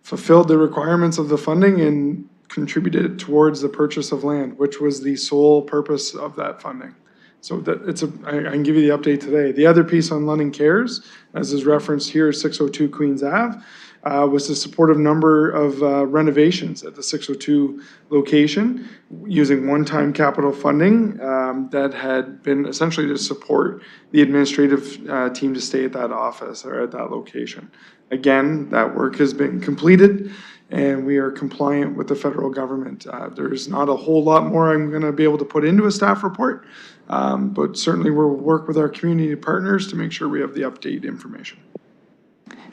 fulfilled the requirements of the funding and contributed towards the purchase of land, which was the sole purpose of that funding. So that I can give you the update today. The other piece on London Cares, as is referenced here, 602 Queens Ave, was the supportive number of renovations at the 602 location using one-time capital funding that had been essentially to support the administrative team to stay at that office or at that location. Again, that work has been completed and we are compliant with the federal government. There's not a whole lot more I'm going to be able to put into a staff report, but certainly we'll work with our community partners to make sure we have the update information.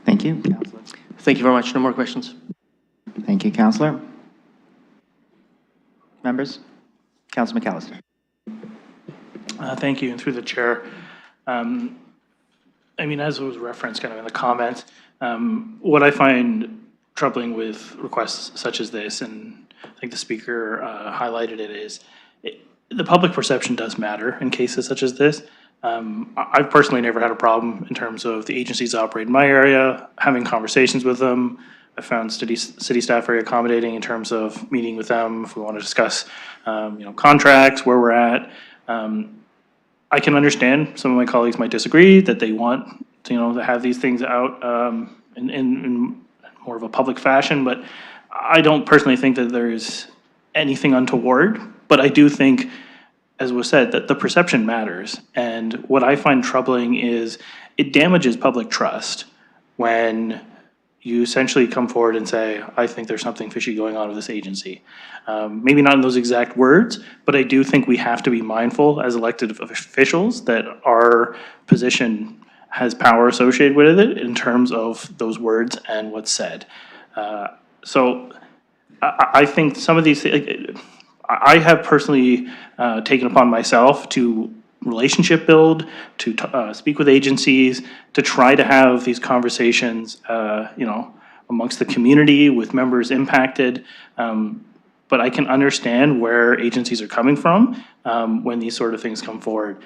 Thank you, Counselor. Thank you very much. No more questions. Thank you, Counselor. Members? Councilor McAllister. Thank you, and through the chair. I mean, as was referenced kind of in the comments, what I find troubling with requests such as this, and I think the speaker highlighted it, is the public perception does matter in cases such as this. I've personally never had a problem in terms of the agencies that operate in my area, having conversations with them. I found city staff very accommodating in terms of meeting with them if we want to discuss, contracts, where we're at. I can understand some of my colleagues might disagree that they want to have these things out in more of a public fashion, but I don't personally think that there's anything untoward. But I do think, as was said, that the perception matters. And what I find troubling is it damages public trust when you essentially come forward and say, I think there's something fishy going on with this agency. Maybe not in those exact words, but I do think we have to be mindful as elected officials that our position has power associated with it in terms of those words and what's said. So I think some of these things, I have personally taken upon myself to relationship build, to speak with agencies, to try to have these conversations, amongst the community with members impacted. But I can understand where agencies are coming from when these sort of things come forward.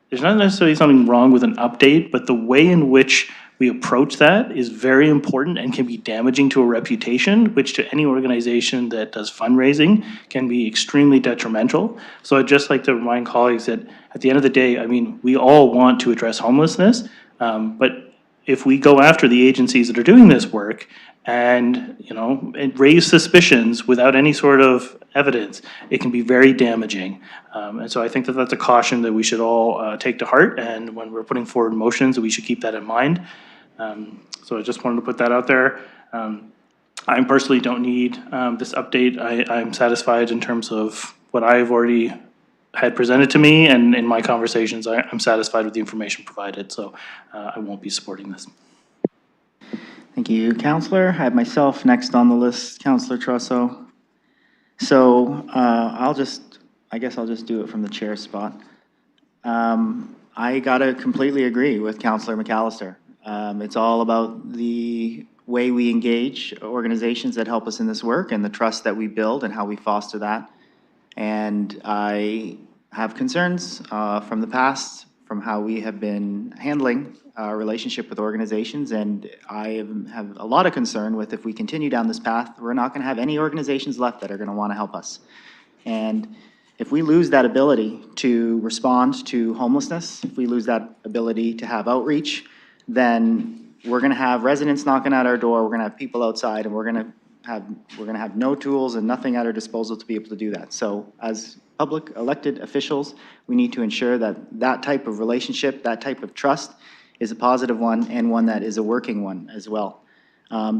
There's not necessarily something wrong with an update, but the way in which we approach that is very important and can be damaging to a reputation, which to any organization that does fundraising can be extremely detrimental. So I'd just like to remind colleagues that at the end of the day, I mean, we all want to address homelessness, but if we go after the agencies that are doing this work and raise suspicions without any sort of evidence, it can be very damaging. And so I think that that's a caution that we should all take to heart, and when we're putting forward motions, we should keep that in mind. So I just wanted to put that out there. I personally don't need this update. I'm satisfied in terms of what I've already had presented to me, and in my conversations, I'm satisfied with the information provided, so I won't be supporting this. Thank you, Councillor. I have myself next on the list, Councillor Trusso. So I guess I'll just do it from the chair spot. I gotta completely agree with Councillor McAllister. It's all about the way we engage organizations that help us in this work and the trust that we build and how we foster that. And I have concerns from the past, from how we have been handling our relationship with organizations, and I have a lot of concern with if we continue down this path, we're not going to have any organizations left that are going to want to help us. And if we lose that ability to respond to homelessness, if we lose that ability to have outreach, then we're going to have residents knocking at our door, we're going to have people outside, and we're going to have no tools and nothing at our disposal to be able to do that. So as public elected officials, we need to ensure that that type of relationship, that type of trust is a positive one and one that is a working one as well.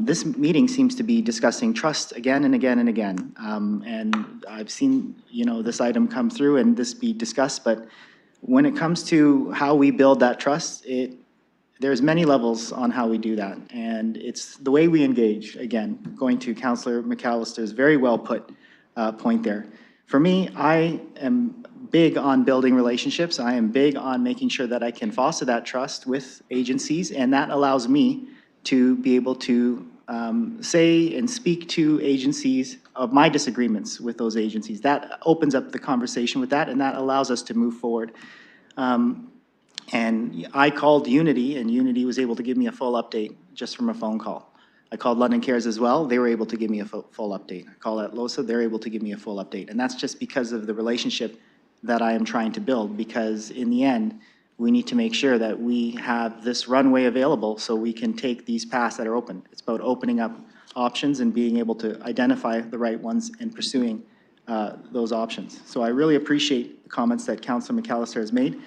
This meeting seems to be discussing trust again and again and again. And I've seen, this item come through and this be discussed, but when it comes to how we build that trust, there's many levels on how we do that. And it's the way we engage, again, going to Councillor McAllister's very well put point there. For me, I am big on building relationships. I am big on making sure that I can foster that trust with agencies, and that allows me to be able to say and speak to agencies of my disagreements with those agencies. That opens up the conversation with that, and that allows us to move forward. And I called Unity, and Unity was able to give me a full update just from a phone call. I called London Cares as well. They were able to give me a full update. I called at LOSA. They're able to give me a full update. And that's just because of the relationship that I am trying to build, because in the end, we need to make sure that we have this runway available so we can take these paths that are open. It's about opening up options and being able to identify the right ones and pursuing those options. So I really appreciate the comments that Councillor McAllister has made.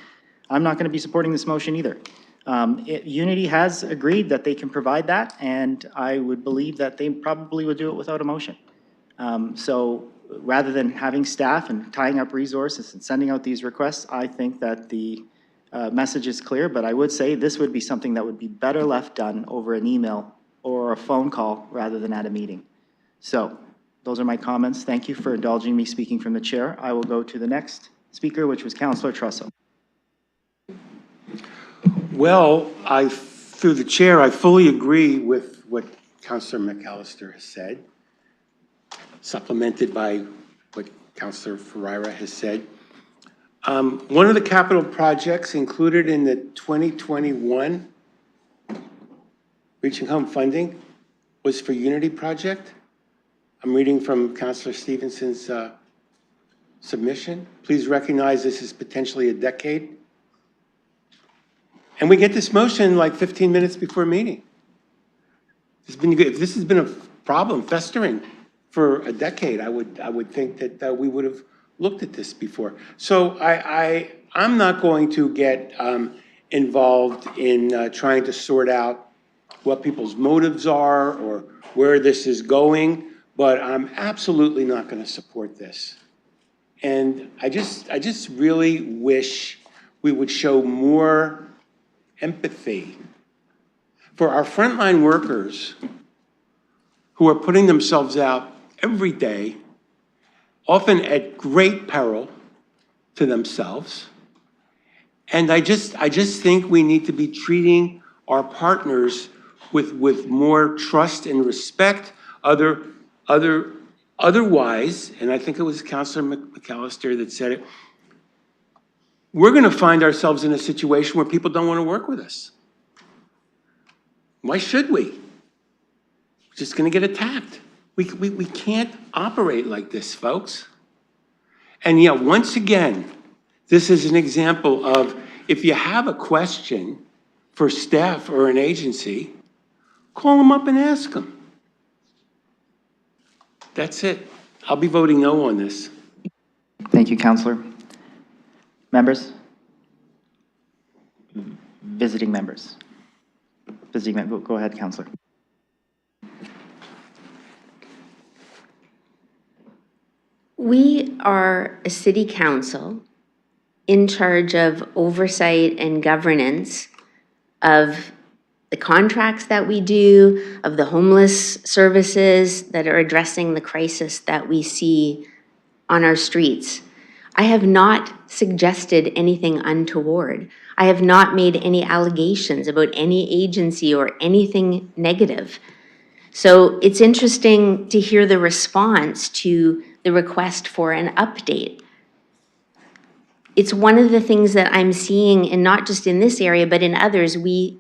I'm not going to be supporting this motion either. Unity has agreed that they can provide that, and I would believe that they probably would do it without a motion. So rather than having staff and tying up resources and sending out these requests, I think that the message is clear, but I would say this would be something that would be better left done over an email or a phone call rather than at a meeting. So those are my comments. Thank you for indulging me speaking from the chair. I will go to the next speaker, which was Councillor Trusso. Well, through the chair, I fully agree with what Councillor McAllister has said, supplemented by what Councillor Ferreira has said. One of the capital projects included in the 2021 Reaching Home funding was for Unity Project. I'm reading from Councillor Stevenson's submission. Please recognize this is potentially a decade. And we get this motion like 15 minutes before a meeting. If this has been a problem festering for a decade, I would think that we would have looked at this before. So I'm not going to get involved in trying to sort out what people's motives are or where this is going, but I'm absolutely not going to support this. And I just really wish we would show more empathy for our frontline workers who are putting themselves out every day, often at great peril to themselves, And I just think we need to be treating our partners with more trust and respect. Otherwise, and I think it was Councillor McAllister that said it, we're gonna find ourselves in a situation where people don't wanna work with us. Why should we? We're just gonna get attacked. We can't operate like this, folks. And yet, once again, this is an example of, if you have a question for staff or an agency, call them up and ask them. That's it. I'll be voting no on this. Thank you, Counselor. Members? Visiting members. Go ahead, Counselor. We are a city council in charge of oversight and governance of the contracts that we do, of the homeless services that are addressing the crisis that we see on our streets. I have not suggested anything untoward. I have not made any allegations about any agency or anything negative. So it's interesting to hear the response to the request for an update. It's one of the things that I'm seeing, and not just in this area, but in others. We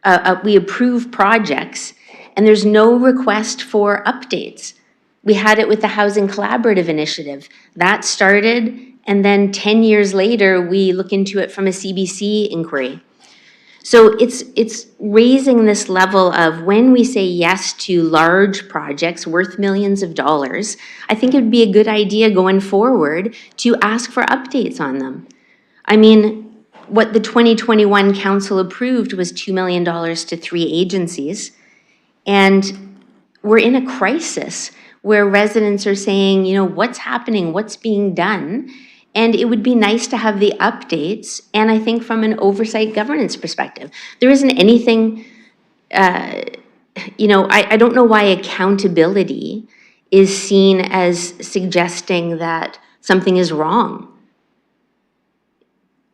approve projects, and there's no request for updates. We had it with the Housing Collaborative Initiative. That started, and then 10 years later, we look into it from a CBC inquiry. So it's raising this level of, when we say yes to large projects worth millions of dollars, I think it would be a good idea going forward to ask for updates on them. I mean, what the 2021 council approved was $2 million to 3 agencies. And we're in a crisis where residents are saying, you know, what's happening, what's being done? And it would be nice to have the updates, and I think from an oversight governance perspective. There isn't anything, you know, I don't know why accountability is seen as suggesting that something is wrong.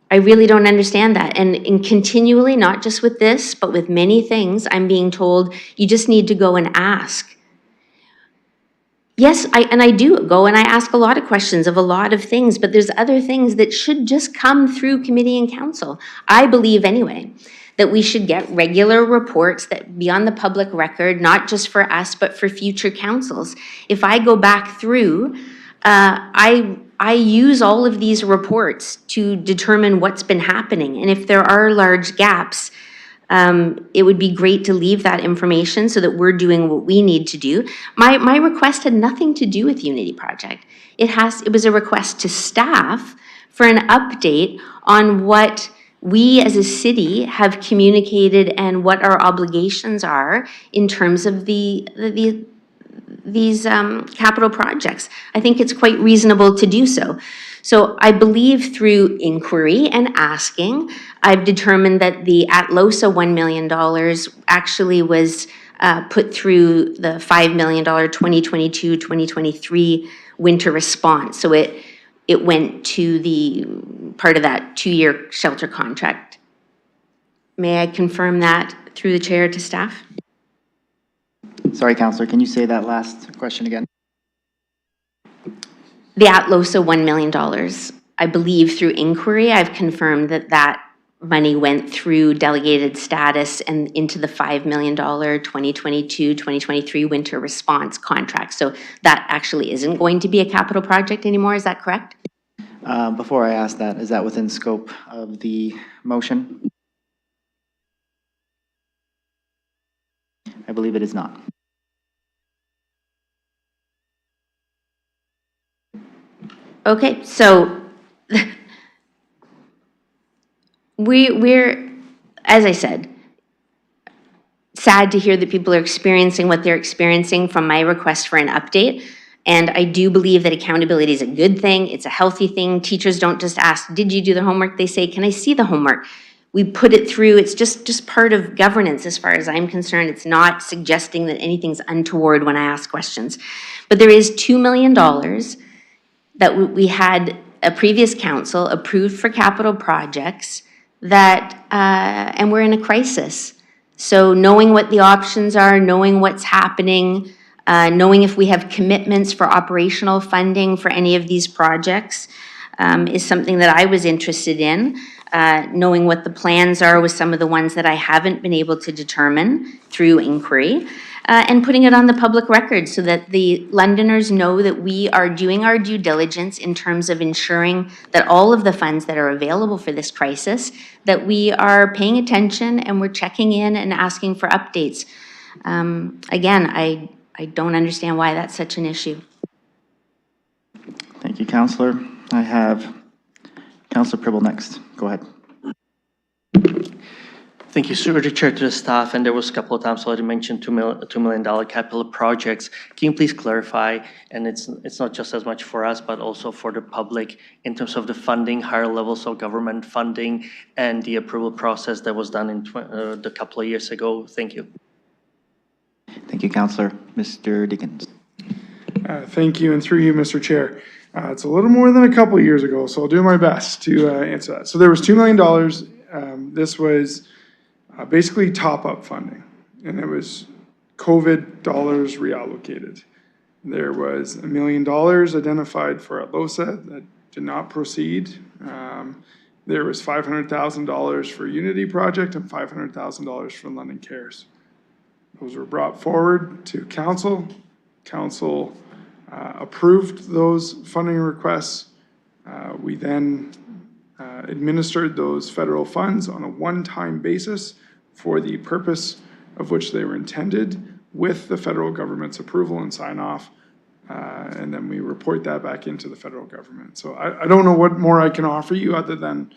I really don't understand that. And continually, not just with this, but with many things, I'm being told, you just need to go and ask. Yes, I do go and I ask a lot of questions of a lot of things, but there's other things that should just come through committee and council. I believe anyway, that we should get regular reports that be on the public record, not just for us, but for future councils. If I go back through, I use all of these reports to determine what's been happening. And if there are large gaps, it would be great to leave that information so that we're doing what we need to do. My request had nothing to do with Unity Project. It was a request to staff for an update on what we as a city have communicated and what our obligations are in terms of these capital projects. I think it's quite reasonable to do so. So I believe through inquiry and asking, I've determined that the Atlosa $1 million actually was put through the $5 million 2022-2023 winter response. So it went to the part of that 2-year shelter contract. May I confirm that through the chair to staff? Sorry, Counselor, can you say that last question again? The Atlosa $1 million, I believe through inquiry, I've confirmed that that money went through delegated status and into the $5 million 2022-2023 winter response contract. So that actually isn't going to be a capital project anymore, is that correct? Before I ask that, is that within scope of the motion? I believe it is not. Okay, so we're, as I said, sad to hear that people are experiencing what they're experiencing from my request for an update. And I do believe that accountability is a good thing. It's a healthy thing. Teachers don't just ask, did you do the homework? They say, can I see the homework? We put it through. It's just part of governance as far as I'm concerned. It's not suggesting that anything's untoward when I ask questions. But there is $2 million that we had a previous council approved for capital projects that, and we're in a crisis. So knowing what the options are, knowing what's happening, knowing if we have commitments for operational funding for any of these projects is something that I was interested in. Knowing what the plans are with some of the ones that I haven't been able to determine through inquiry, and putting it on the public record so that the Londoners know that we are doing our due diligence in terms of ensuring that all of the funds that are available for this crisis, that we are paying attention and we're checking in and asking for updates. Again, I don't understand why that's such an issue. Thank you, Councillor. I have Councillor Pribble next. Go ahead. Thank you, through the chair to the staff, and there was a couple of times already mentioned $2 million capital projects. Can you please clarify, and it's not just as much for us, but also for the public, in terms of the funding, higher levels of government funding, and the approval process that was done in a couple of years ago? Thank you. Thank you, Councillor. Mr. Dickens. Thank you, and through you, Mr. Chair. It's a little more than a couple of years ago, so I'll do my best to answer that. So there was $2 million. This was basically top-up funding, and it was COVID dollars reallocated. There was $1 million identified for Atlosa that did not proceed. There was $500,000 for Unity Project and $500,000 for London Cares. Those were brought forward to council. Council approved those funding requests. We then administered those federal funds on a one-time basis for the purpose of which they were intended, with the federal government's approval and sign-off, and then we report that back into the federal government. So I don't know what more I can offer you other than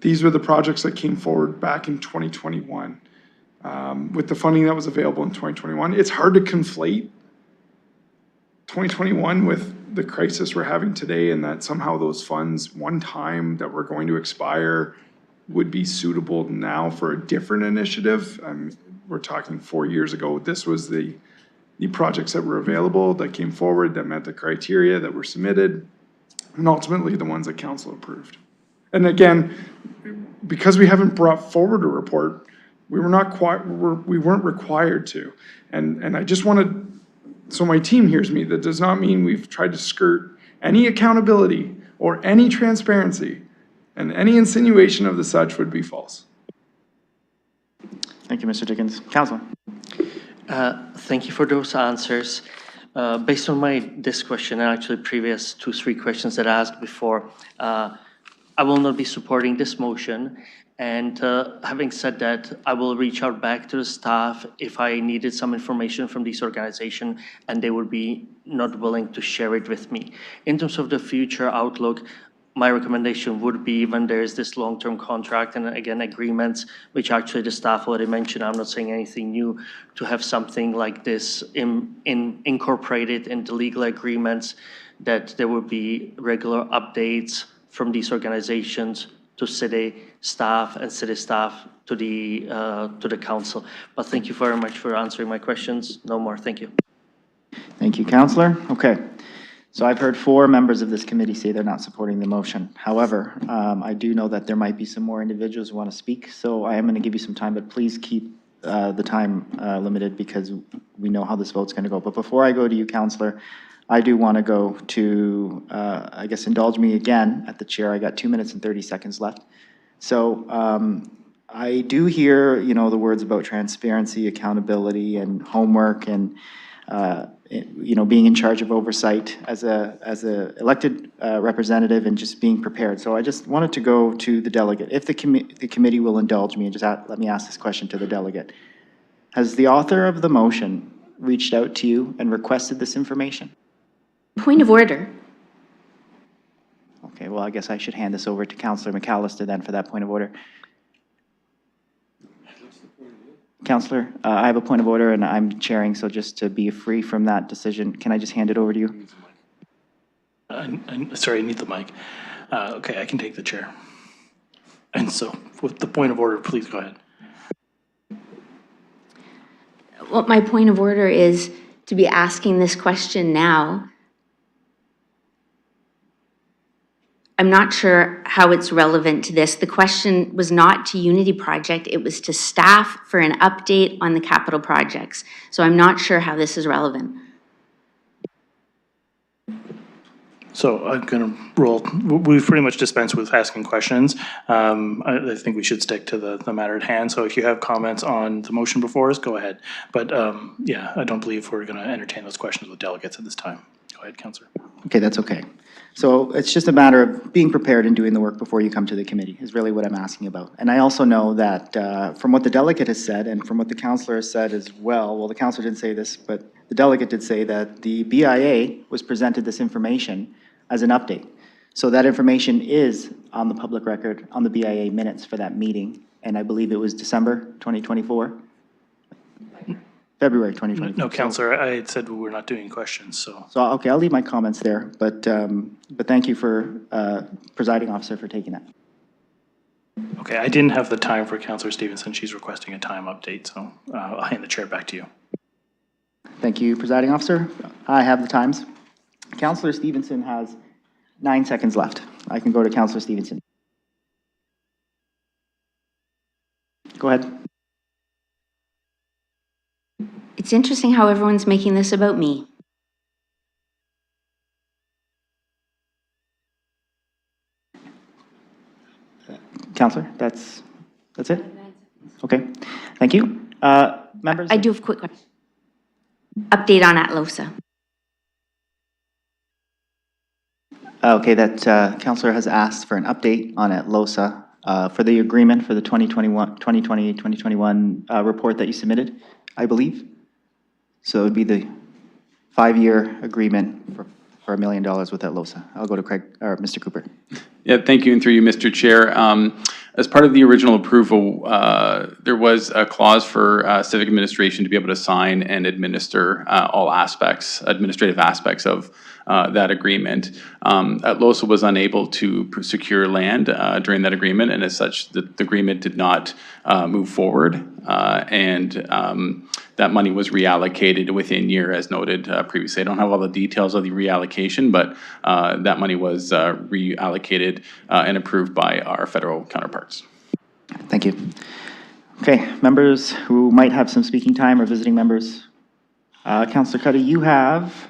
these were the projects that came forward back in 2021 with the funding that was available in 2021. It's hard to conflate 2021 with the crisis we're having today, and that somehow those funds, one time that were going to expire, would be suitable now for a different initiative. We're talking 4 years ago. This was the projects that were available, that came forward, that met the criteria, that were submitted, and ultimately the ones that council approved. And again, because we haven't brought forward a report, we weren't required to. And I just wanted, so my team hears me, that does not mean we've tried to skirt any accountability or any transparency, and any insinuation of the such would be false. Thank you, Mr. Dickens. Council. Thank you for those answers. Based on this question and actually previous 2-3 questions that I asked before, I will not be supporting this motion. And having said that, I will reach out back to the staff if I needed some information from this organization, and they would be not willing to share it with me. In terms of the future outlook, my recommendation would be, when there is this long-term contract and again agreements, which actually the staff already mentioned, I'm not saying anything new, to have something like this incorporated in the legal agreements, that there would be regular updates from these organizations to city staff and city staff to the council. But thank you very much for answering my questions. No more. Thank you. Thank you, Councillor. Okay. So I've heard 4 members of this committee say they're not supporting the motion. However, I do know that there might be some more individuals who want to speak, so I am going to give you some time, but please keep the time limited, because we know how this vote's going to go. But before I go to you, Councillor, I do want to go to, I guess, indulge me again at the chair. I got 2 minutes and 30 seconds left. So I do hear, the words about transparency, accountability, and homework, and being in charge of oversight as a elected representative, and just being prepared. So I just wanted to go to the delegate. If the committee will indulge me, and just let me ask this question to the delegate. Has the author of the motion reached out to you and requested this information? Point of order. Okay, well, I guess I should hand this over to Councillor McAllister then for that point of order. Councillor, I have a point of order, and I'm chairing, so just to be free from that decision, can I just hand it over to you? Sorry, I need the mic. Okay, I can take the chair. And so, with the point of order, please go ahead. Well, my point of order is to be asking this question now. I'm not sure how it's relevant to this. The question was not to Unity Project, it was to staff for an update on the capital projects. So I'm not sure how this is relevant. So I'm going to roll, we've pretty much dispensed with asking questions. I think we should stick to the matter at hand. So if you have comments on the motion before us, go ahead. But yeah, I don't believe we're going to entertain those questions with delegates at this time. Go ahead, Councillor. Okay, that's okay. So it's just a matter of being prepared and doing the work before you come to the committee is really what I'm asking about. And I also know that from what the delegate has said and from what the councillor has said as well, the councillor didn't say this, but the delegate did say that the BIA was presented this information as an update. So that information is on the public record, on the BIA minutes for that meeting, and I believe it was December 2024? February 2024. No, Councillor, I had said we were not doing questions, so. So, okay, I'll leave my comments there, but thank you for, presiding officer, for taking that. Okay, I didn't have the time for Councillor Stevenson. She's requesting a time update, so I'll hand the chair back to you. Thank you, presiding officer. I have the times. Councillor Stevenson has 9 seconds left. I can go to Councillor Stevenson. Go ahead. It's interesting how everyone's making this about me. Councillor, that's it? Okay, thank you. Members? I do have a quick question. Update on Atlosa. Okay, that councillor has asked for an update on Atlosa for the agreement for the 2021 report that you submitted, I believe. So it would be the 5-year agreement for $1 million with Atlosa. I'll go to Craig, or Mr. Cooper. Yeah, thank you, and through you, Mr. Chair. As part of the original approval, there was a clause for civic administration to be able to sign and administer all administrative aspects of that agreement. Atlosa was unable to secure land during that agreement, and as such, the agreement did not move forward. That money was reallocated within year, as noted previously. I don't have all the details of the reallocation, but that money was reallocated and approved by our federal counterparts. Thank you. Okay, members who might have some speaking time or visiting members. Councillor Cuddy, you have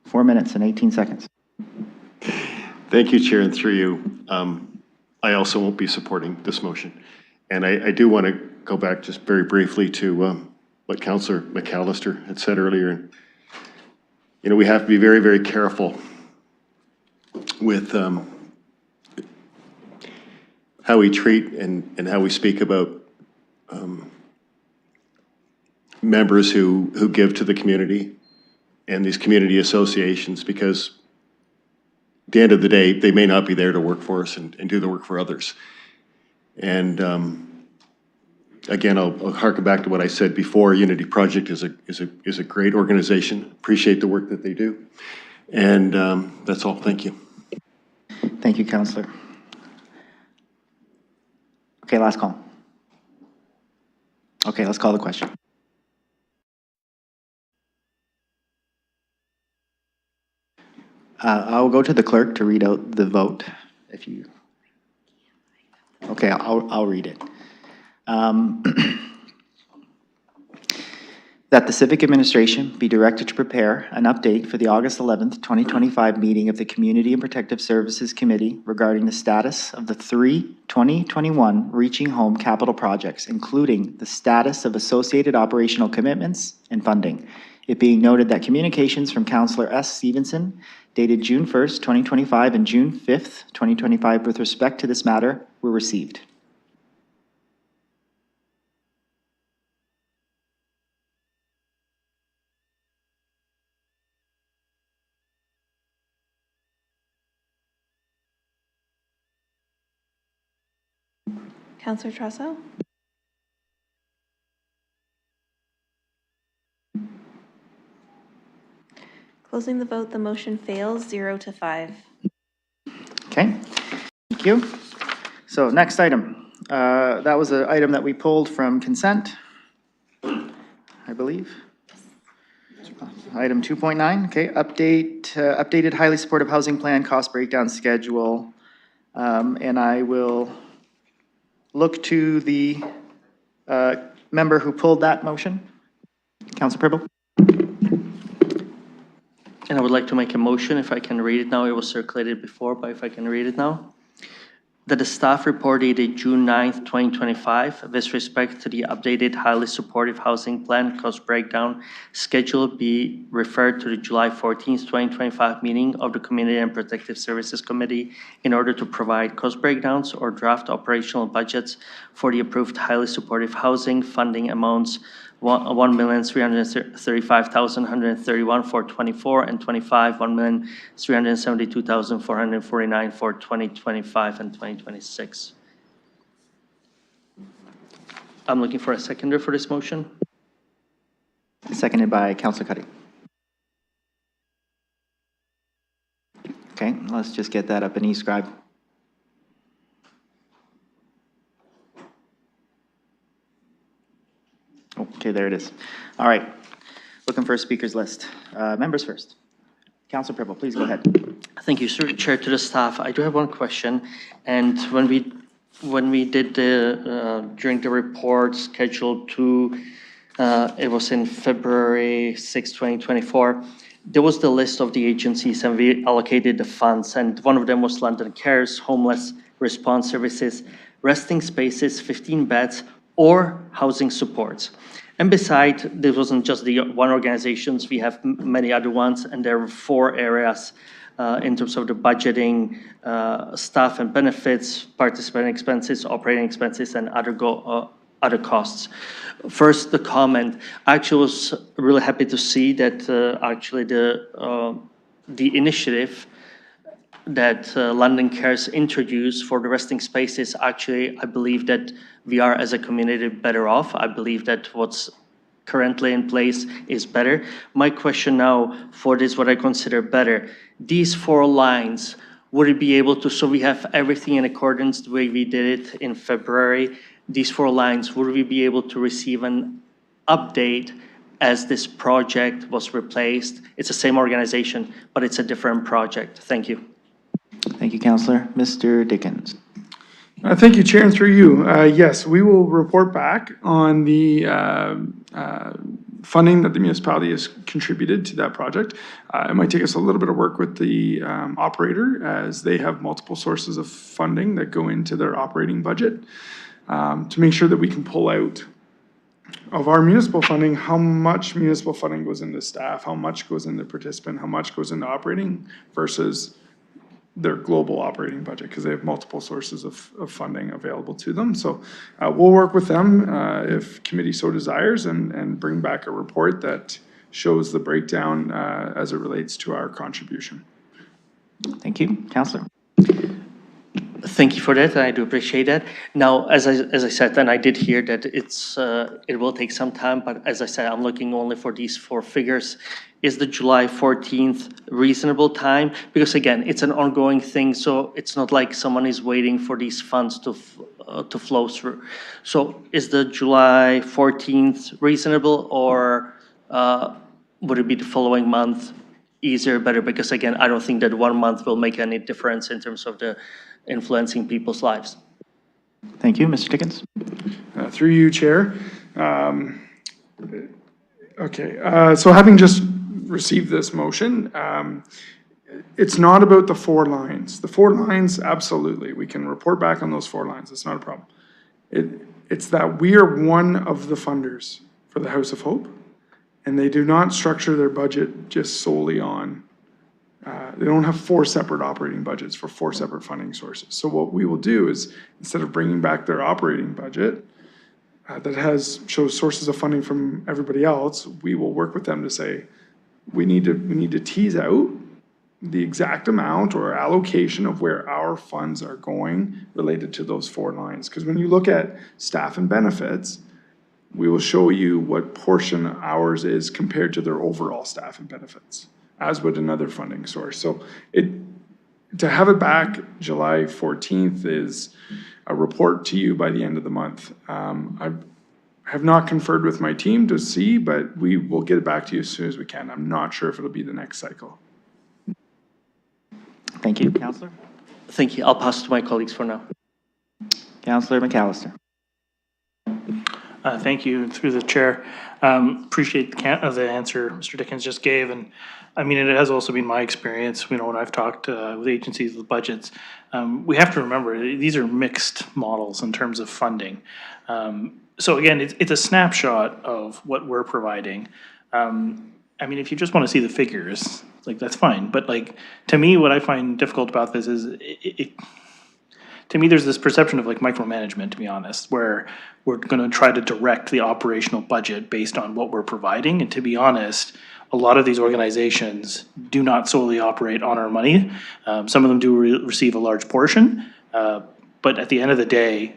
4 minutes and 18 seconds. Thank you, Chair, and through you. I also won't be supporting this motion. And I do want to go back just very briefly to what Councillor McAllister had said earlier. You know, we have to be very, very careful with how we treat and how we speak about members who give to the community and these community associations, because at the end of the day, they may not be there to work for us and do the work for others. And again, I'll harken back to what I said before. Unity Project is a great organization. Appreciate the work that they do. And that's all. Thank you. Thank you, Councillor. Okay, last call. Okay, let's call the question. I'll go to the clerk to read out the vote, if you... Okay, I'll read it. That the Civic Administration be directed to prepare an update for the August 11th, 2025 meeting of the Community and Protective Services Committee regarding the status of the 3 2021 Reaching Home capital projects, including the status of associated operational commitments and funding. It being noted that communications from Councillor S. Stevenson dated June 1st, 2025 and June 5th, 2025 with respect to this matter were received. Councillor Trusso? Closing the vote, the motion fails 0-5. Okay, thank you. So next item, that was an item that we pulled from consent, I believe. Item 2.9, okay, update updated highly supportive housing plan cost breakdown schedule. And I will look to the member who pulled that motion. Councilor Purple? And I would like to make a motion, if I can read it now. It was circulated before, but if I can read it now. That the staff report dated June 9th, 2025, with respect to the updated highly supportive housing plan cost breakdown schedule be referred to the July 14th, 2025 meeting of the Community and Protective Services Committee in order to provide cost breakdowns or draft operational budgets for the approved highly supportive housing funding amounts $1,335,131 for 24 and 25, $1,372,449 for 2025 and 2026. I'm looking for a seconder for this motion. Seconded by Councilor Cuddy. Okay, let's just get that up in eScribe. Okay, there it is. All right, looking for a speakers list. Members first. Councilor Purple, please go ahead. Thank you, Sir Chair. To the staff, I do have one question. And when we did the during the report scheduled to, it was in February 6, 2024. There was the list of the agencies, and we allocated the funds. And one of them was London Cares, Homeless Response Services, Resting Spaces, 15 beds, or housing supports. And beside, this wasn't just the one organizations, we have many other ones, and there were 4 areas in terms of the budgeting, staff and benefits, participant expenses, operating expenses, and other costs. First, the comment. I actually was really happy to see that actually the initiative that London Cares introduced for the resting spaces, actually, I believe that we are as a community better off. I believe that what's currently in place is better. My question now for this, what I consider better, these 4 lines, would it be able to, so we have everything in accordance the way we did it in February, these 4 lines, would we be able to receive an update as this project was replaced? It's the same organization, but it's a different project. Thank you. Thank you, Councilor. Mr. Dickens. Thank you, Chair, and through you. Yes, we will report back on the funding that the municipality has contributed to that project. It might take us a little bit of work with the operator, as they have multiple sources of funding that go into their operating budget, to make sure that we can pull out of our municipal funding how much municipal funding goes into staff, how much goes into participant, how much goes into operating versus their global operating budget, because they have multiple sources of funding available to them. So we'll work with them if committee so desires, and bring back a report that shows the breakdown as it relates to our contribution. Thank you. Councilor. Thank you for that. I do appreciate that. Now, as I said, and I did hear that it will take some time, but as I said, I'm looking only for these 4 figures. Is the July 14th reasonable time? Because again, it's an ongoing thing, so it's not like someone is waiting for these funds to flow through. So is the July 14th reasonable, or would it be the following month easier, better? Because again, I don't think that 1 month will make any difference in terms of the influencing people's lives. Thank you. Mr. Dickens. Through you, Chair. Okay, so having just received this motion, it's not about the 4 lines. The 4 lines, absolutely, we can report back on those 4 lines. It's not a problem. It's that we are one of the funders for the House of Hope, and they do not structure their budget just solely on, they don't have 4 separate operating budgets for 4 separate funding sources. So what we will do is, instead of bringing back their operating budget that shows sources of funding from everybody else, we will work with them to say, we need to tease out the exact amount or allocation of where our funds are going related to those 4 lines. Because when you look at staff and benefits, we will show you what portion ours is compared to their overall staff and benefits, as would another funding source. So to have it back July 14th is a report to you by the end of the month. I have not conferred with my team to see, but we will get it back to you as soon as we can. I'm not sure if it'll be the next cycle. Thank you. Counselor? Thank you. I'll pass to my colleagues for now. Counselor McAllister? Thank you, through the chair. Appreciate the answer Mr. Dickens just gave, and I mean, it has also been my experience, you know, when I've talked with agencies with budgets. We have to remember, these are mixed models in terms of funding. So again, it's a snapshot of what we're providing. I mean, if you just want to see the figures, like, that's fine, but like, to me, what I find difficult about this is, to me, there's this perception of like micromanagement, to be honest, where we're going to try to direct the operational budget based on what we're providing. And to be honest, a lot of these organizations do not solely operate on our money. Some of them do receive a large portion, but at the end of the day,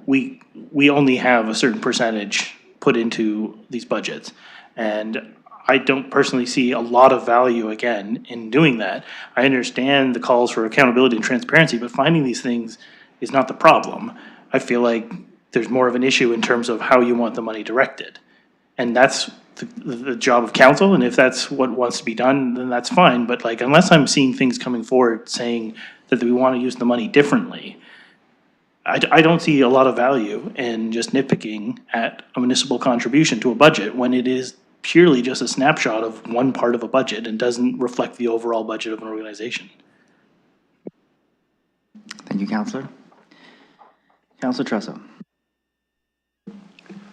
we only have a certain percentage put into these budgets. And I don't personally see a lot of value, again, in doing that. I understand the calls for accountability and transparency, but finding these things is not the problem. I feel like there's more of an issue in terms of how you want the money directed. And that's the job of council, and if that's what wants to be done, then that's fine. But like, unless I'm seeing things coming forward saying that we want to use the money differently, I don't see a lot of value in just nitpicking at a municipal contribution to a budget when it is purely just a snapshot of one part of a budget and doesn't reflect the overall budget of an organization. Thank you, Counselor. Counselor Tresso?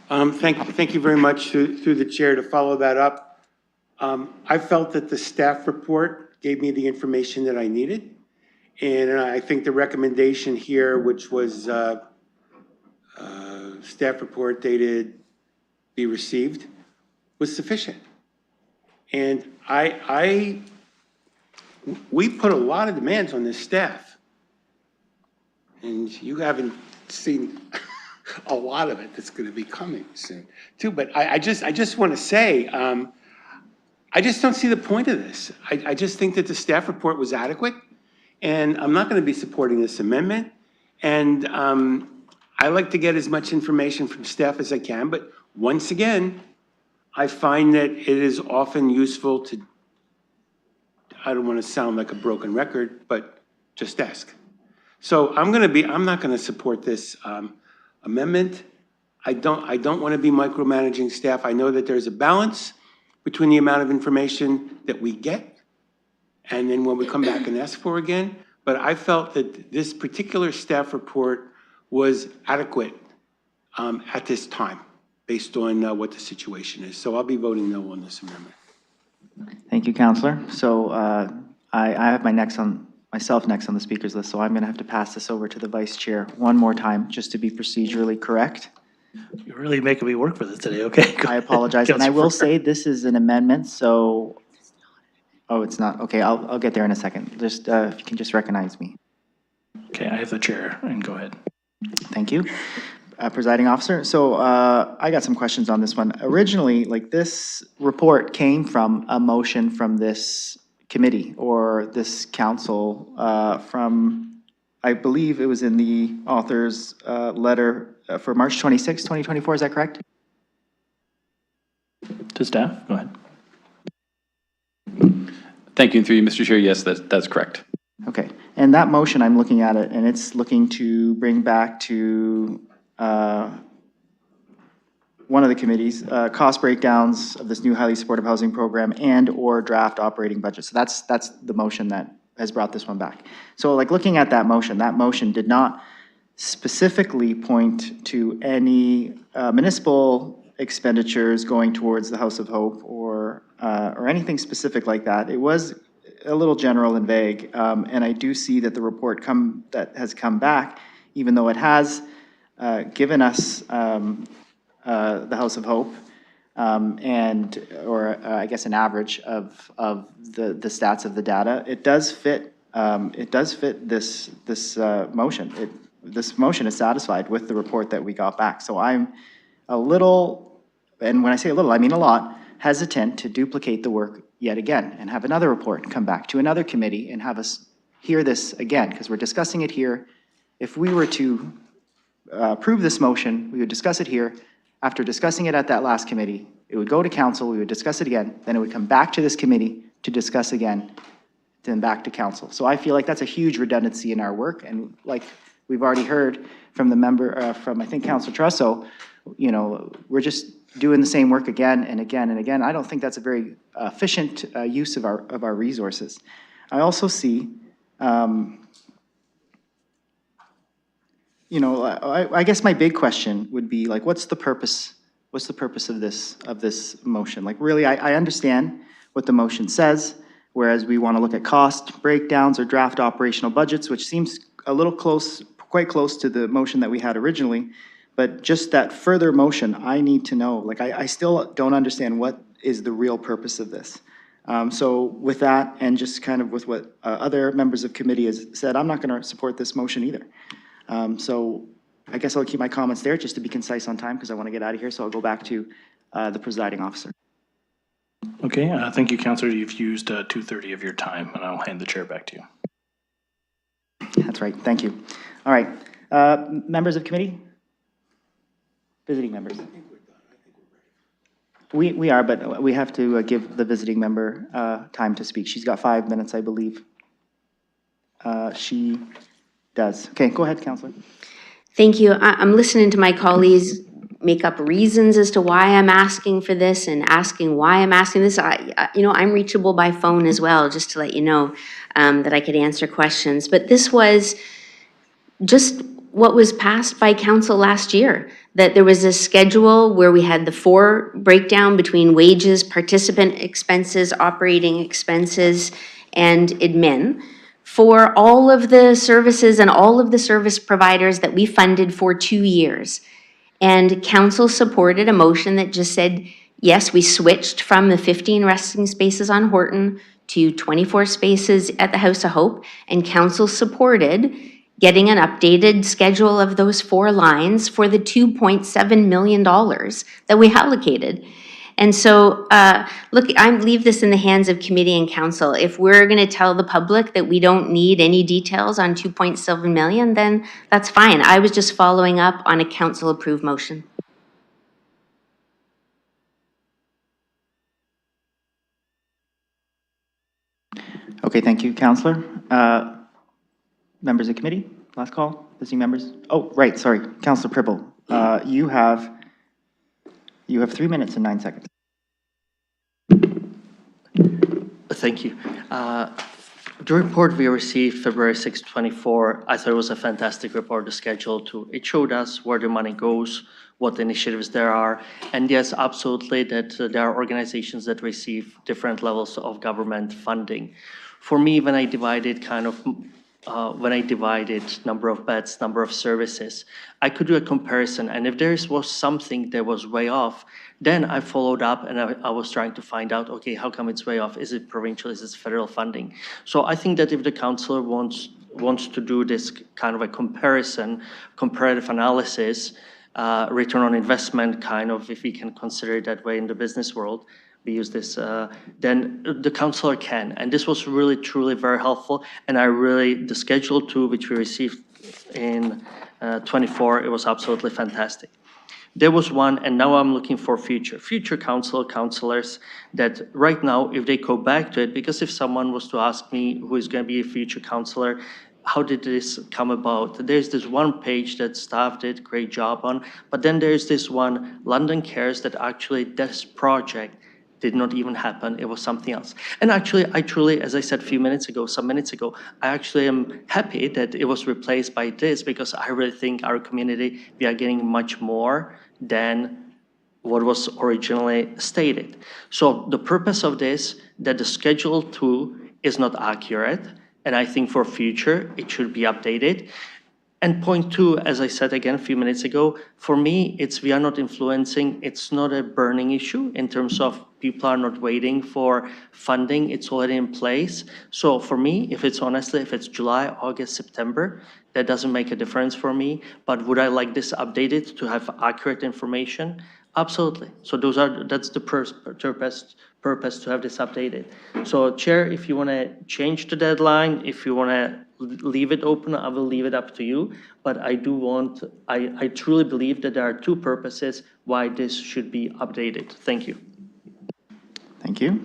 Thank you very much through the chair to follow that up. I felt that the staff report gave me the information that I needed. And I think the recommendation here, which was staff report dated be received, was sufficient. And we put a lot of demands on this staff. And you haven't seen a lot of it that's going to be coming soon too. But I just want to say, I just don't see the point of this. I just think that the staff report was adequate, and I'm not going to be supporting this amendment. And I like to get as much information from staff as I can, but once again, I find that it is often useful to, I don't want to sound like a broken record, but just ask. So I'm not going to support this amendment. I don't want to be micromanaging staff. I know that there's a balance between the amount of information that we get and then when we come back and ask for again. But I felt that this particular staff report was adequate at this time, based on what the situation is. So I'll be voting no on this amendment. Thank you, Counselor. So I have myself next on the speakers list, so I'm going to have to pass this over to the Vice Chair one more time, just to be procedurally correct. You're really making me work for this today, okay? I apologize, and I will say this is an amendment, so, oh, it's not, okay, I'll get there in a second. Just, if you can just recognize me. Okay, I have the chair, and go ahead. Thank you. Presiding Officer, so I got some questions on this one. Originally, like, this report came from a motion from this committee or this council from, I believe it was in the author's letter for March 26, 2024, is that correct? To staff, go ahead. Thank you, and through you, Mr. Chair, yes, that's correct. Okay, and that motion, I'm looking at it, and it's looking to bring back to one of the committees, cost breakdowns of this new highly supportive housing program and/or draft operating budget. So that's the motion that has brought this one back. So like looking at that motion did not specifically point to any municipal expenditures going towards the House of Hope or anything specific like that. It was a little general and vague, and I do see that the report that has come back, even though it has given us the House of Hope, I guess an average of the stats of the data. It does fit this motion. This motion is satisfied with the report that we got back. So I'm a little, and when I say a little, I mean a lot, hesitant to duplicate the work yet again and have another report come back to another committee and have us hear this again, because we're discussing it here. If we were to approve this motion, we would discuss it here. After discussing it at that last committee, it would go to council, we would discuss it again, then it would come back to this committee to discuss again. then back to council. So I feel like that's a huge redundancy in our work, and like we've already heard from the member, from I think Councilor Trusso, you know, we're just doing the same work again and again and again. I don't think that's a very efficient use of our resources. I also see, you know, I guess my big question would be like, what's the purpose? What's the purpose of this motion? Like, really, I understand what the motion says, whereas we want to look at cost breakdowns or draft operational budgets, which seems a little close, quite close to the motion that we had originally. But just that further motion, I need to know. Like, I still don't understand what is the real purpose of this. So with that, and just kind of with what other members of committee has said, I'm not going to support this motion either. So I guess I'll keep my comments there just to be concise on time because I want to get out of here. So I'll go back to the presiding officer. Okay, thank you, Councillor. You've used 2:30 of your time, and I'll hand the chair back to you. That's right. Thank you. All right. Members of committee? Visiting members? We are, but we have to give the visiting member time to speak. She's got 5 minutes, I believe. She does. Okay, go ahead, Councillor. Thank you. I'm listening to my colleagues make up reasons as to why I'm asking for this and asking why I'm asking this. You know, I'm reachable by phone as well, just to let you know that I could answer questions. But this was just what was passed by council last year, that there was a schedule where we had the 4 breakdown between wages, participant expenses, operating expenses, and admin for all of the services and all of the service providers that we funded for 2 years. And council supported a motion that just said, yes, we switched from the 15 resting spaces on Horton to 24 spaces at the House of Hope, and council supported getting an updated schedule of those 4 lines for the $2.7 million that we allocated. And so, look, I leave this in the hands of committee and council. If we're going to tell the public that we don't need any details on 2.7 million, then that's fine. I was just following up on a council-approved motion. Okay, thank you, Councillor. Members of committee, last call, visiting members. Oh, right, sorry, Councillor Pribble. You have 3 minutes and 9 seconds. Thank you. The report we received February 6, 24, I thought it was a fantastic report, the schedule too. It showed us where the money goes, what initiatives there are. And yes, absolutely, that there are organizations that receive different levels of government funding. For me, when I divided number of beds, number of services, I could do a comparison. And if there was something that was way off, then I followed up and I was trying to find out, okay, how come it's way off? Is it provincial? Is it federal funding? So I think that if the councillor wants to do this kind of a comparison, comparative analysis, return on investment kind of, if we can consider it that way in the business world, we use this, then the councillor can. And this was really, truly very helpful. And the schedule too, which we received in 24, it was absolutely fantastic. There was one, and now I'm looking for future councillors that right now, if they go back to it, because if someone was to ask me who is going to be a future councillor, how did this come about? There's this one page that staff did a great job on, but then there's this one, London Cares, that actually this project did not even happen. It was something else. And actually, I truly, as I said some minutes ago, I actually am happy that it was replaced by this, because I really think our community, we are getting much more than what was originally stated. So the purpose of this, that the Schedule 2 is not accurate, and I think for future, it should be updated. And point 2, as I said again a few minutes ago, for me, we are not influencing, it's not a burning issue in terms of people are not waiting for funding, it's already in place. So for me, if it's July, August, September, that doesn't make a difference for me. But would I like this updated to have accurate information? Absolutely. So that's the purpose to have this updated. So Chair, if you want to change the deadline, if you want to leave it open, I will leave it up to you. But I truly believe that there are 2 purposes why this should be updated. Thank you. Thank you.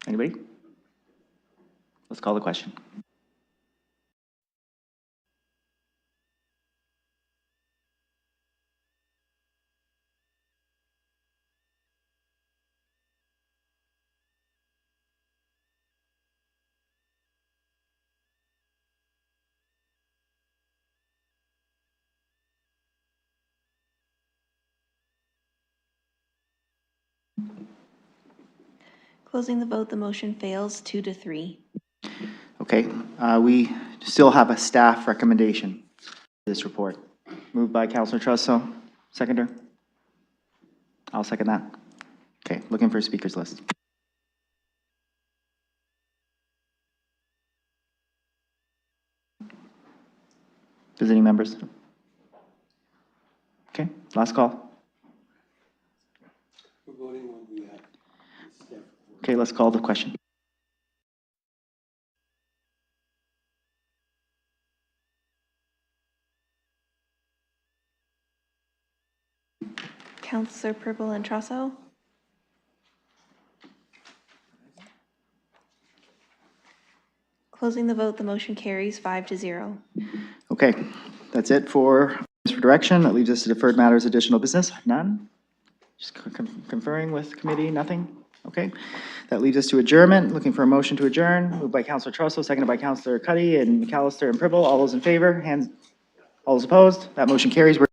Anybody? Let's call the question. Closing the vote, the motion fails 2-3. Okay, we still have a staff recommendation for this report. Moved by Counselor Trusso, seconder? I'll second that. Okay, looking for a speakers list. Visiting members? Okay, last call. Okay, let's call the question. Counselor Purple and Trusso? Closing the vote, the motion carries 5-0. Okay, that's it for direction. That leaves us to deferred matters, additional business. None? Just conferring with committee, nothing? Okay. That leaves us to adjournment. Looking for a motion to adjourn. Moved by Counselor Trusso, seconded by Counselor Cuddy and McAllister and Pribble. All those in favor? Hands. All those opposed? That motion carries. We're